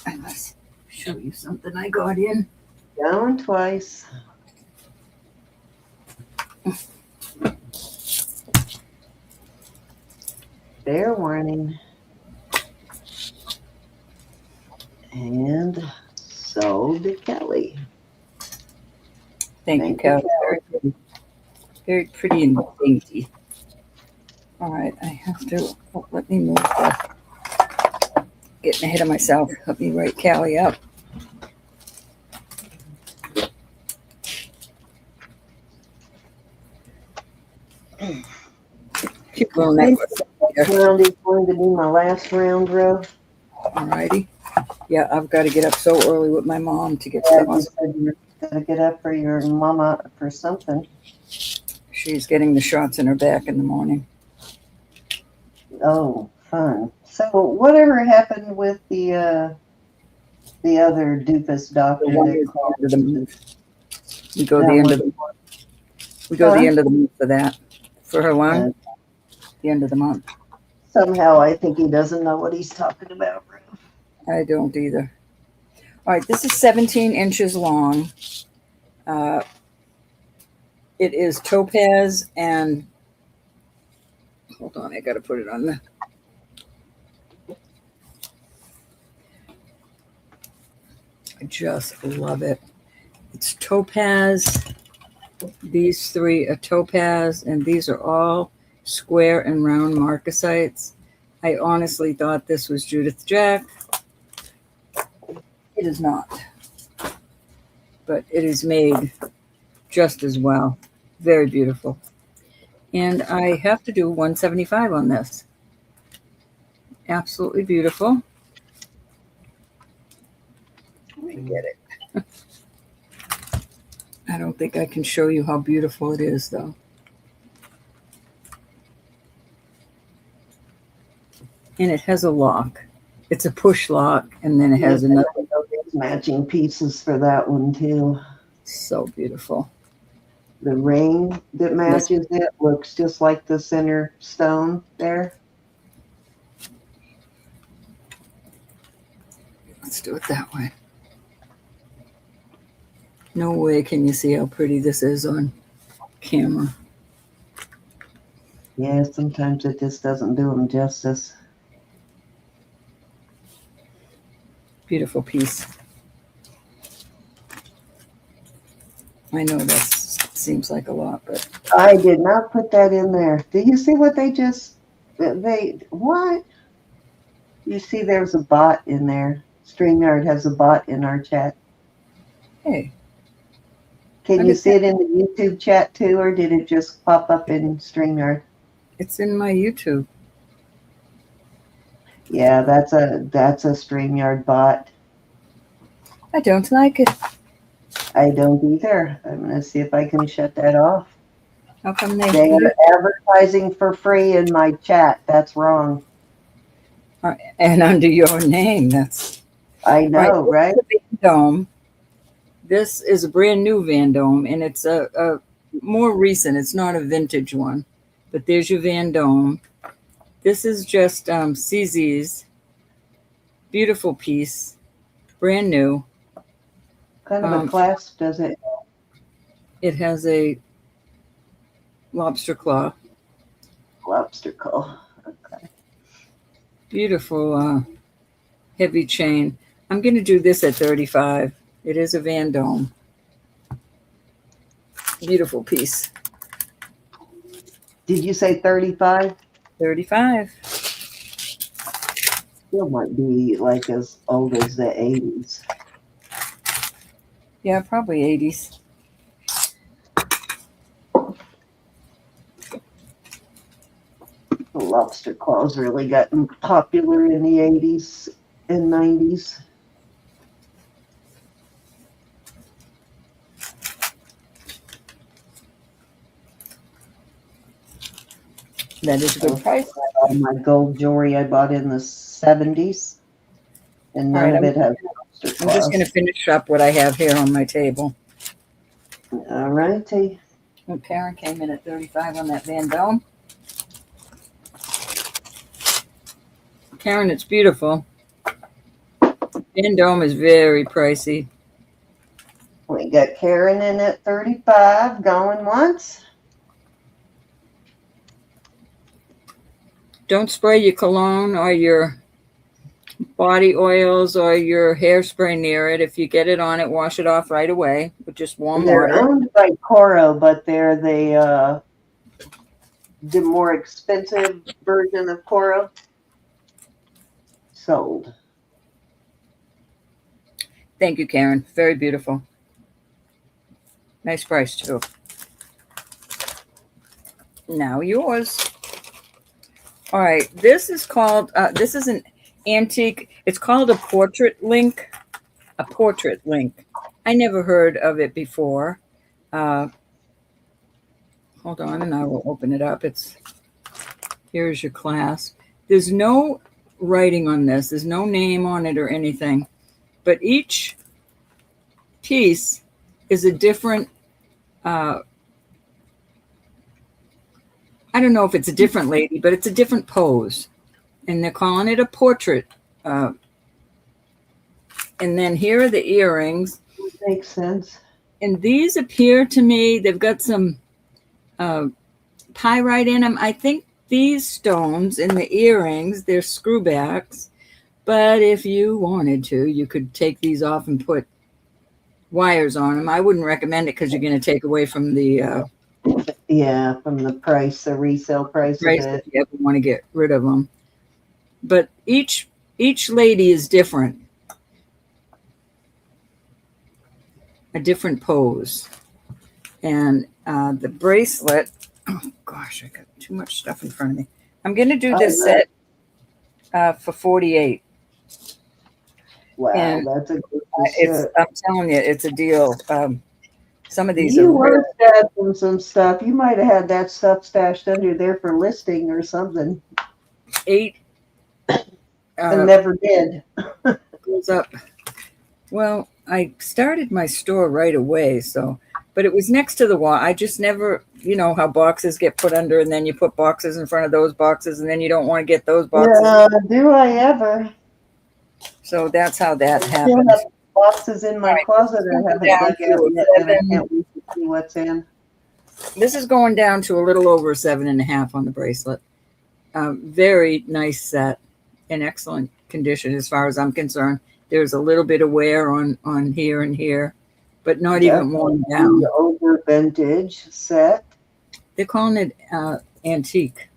I must show you something I got in. Going twice. Fair warning. And so did Kelly. Thank you, Kelly. Very pretty. Very pretty and dainty. All right, I have to, let me move getting ahead of myself. Let me write Callie up. Cute little necklace. This round is going to be my last round, Ro. All righty. Yeah, I've got to get up so early with my mom to get Yeah, stuff. you got to get up for your mama for something. She's getting the shots in her back in the morning. Oh, fun. So whatever happened with the other doofus doctor? The one who's the end of the month. We go the end of the month. We go the end of the month for that. For her lung, the end of the month. Somehow I think he doesn't know what he's talking about. I don't either. All right, this is 17 inches long. It is topaz and hold on, I got to put it on the. I just love it. It's topaz. These three are topaz, and these are all square and round marcasites. I honestly thought this was Judith Jack. It is not, but it is made just as well. Very beautiful. And I have to do 175 on this. Absolutely beautiful. Let me get it. I don't think I can show you how beautiful it is, though. And it has a lock. It's a push lock, and then it has another. Matching pieces for that one, too. So beautiful. The ring that matches it looks just like the center stone there. Let's do it that way. No way can you see how pretty this is on camera. Yeah, sometimes it just doesn't do them justice. Beautiful piece. I know that seems like a lot, but I did not put that in there. Do you see what what? You see there's a bot in there. StreamYard has a bot in our chat. hey. Can you see it in the YouTube chat too, or did it just pop up in StreamYard? It's in my YouTube. Yeah, that's a StreamYard bot. I don't like it. I don't either. I'm going to see if I can shut that off. How come They are advertising for free in my chat. That's wrong. And under your name, that's I know, right? Dome. This is a brand new Van Dome, and it's a more recent. It's not a vintage one, but there's your Van Dome. This is just CZ's. Beautiful piece, brand new. Kind of a clasp, does it? It has a lobster claw. Lobster claw. Okay. Beautiful heavy chain. I'm going to do this at 35. It is a Van Dome. Beautiful piece. Did you say 35? 35. Still might be like as old as the 80s. Yeah, probably 80s. The lobster claws really gotten popular in the 80s and 90s. That is a good price. All my gold jewelry I bought in the 70s, and none of it has lobster claws. I'm just going to finish up what I have here on my table. All righty. Oh, Karen came in at 35 on that Van Dome. Karen, it's beautiful. Van Dome is very pricey. We got Karen in at 35, going once. Don't spray your cologne or your body oils or your hairspray near it. If you get it on it, wash it off right away with just warm They're water. owned by Coro, but they're the more expensive version of Coro. Sold. Thank you, Karen. Very beautiful. Nice price, too. Now yours. All right. This is called, this is an antique. It's called a portrait link. A portrait link. I never heard of it before. Hold on, and I will open it up. Here's your clasp. There's no writing on this. There's no name on it or anything. But each piece is a different, I don't know if it's a different lady, but it's a different pose. And they're calling it a portrait. And then here are the earrings. Makes sense. And these appear to me, they've got some pyrite in them. I think these stones in the earrings, they're screwbacks. But if you wanted to, you could take these off and put wires on them. I wouldn't recommend it because you're going to take away from the Yeah, from the price, the resale price of price it. if you ever want to get rid of them. But each lady is different. A different pose. And the bracelet, oh gosh, I got too much stuff in front of me. I'm going to do this set for $48. Wow, and that's a good it's, I'm telling you, it's a deal. Some of these You are were stashing some stuff. You might have had that stuff stashed under there for listing or something. 8. And never did. Goes up. Well, I started my store right away, but it was next to the wall. I just never, you know how boxes get put under and then you put boxes in front of those boxes and then you don't want to get those boxes. Yeah, do I ever? So that's how that I still happened. have boxes in my closet I haven't dug out yet, and I can't wait to see what's in. This is going down to a little over 7.5 on the bracelet. Very nice set, in excellent condition as far as I'm concerned. There's a little bit of wear on here and here, but not even worn down. The older vintage set. They're calling it antique.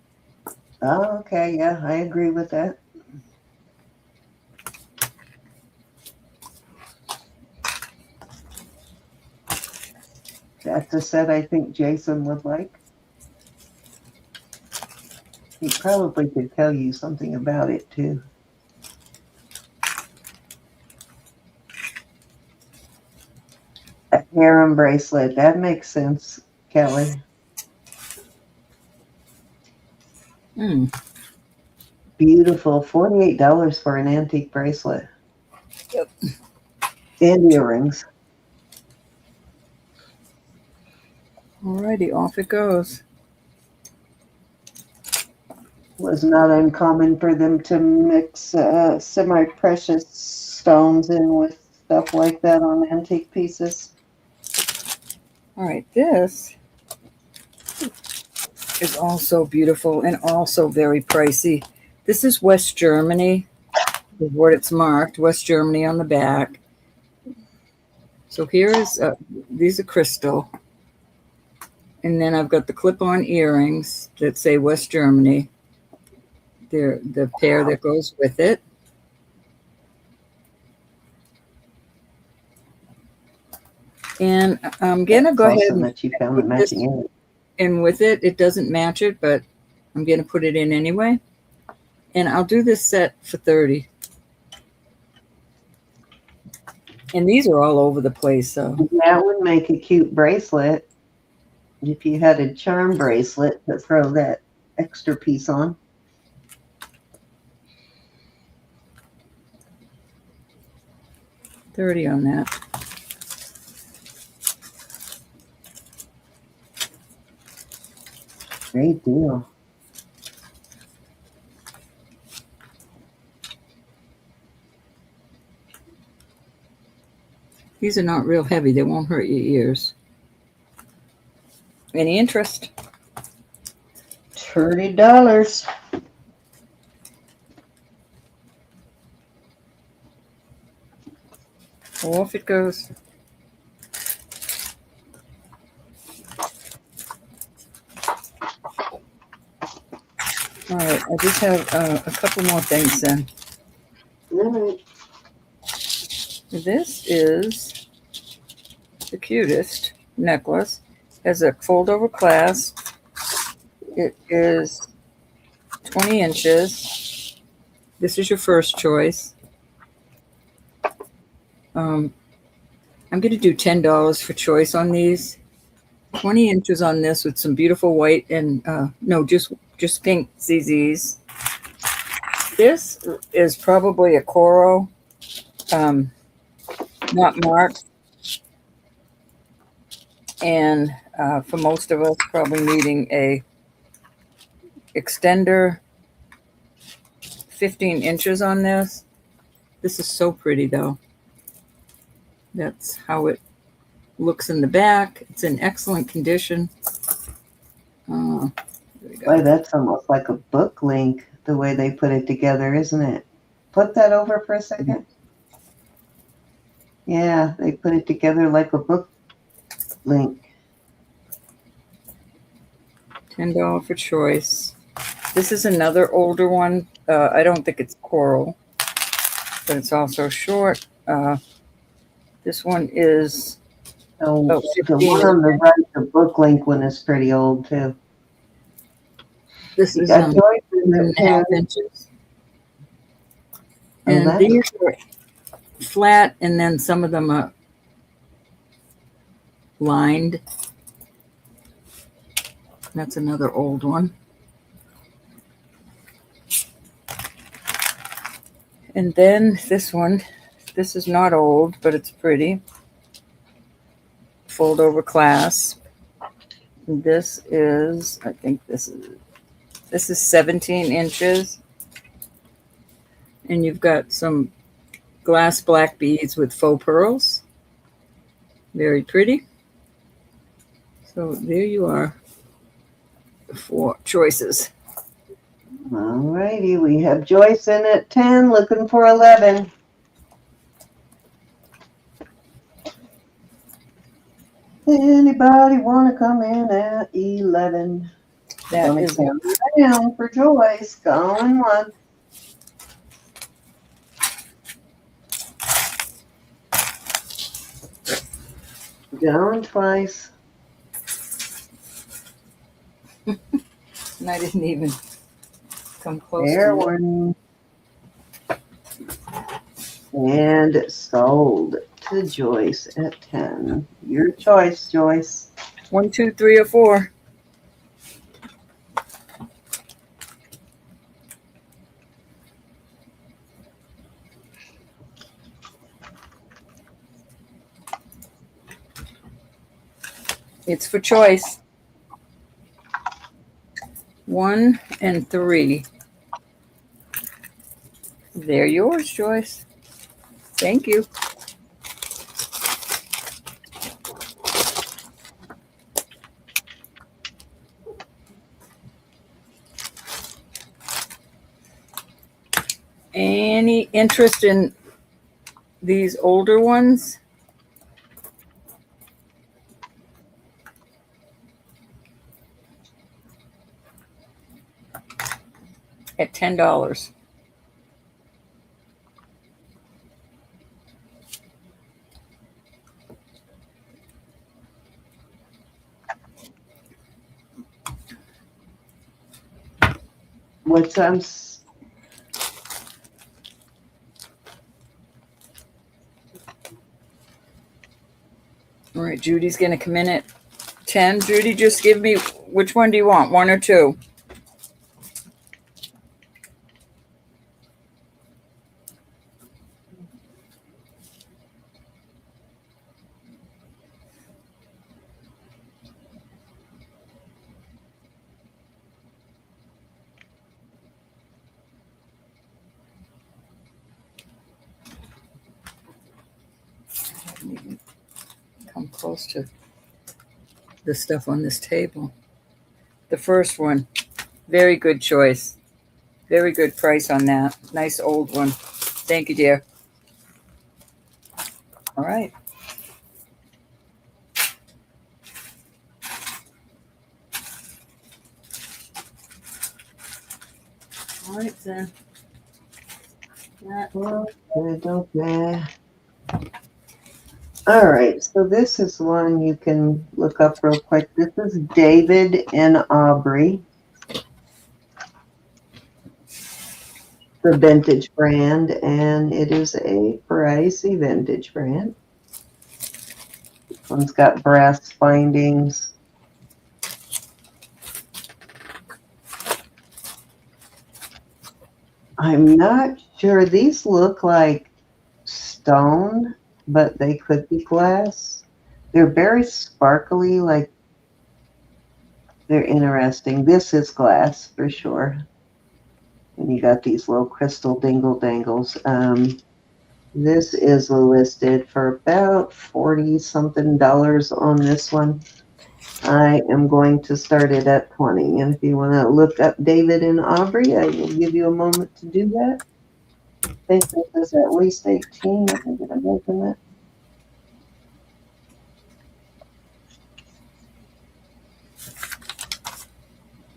Oh, okay, yeah, I agree with that. That's a set I think Jason would like. He probably could tell you something about it too. A harem bracelet, that makes sense, Kelly. Beautiful, $48 for an antique bracelet. Yep. And earrings. Alrighty, off it goes. Was not uncommon for them to mix semi-precious stones in with stuff like that on antique pieces. All right, this is also beautiful and also very pricey. This is West Germany, is what it's marked, West Germany on the back. So here is, these are crystal. And then I've got the clip-on earrings that say West Germany. They're the pair that goes with it. And I'm going to go ahead and that you found the matching in it. And with it, it doesn't match it, but I'm going to put it in anyway. And I'll do this set for $30. And these are all over the place. So that would make a cute bracelet if you had a charm bracelet to throw that extra piece on. $30 on that. Great deal. These are not real heavy. They won't hurt your ears. Any interest? $30. Off it goes. All right, I just have a couple more things then. All right. This is the cutest necklace. Has a fold-over clasp. It is 20 inches. This is your first choice. I'm going to do $10 for choice on these. 20 inches on this with some beautiful white and no, just pink CZs. This is probably a Coro, not marked. And for most of us, probably needing a extender. 15 inches on this. This is so pretty though. That's how it looks in the back. It's in excellent condition. Oh, there we go. Boy, that's almost like a book link, the way they put it together, isn't it? Flip that over for a second. Yeah, they put it together like a book link. $10 for choice. This is another older one. I don't think it's coral, but it's also short. This one is Oh, the 15. one on the right, the book link one, is pretty old too. This You is got Joyce in 1.5 the inches. Oh, And that's- these are flat, and then some of them are lined. That's another old one. And then this one, this is not old, but it's pretty. Fold over clasp. And this is, I think this is 17 inches. And you've got some glass black beads with faux pearls. Very pretty. So there you are. The 4 choices. Alrighty, we have Joyce in at 10, looking for 11. Anybody want to come in at 11? That Gonna is count down for Joyce. Going once. Going twice. and I didn't even come close There to it. one. And sold to Joyce at 10. Your choice, Joyce. 1, 2, 3, or 4. It's for choice. 1 and 3. They're yours, Joyce. Thank you. Any interest in these older ones? At $10. What's All right, Judy's going to come in at 10. Judy, just give me, which one do you want, 1 or 2? Come close to the stuff on this table. The first one, very good choice. Very good price on that. Nice old one. Thank you, dear. All right. All right, then. That okay. All right, so this is one you can look up real quick. This is David and Aubrey, the vintage brand, and it is a pricey vintage brand. This one's got brass findings. I'm not sure. These look like stone, but they could be glass. They're very sparkly, like they're interesting. This is glass for sure. And you got these little crystal dingle dangles. This is listed for about $40 something on this one. I am going to start it at 20. And if you want to look up David and Aubrey, I will give you a moment to do that. I think this is at least 18. Let me get a measurement.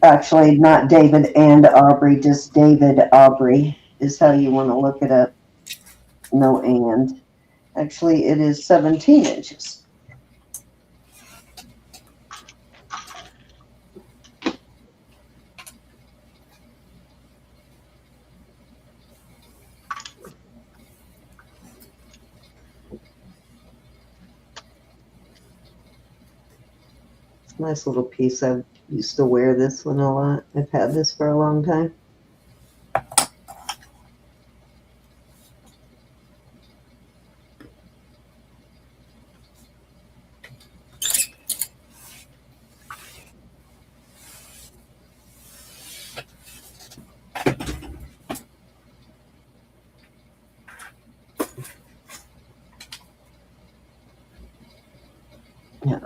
Actually, not David and Aubrey, just David Aubrey is how you want to look it up. No and. Actually, it is 17 inches. Nice little piece. I used to wear this one a lot. I've had this for a long time.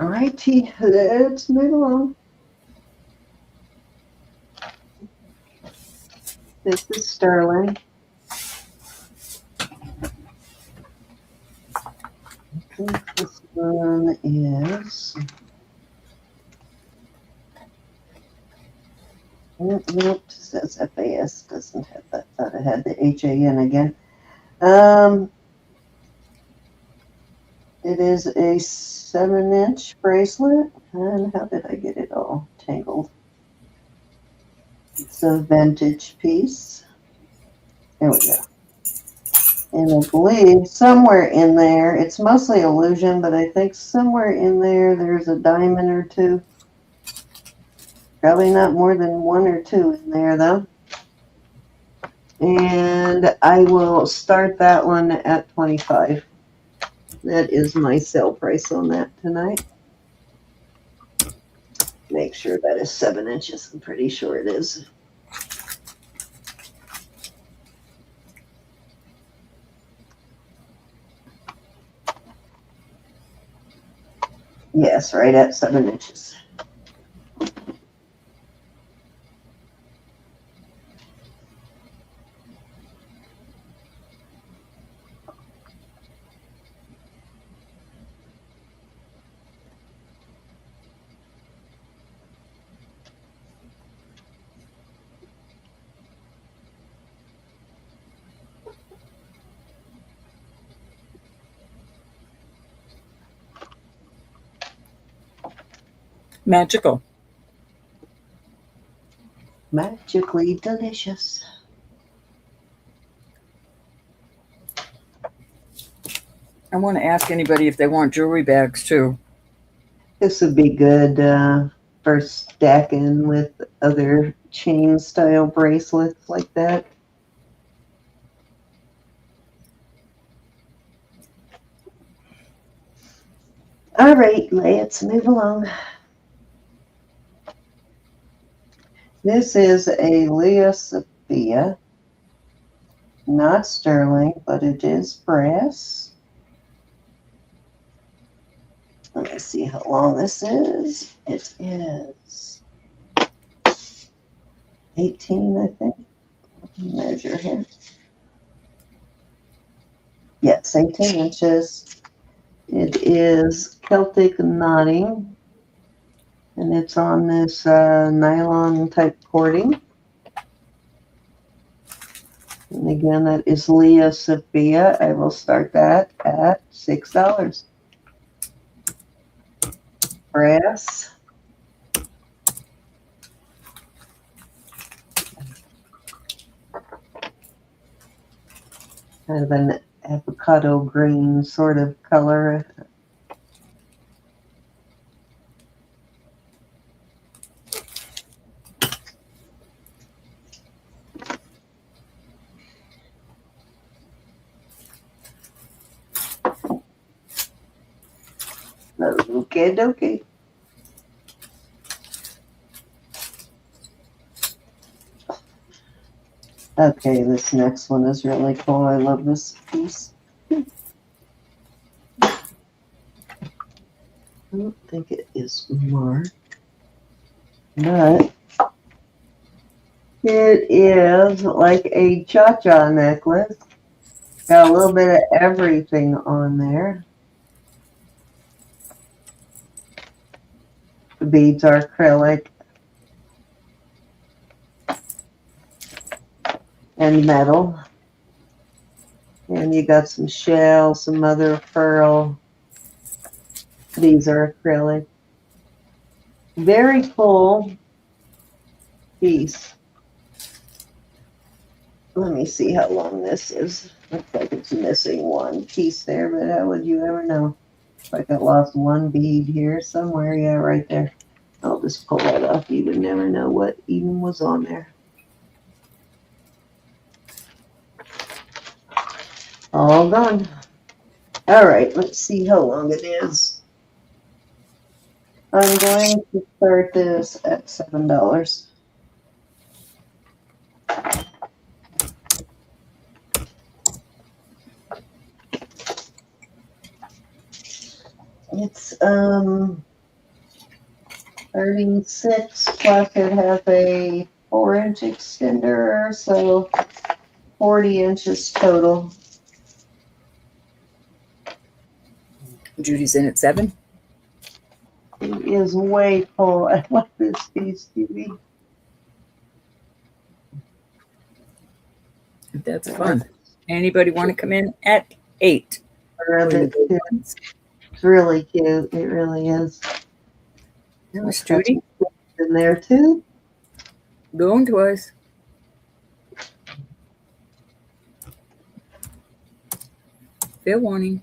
All righty, let's move along. This is sterling. I think this one is. Nope, it says FAS, doesn't have that. Thought it had the HAN again. It is a 7-inch bracelet. And how did I get it all tangled? It's a vintage piece. There we go. And I believe somewhere in there, it's mostly illusion, but I think somewhere in there, there's a diamond or two. Probably not more than 1 or 2 in there, though. And I will start that one at 25. That is my sale price on that tonight. Make sure that is 7 inches. I'm pretty sure it is. Yes, right at 7 inches. Magical. Magically delicious. I want to ask anybody if they want jewelry bags too. This would be good for stacking with other chain style bracelets like that. All right, let's move along. This is a Leah Sopia, not sterling, but it is brass. Let me see how long this is. It is 18, I think. Measure here. Yes, 18 inches. It is Celtic knotting, and it's on this nylon type cording. And again, that is Leah Sopia. I will start that at $6. Brass. Kind of an avocado green sort of color. Okay, dokie. Okay, this next one is really cool. I love this piece. I don't think it is marked, but it is like a cha-cha necklace. Got a little bit of everything on there. The beads are acrylic and metal. And you got some shell, some mother of pearl. These are acrylic. Very full piece. Let me see how long this is. Looks like it's missing one piece there, but how would you ever know? Looks like I lost one bead here somewhere. Yeah, right there. I'll just pull that off. You would never know what even was on there. All gone. All right, let's see how long it is. I'm going to start this at $7. It's 36 plus it has a 4-inch extender, so 40 inches total. Judy's in at 7. It is way full. I like this piece, Judy. That's fun. Anybody want to come in at 8? It's really cute. It really is. Miss Judy, In there too. going twice. Fair warning.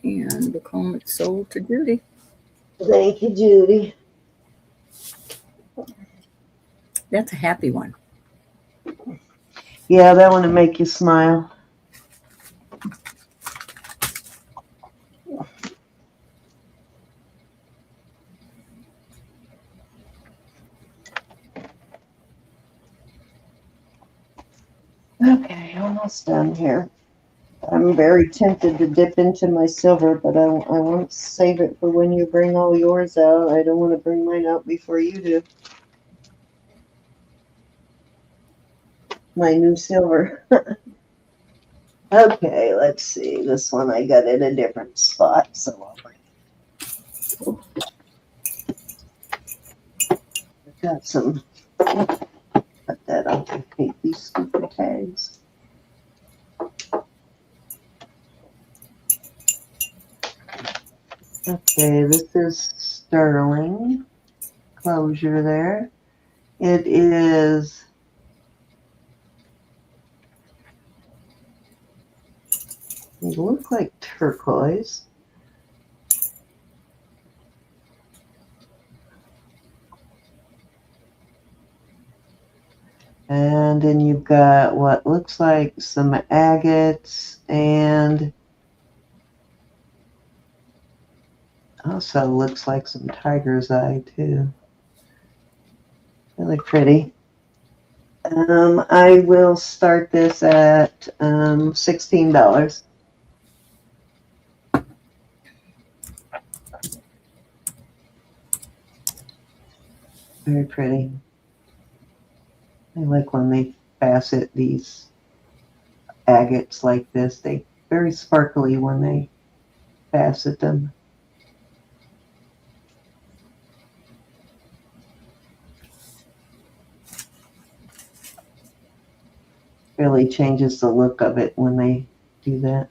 And we'll call it sold to Judy. Thank you, Judy. That's a happy one. Yeah, that one to make you smile. Okay, almost done here. I'm very tempted to dip into my silver, but I want to save it for when you bring all yours out. I don't want to bring mine out before you do. My new silver. Okay, let's see. This one I got in a different spot, so I'll bring it. I've got some. Put that on. I hate these stupid tags. Okay, this is sterling closure there. It is it looks like turquoise. And then you've got what looks like some agates and also looks like some tiger's eye too. Really pretty. I will start this at $16. Very pretty. I like when they facet these agates like this. They very sparkly when they facet them. Really changes the look of it when they do that.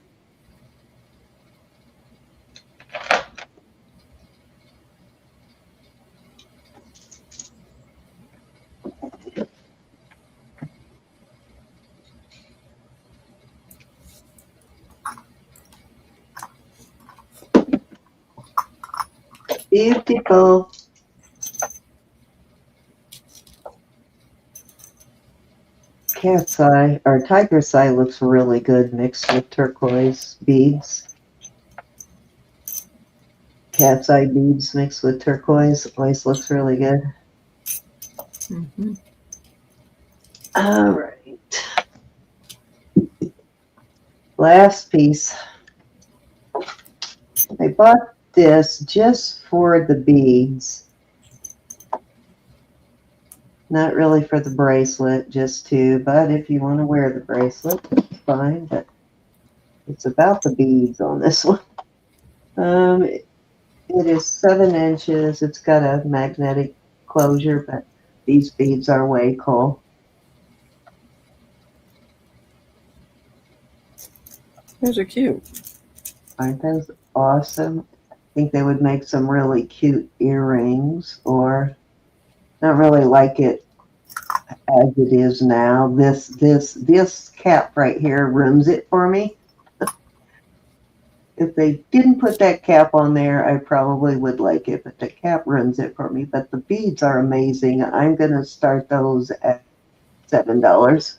Beautiful. Cat's eye or tiger's eye looks really good mixed with turquoise beads. Cat's eye beads mixed with turquoise always looks really good. Mm-hmm. All right. Last piece. I bought this just for the beads. Not really for the bracelet, just to, but if you want to wear the bracelet, it's fine, but it's about the beads on this one. It is 7 inches. It's got a magnetic closure, but these beads are way cool. Those are cute. Aren't those awesome? I think they would make some really cute earrings, or not really like it as it is now. This cap right here ruins it for me. If they didn't put that cap on there, I probably would like it, but the cap ruins it for me. But the beads are amazing. I'm going to start those at $7.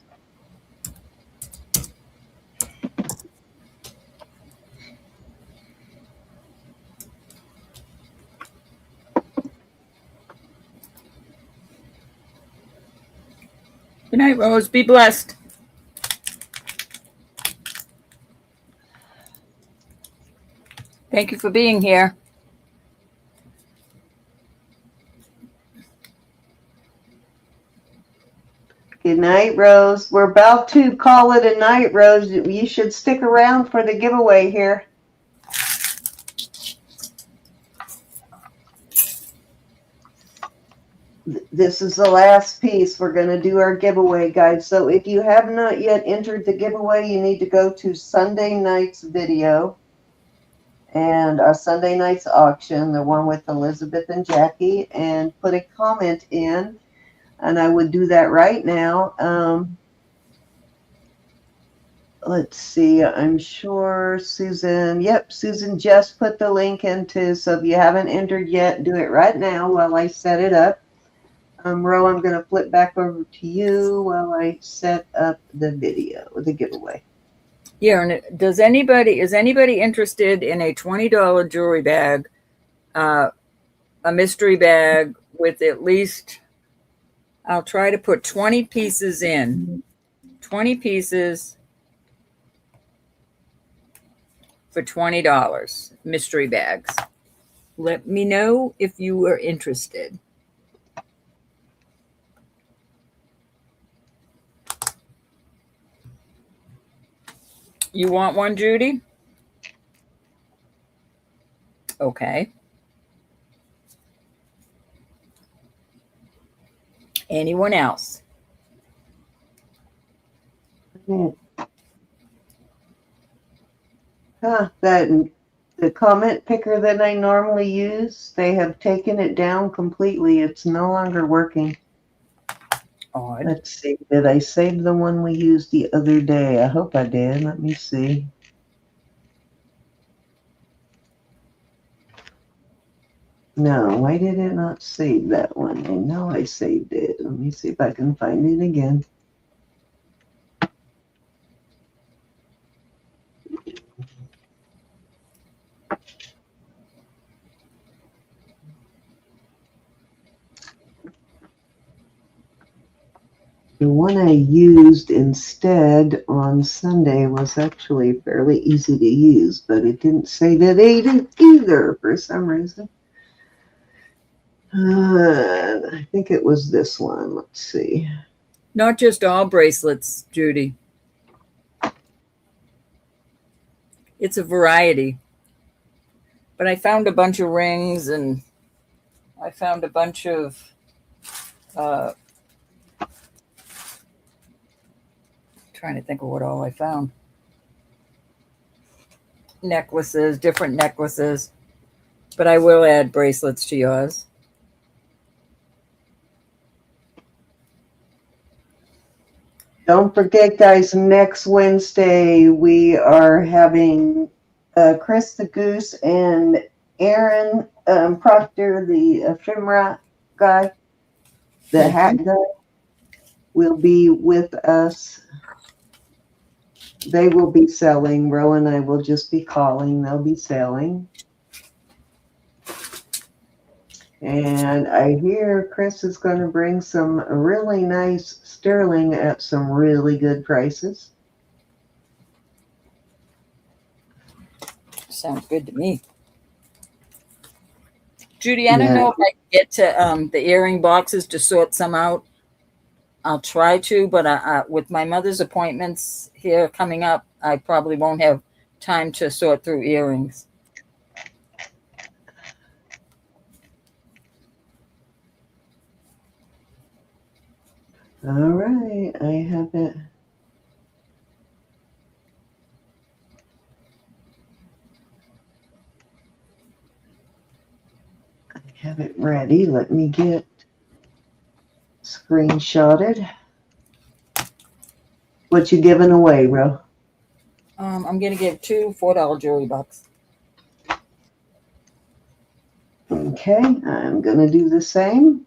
Good night, Rose. Be blessed. Thank you for being here. Good night, Rose. We're about to call it a night, Rose. You should stick around for the giveaway here. This is the last piece. We're going to do our giveaway, guys. So if you have not yet entered the giveaway, you need to go to Sunday night's video and our Sunday night's auction, the one with Elizabeth and Jackie, and put a comment in. And I would do that right now. Let's see. I'm sure Susan. Yep, Susan just put the link into. So if you haven't entered yet, do it right now while I set it up. Ro, I'm going to flip back over to you while I set up the video, the giveaway. Yeah, and is anybody interested in a $20 jewelry bag, a mystery bag with at least, I'll try to put 20 pieces in, 20 pieces for $20, mystery bags. Let me know if you are interested. You want one, Judy? Okay. Anyone else? The comment picker that I normally use, they have taken it down completely. It's no longer working. Odd. Let's see. Did I save the one we used the other day? I hope I did. Let me see. No, why did it not save that one? I know I saved it. Let me see if I can find it again. The one I used instead on Sunday was actually fairly easy to use, but it didn't say that either for some reason. I think it was this one. Let's see. Not just all bracelets, Judy. It's a variety. But I found a bunch of rings, and I found a bunch of trying to think of what all I found. Necklaces, different necklaces. But I will add bracelets to yours. Don't forget, guys, next Wednesday we are having Chris the Goose and Aaron Proctor, the ephemera guy, the hat guy, will be with us. They will be selling. Ro and I will just be calling. They'll be selling. And I hear Chris is going to bring some really nice sterling at some really good prices. Sounds good to me. Judy, I don't know if I can get to the earring boxes to sort some out. I'll try to, but with my mother's appointments here coming up, I probably won't have time to sort through earrings. All right, I have it. I have it ready. Let me get screenshotted. What you giving away, Ro? I'm gonna give two $4 jewelry box. Okay, I'm gonna do the same.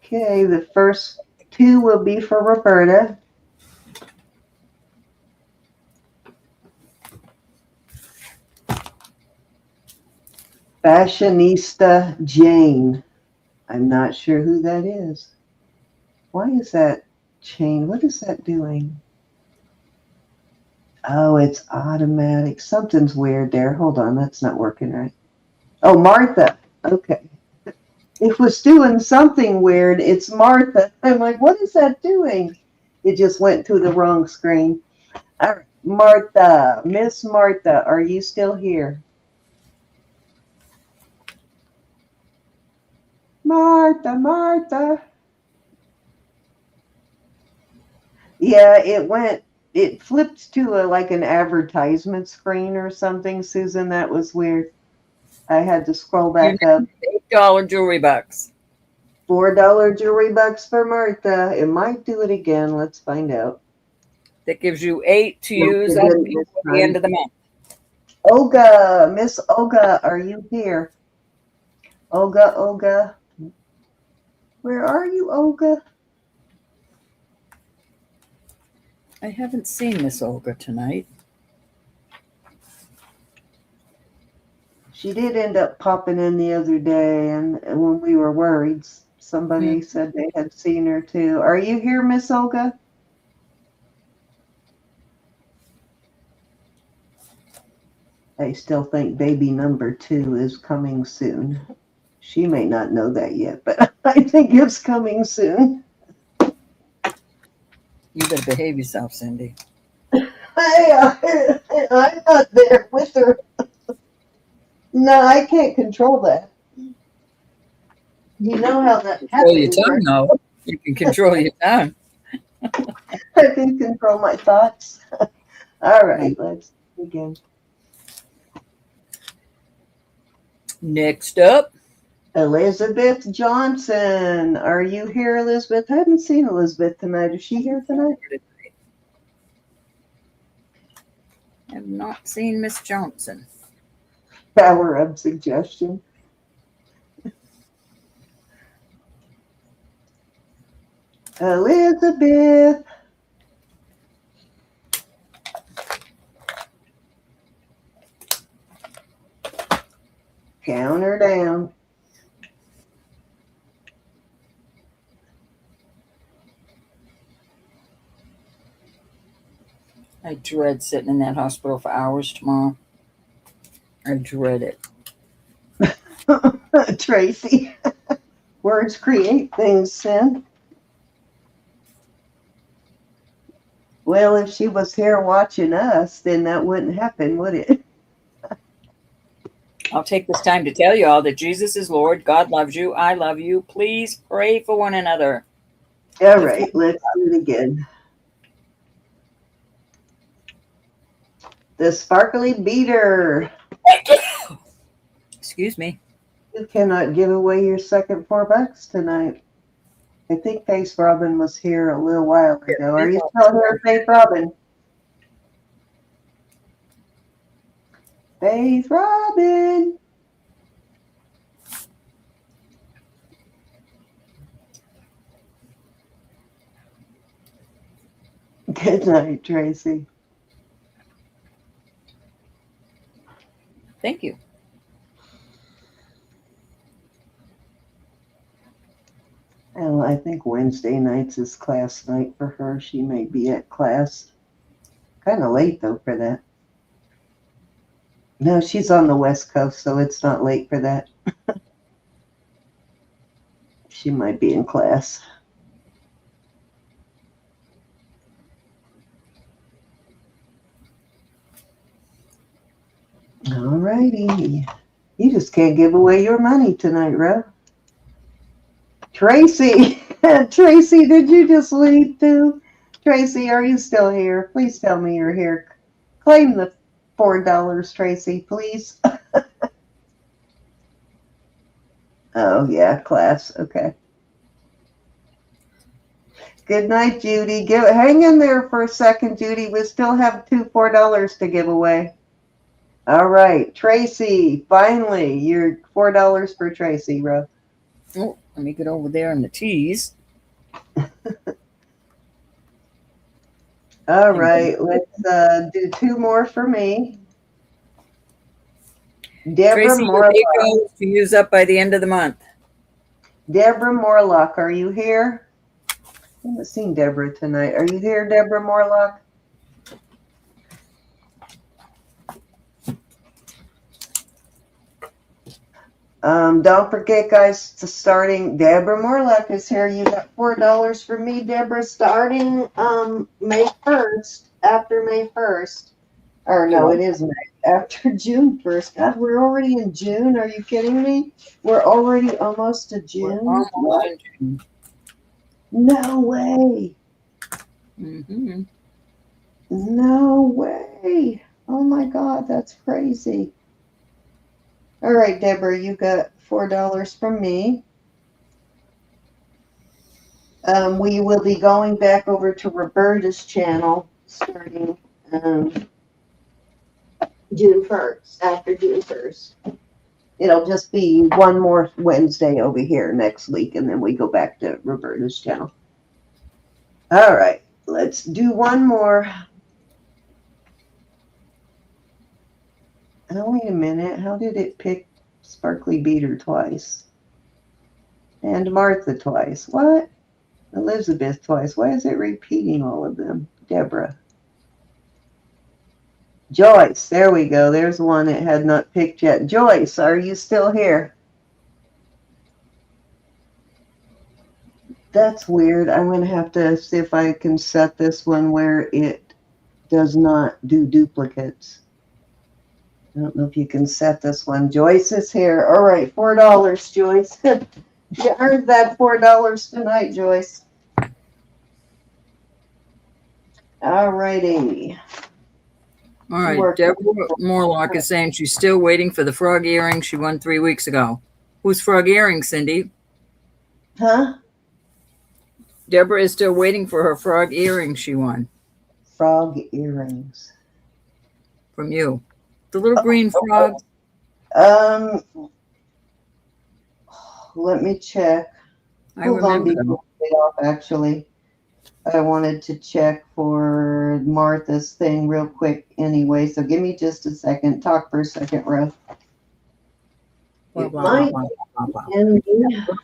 Okay, the first two will be for Roberta. Fashionista Jane. I'm not sure who that is. Why is that chain? What is that doing? Oh, it's automatic. Something's weird there. Hold on, that's not working right. Oh, Martha. Okay. It was doing something weird. It's Martha. I'm like, what is that doing? It just went to the wrong screen. All right. Martha, Miss Martha, are you still here? Martha, Martha. Yeah, it flipped to like an advertisement screen or something, Susan. That was weird. I had to scroll back up. $8 jewelry box. $4 jewelry bucks for Martha. It might do it again. Let's find out. That gives you 8 to use at the end of the month. Olga, Miss Olga, are you here? Olga. Where are you, Olga? I haven't seen Miss Olga tonight. She did end up popping in the other day, and when we were worried, somebody said they had seen her too. Are you here, Miss Olga? I still think baby number 2 is coming soon. She may not know that yet, but I think it's coming soon. You better behave yourself, Cindy. I'm not there with her. No, I can't control that. You know how that happens. Control your tongue, though. You can control your tongue. I can control my thoughts. All right, let's begin. Next up, Elizabeth Johnson. Are you here, Elizabeth? I haven't seen Elizabeth tonight. Is she here tonight? I have not seen Miss Johnson. Power of suggestion. Elizabeth. Count her down. I dread sitting in that hospital for hours tomorrow. I dread it. Tracy. Words create things, Sin. Well, if she was here watching us, then that wouldn't happen, would it? I'll take this time to tell you all that Jesus is Lord. God loves you. I love you. Please pray for one another. All right, let's do it again. The sparkly beater. Excuse me. You cannot give away your second $4 tonight. I think Faith Robin was here a little while ago. Are you still here, Faith Robin? Faith Robin. Good night, Tracy. Thank you. Well, I think Wednesday nights is class night for her. She may be at class. Kind of late, though, for that. No, she's on the West Coast, so it's not late for that. She might be in class. All righty. You just can't give away your money tonight, Ro. Tracy. Tracy, did you just leave too? Tracy, are you still here? Please tell me you're here. Claim the $4, Tracy, please. Oh, yeah, class. Okay. Good night, Judy. Hang in there for a second, Judy. We still have $4 to give away. All right, Tracy, finally, you're $4 for Tracy, Ro. Oh, let me get over there in the teas. All right, let's do 2 more for me. Deborah Tracy, your Morlock. goal is to use up by the end of the month. Deborah Morlock, are you here? I haven't seen Deborah tonight. Are you here, Deborah Morlock? Don't forget, guys, Deborah Morlock is here. You got $4 for me, Deborah, starting May 1st, after May 1st. Or no, it is May. After June 1st. God, we're already in June. Are you kidding me? We're already almost to June. What? No way. Mm-hmm. No way. Oh my God, that's crazy. All right, Deborah, you got $4 from me. We will be going back over to Roberta's channel starting June 1st, after June 1st. It'll just be one more Wednesday over here next week, and then we go back to Roberta's channel. All right, let's do one more. Oh, wait a minute. How did it pick Sparkly Beater twice? And Martha twice. What? Elizabeth twice. Why is it repeating all of them? Deborah. Joyce. There we go. There's one it had not picked yet. Joyce, are you still here? That's weird. I'm going to have to see if I can set this one where it does not do duplicates. I don't know if you can set this one. Joyce is here. All right, $4, Joyce. You earned that $4 tonight, Joyce. All righty. All right, Deborah Morlock is saying she's still waiting for the frog earring she won 3 weeks ago. Whose frog earring, Cindy? Huh? Deborah is still waiting for her frog earring she won. Frog earrings. From you. The little green frog. Let me check. Hold on before we get off, actually. I wanted to check for Martha's thing real quick anyway, so give me just a second. Talk for a second, Ruth.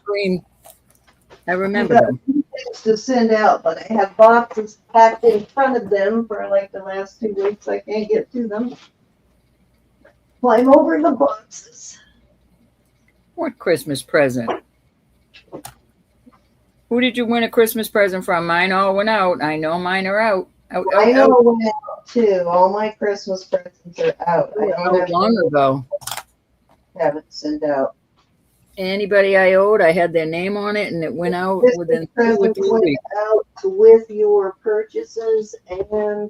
Green. I remember them. Things to send out, but I have boxes packed in front of them for like the last 2 weeks. I can't get to them. Climb over the boxes. What Christmas present? Who did you win a Christmas present from? Mine all went out. I know mine are out. Mine all went out too. All my Christmas presents are out. I don't have long ago. Haven't sent out. Anybody I owed, I had their name on it, and it went out within 2 or 3 weeks. Out with your purchases, and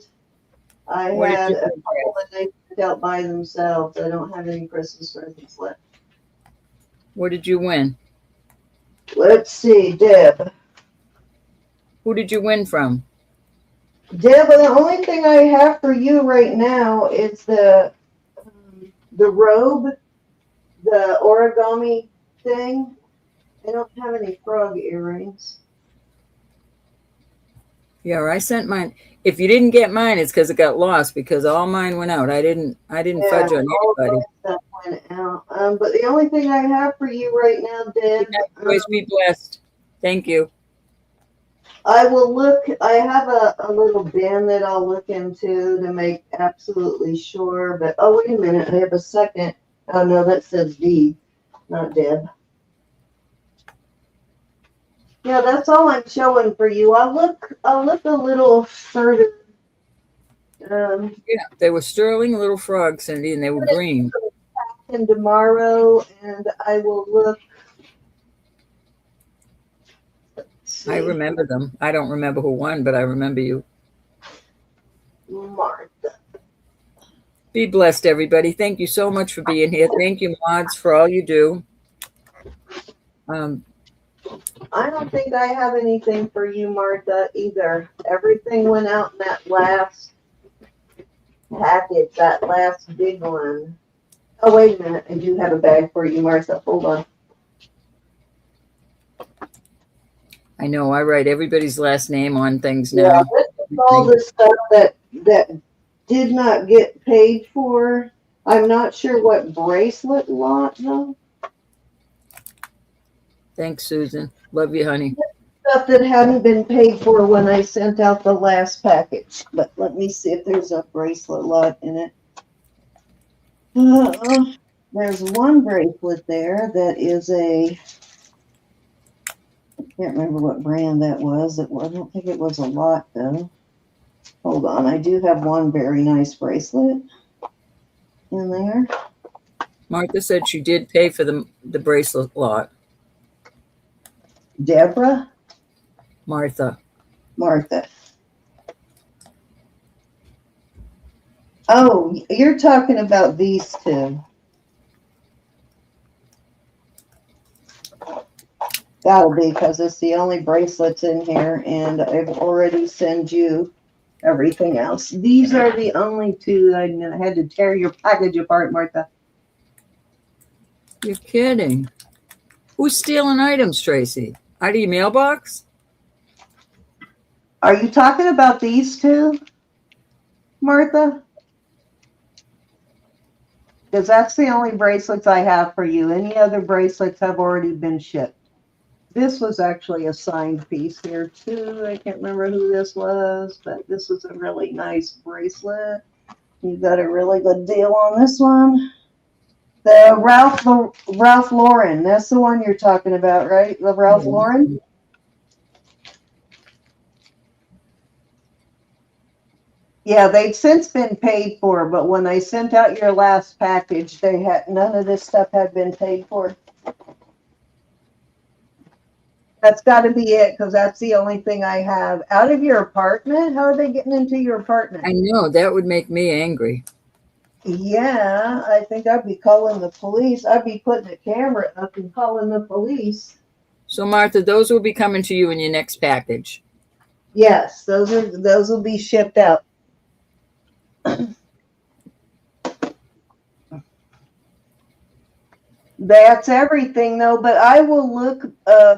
I had a couple that they sent out by themselves. I don't have any Christmas presents left. What did you win? Let's see, Deb. Who did you win from? Deb, the only thing I have for you right now is the robe, the origami thing. I don't have any frog earrings. Yeah, I sent mine. If you didn't get mine, it's because it got lost, because all mine went out. I didn't fudge on anybody. That went out. But the only thing I have for you right now, Deb. Always be blessed. Thank you. I will look. I have a little bin that I'll look into to make absolutely sure. But oh, wait a minute. I have a second. Oh no, that says D, not Deb. Yeah, that's all I'm showing for you. I'll look a little further. Yeah, they were sterling little frogs, Cindy, and they were green. And tomorrow, and I will look. I remember them. I don't remember who won, but I remember you. Martha. Be blessed, everybody. Thank you so much for being here. Thank you, mods, for all you do. I don't think I have anything for you, Martha, either. Everything went out in that last package, that last big one. Oh, wait a minute. I do have a bag for you, Martha. Hold on. I know I write everybody's last name on things Yeah, now. this is all the stuff that did not get paid for. I'm not sure what bracelet lot, though. Thanks, Susan. Love you, honey. Stuff that hadn't been paid for when I sent out the last package. But let me see if there's a bracelet lot in it. There's one bracelet there that is a, I can't remember what brand that was. I don't think it was a lot though. Hold on, I do have one very nice bracelet in there. Martha said she did pay for the bracelet lot. Deborah? Martha. Oh, you're talking about these two. Gotta be, because it's the only bracelets in here, and I've already sent you everything else. These are the only two that I had to tear your package apart, Martha. You're kidding. Who's stealing items, Tracy? Out of your mailbox? Are you talking about these two, Martha? Because that's the only bracelets I have for you. Any other bracelets have already been shipped. This was actually a signed piece here too. I can't remember who this was, but this was a really nice bracelet. You got a really good deal on this one. The Ralph Lauren. That's the one you're talking about, right? The Ralph Lauren. Yeah, they'd since been paid for, but when I sent out your last package, they had none of this stuff had been paid for. That's got to be it, because that's the only thing I have. Out of your apartment? How are they getting into your apartment? I know, that would make me angry. Yeah, I think I'd be calling the police. I'd be putting a camera up and calling the police. So, Martha, those will be coming to you in your next package. Yes, those will be shipped out. That's everything though, but I will look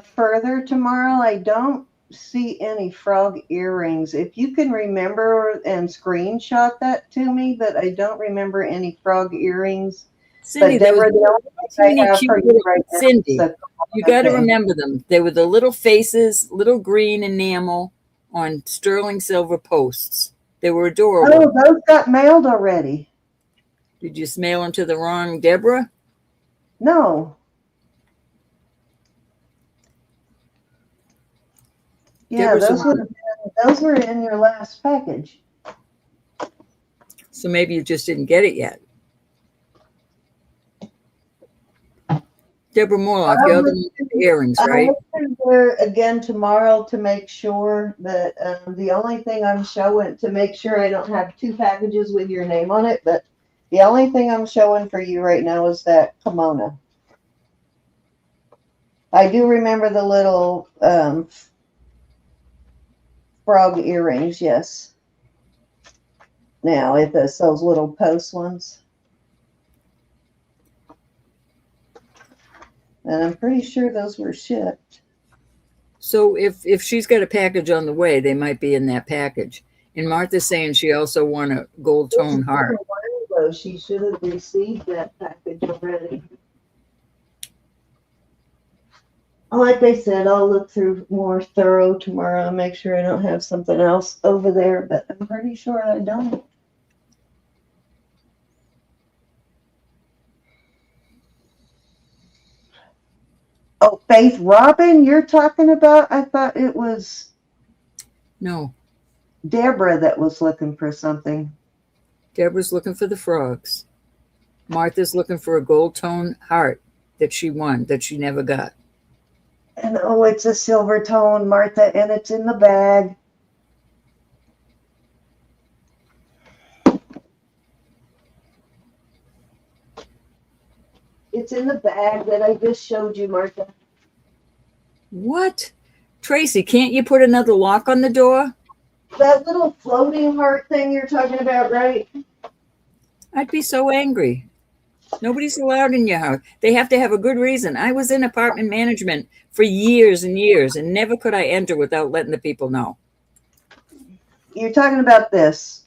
further tomorrow. I don't see any frog earrings. If you can remember and screenshot that to me, but I don't remember any frog earrings. Cindy, but Deborah, the only thing I have for you right now, Cindy, you got to remember them. They were the little faces, little green enamel on sterling silver posts. They were adorable. Oh, those got mailed already. Did you mail them to the wrong Deborah? No. Yeah, those were in your last package. So maybe you just didn't get it yet. Deborah Morlock, you're the one with the earrings, right? I'll be there again tomorrow to make sure that the only thing I'm showing, to make sure I don't have two packages with your name on it, but the only thing I'm showing for you right now is that kimono. I do remember the little frog earrings, yes. Now, if it's those little post ones. And I'm pretty sure those were shipped. So if she's got a package on the way, they might be in that package. And Martha's saying she also won a gold tone heart. She should have received that package already. Like I said, I'll look through more thorough tomorrow and make sure I don't have something else over there, but I'm pretty sure I don't. Oh, Faith Robin, you're talking about? I thought it was No, Deborah that was looking for something. Deborah's looking for the frogs. Martha's looking for a gold tone heart that she won, that she never got. And oh, it's a silver tone, Martha, and it's in the bag. It's in the bag that I just showed you, Martha. What? Tracy, can't you put another lock on the door? That little floating heart thing you're talking about, right? I'd be so angry. Nobody's allowed in your house. They have to have a good reason. I was in apartment management for years and years, and never could I enter without letting the people know. You're talking about this.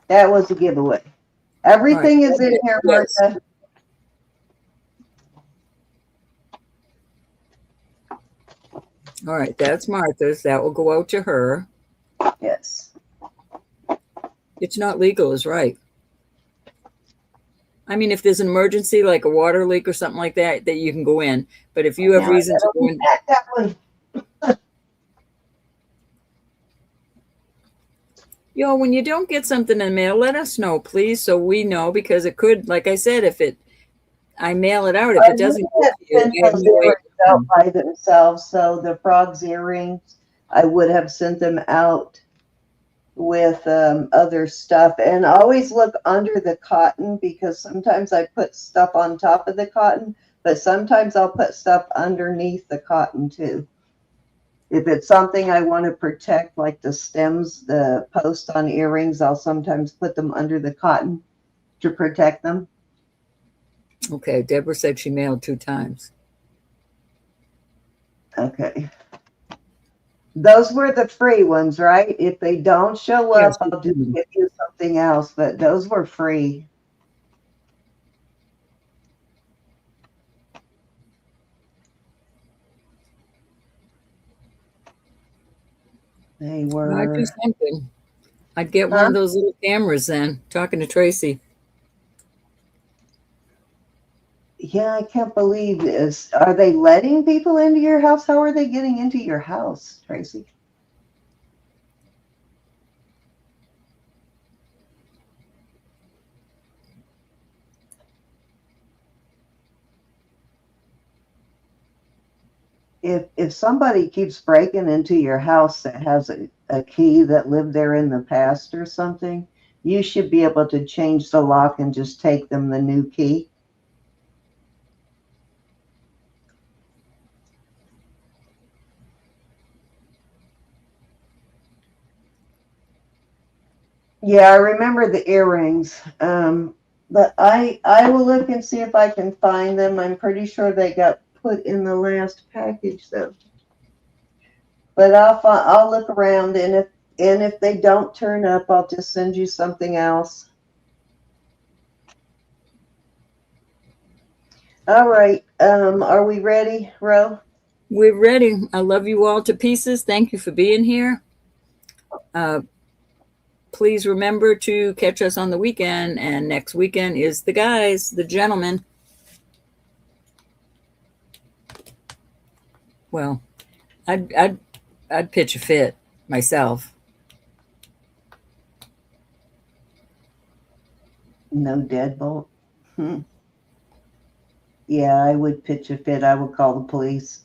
That was a giveaway. Everything is in here, Martha. All right, that's Martha's. That will go out to her. Yes. It's not legal, is right. I mean, if there's an emergency, like a water leak or something like that, that you can go in. But if you have reason to go in, That one. when you don't get something in the mail, let us know, please, so we know, because it could, like I said, I mail it out. If it doesn't get to you, Sent you have those no way earrings to out by themselves. So the frog's earrings, I would have sent them out with other stuff. And always look under the cotton, because sometimes I put stuff on top of the cotton, but sometimes I'll put stuff underneath the cotton too. If it's something I want to protect, like the stems, the post on earrings, I'll sometimes put them under the cotton to protect them. Okay, Deborah said she mailed 2 times. Okay. Those were the free ones, right? If they don't show up, Yes, I'll just give you something else, but those were free. They were. I'd do something. I'd get one of those little cameras then, talking to Tracy. Yeah, I can't believe this. Are they letting people into your house? How are they getting into your house, Tracy? If somebody keeps breaking into your house that has a key that lived there in the past or something, you should be able to change the lock and just take them the new key. Yeah, I remember the earrings. But I will look and see if I can find them. I'm pretty sure they got put in the last package though. But I'll look around, and if they don't turn up, I'll just send you something else. All right. Are we ready, Ro? We're ready. I love you all to pieces. Thank you for being here. Please remember to catch us on the weekend, and next weekend is the guys, the gentlemen. Well, I'd pitch a fit myself. No deadbolt. Yeah, I would pitch a fit. I would call the police.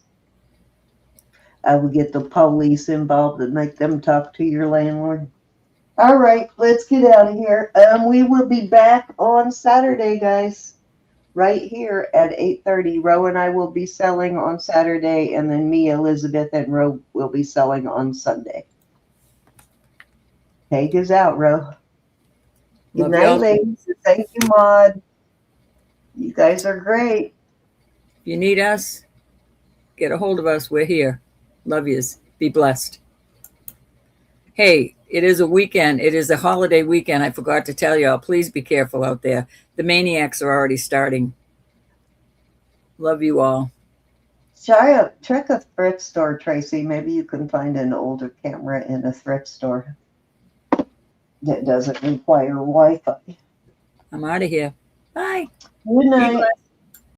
I would get the police involved and make them talk to your landlord. All right, let's get out of here. We will be back on Saturday, guys, right here at 8:30. Ro and I will be selling on Saturday, and then me, Elizabeth, and Ro will be selling on Sunday. Take us out, Ro. Good night, ladies. Thank you, Maud. You guys are great. If you need us, get a hold of us. We're here. Love yous. Be blessed. Hey, It is a weekend. It is a holiday weekend. I forgot to tell y'all. Please be careful out there. The maniacs are already starting. Love you all. Check a thrift store, Tracy. Maybe you can find an older camera in a thrift store that doesn't require Wi-Fi. I'm out of here. Bye. Good Be night. blessed.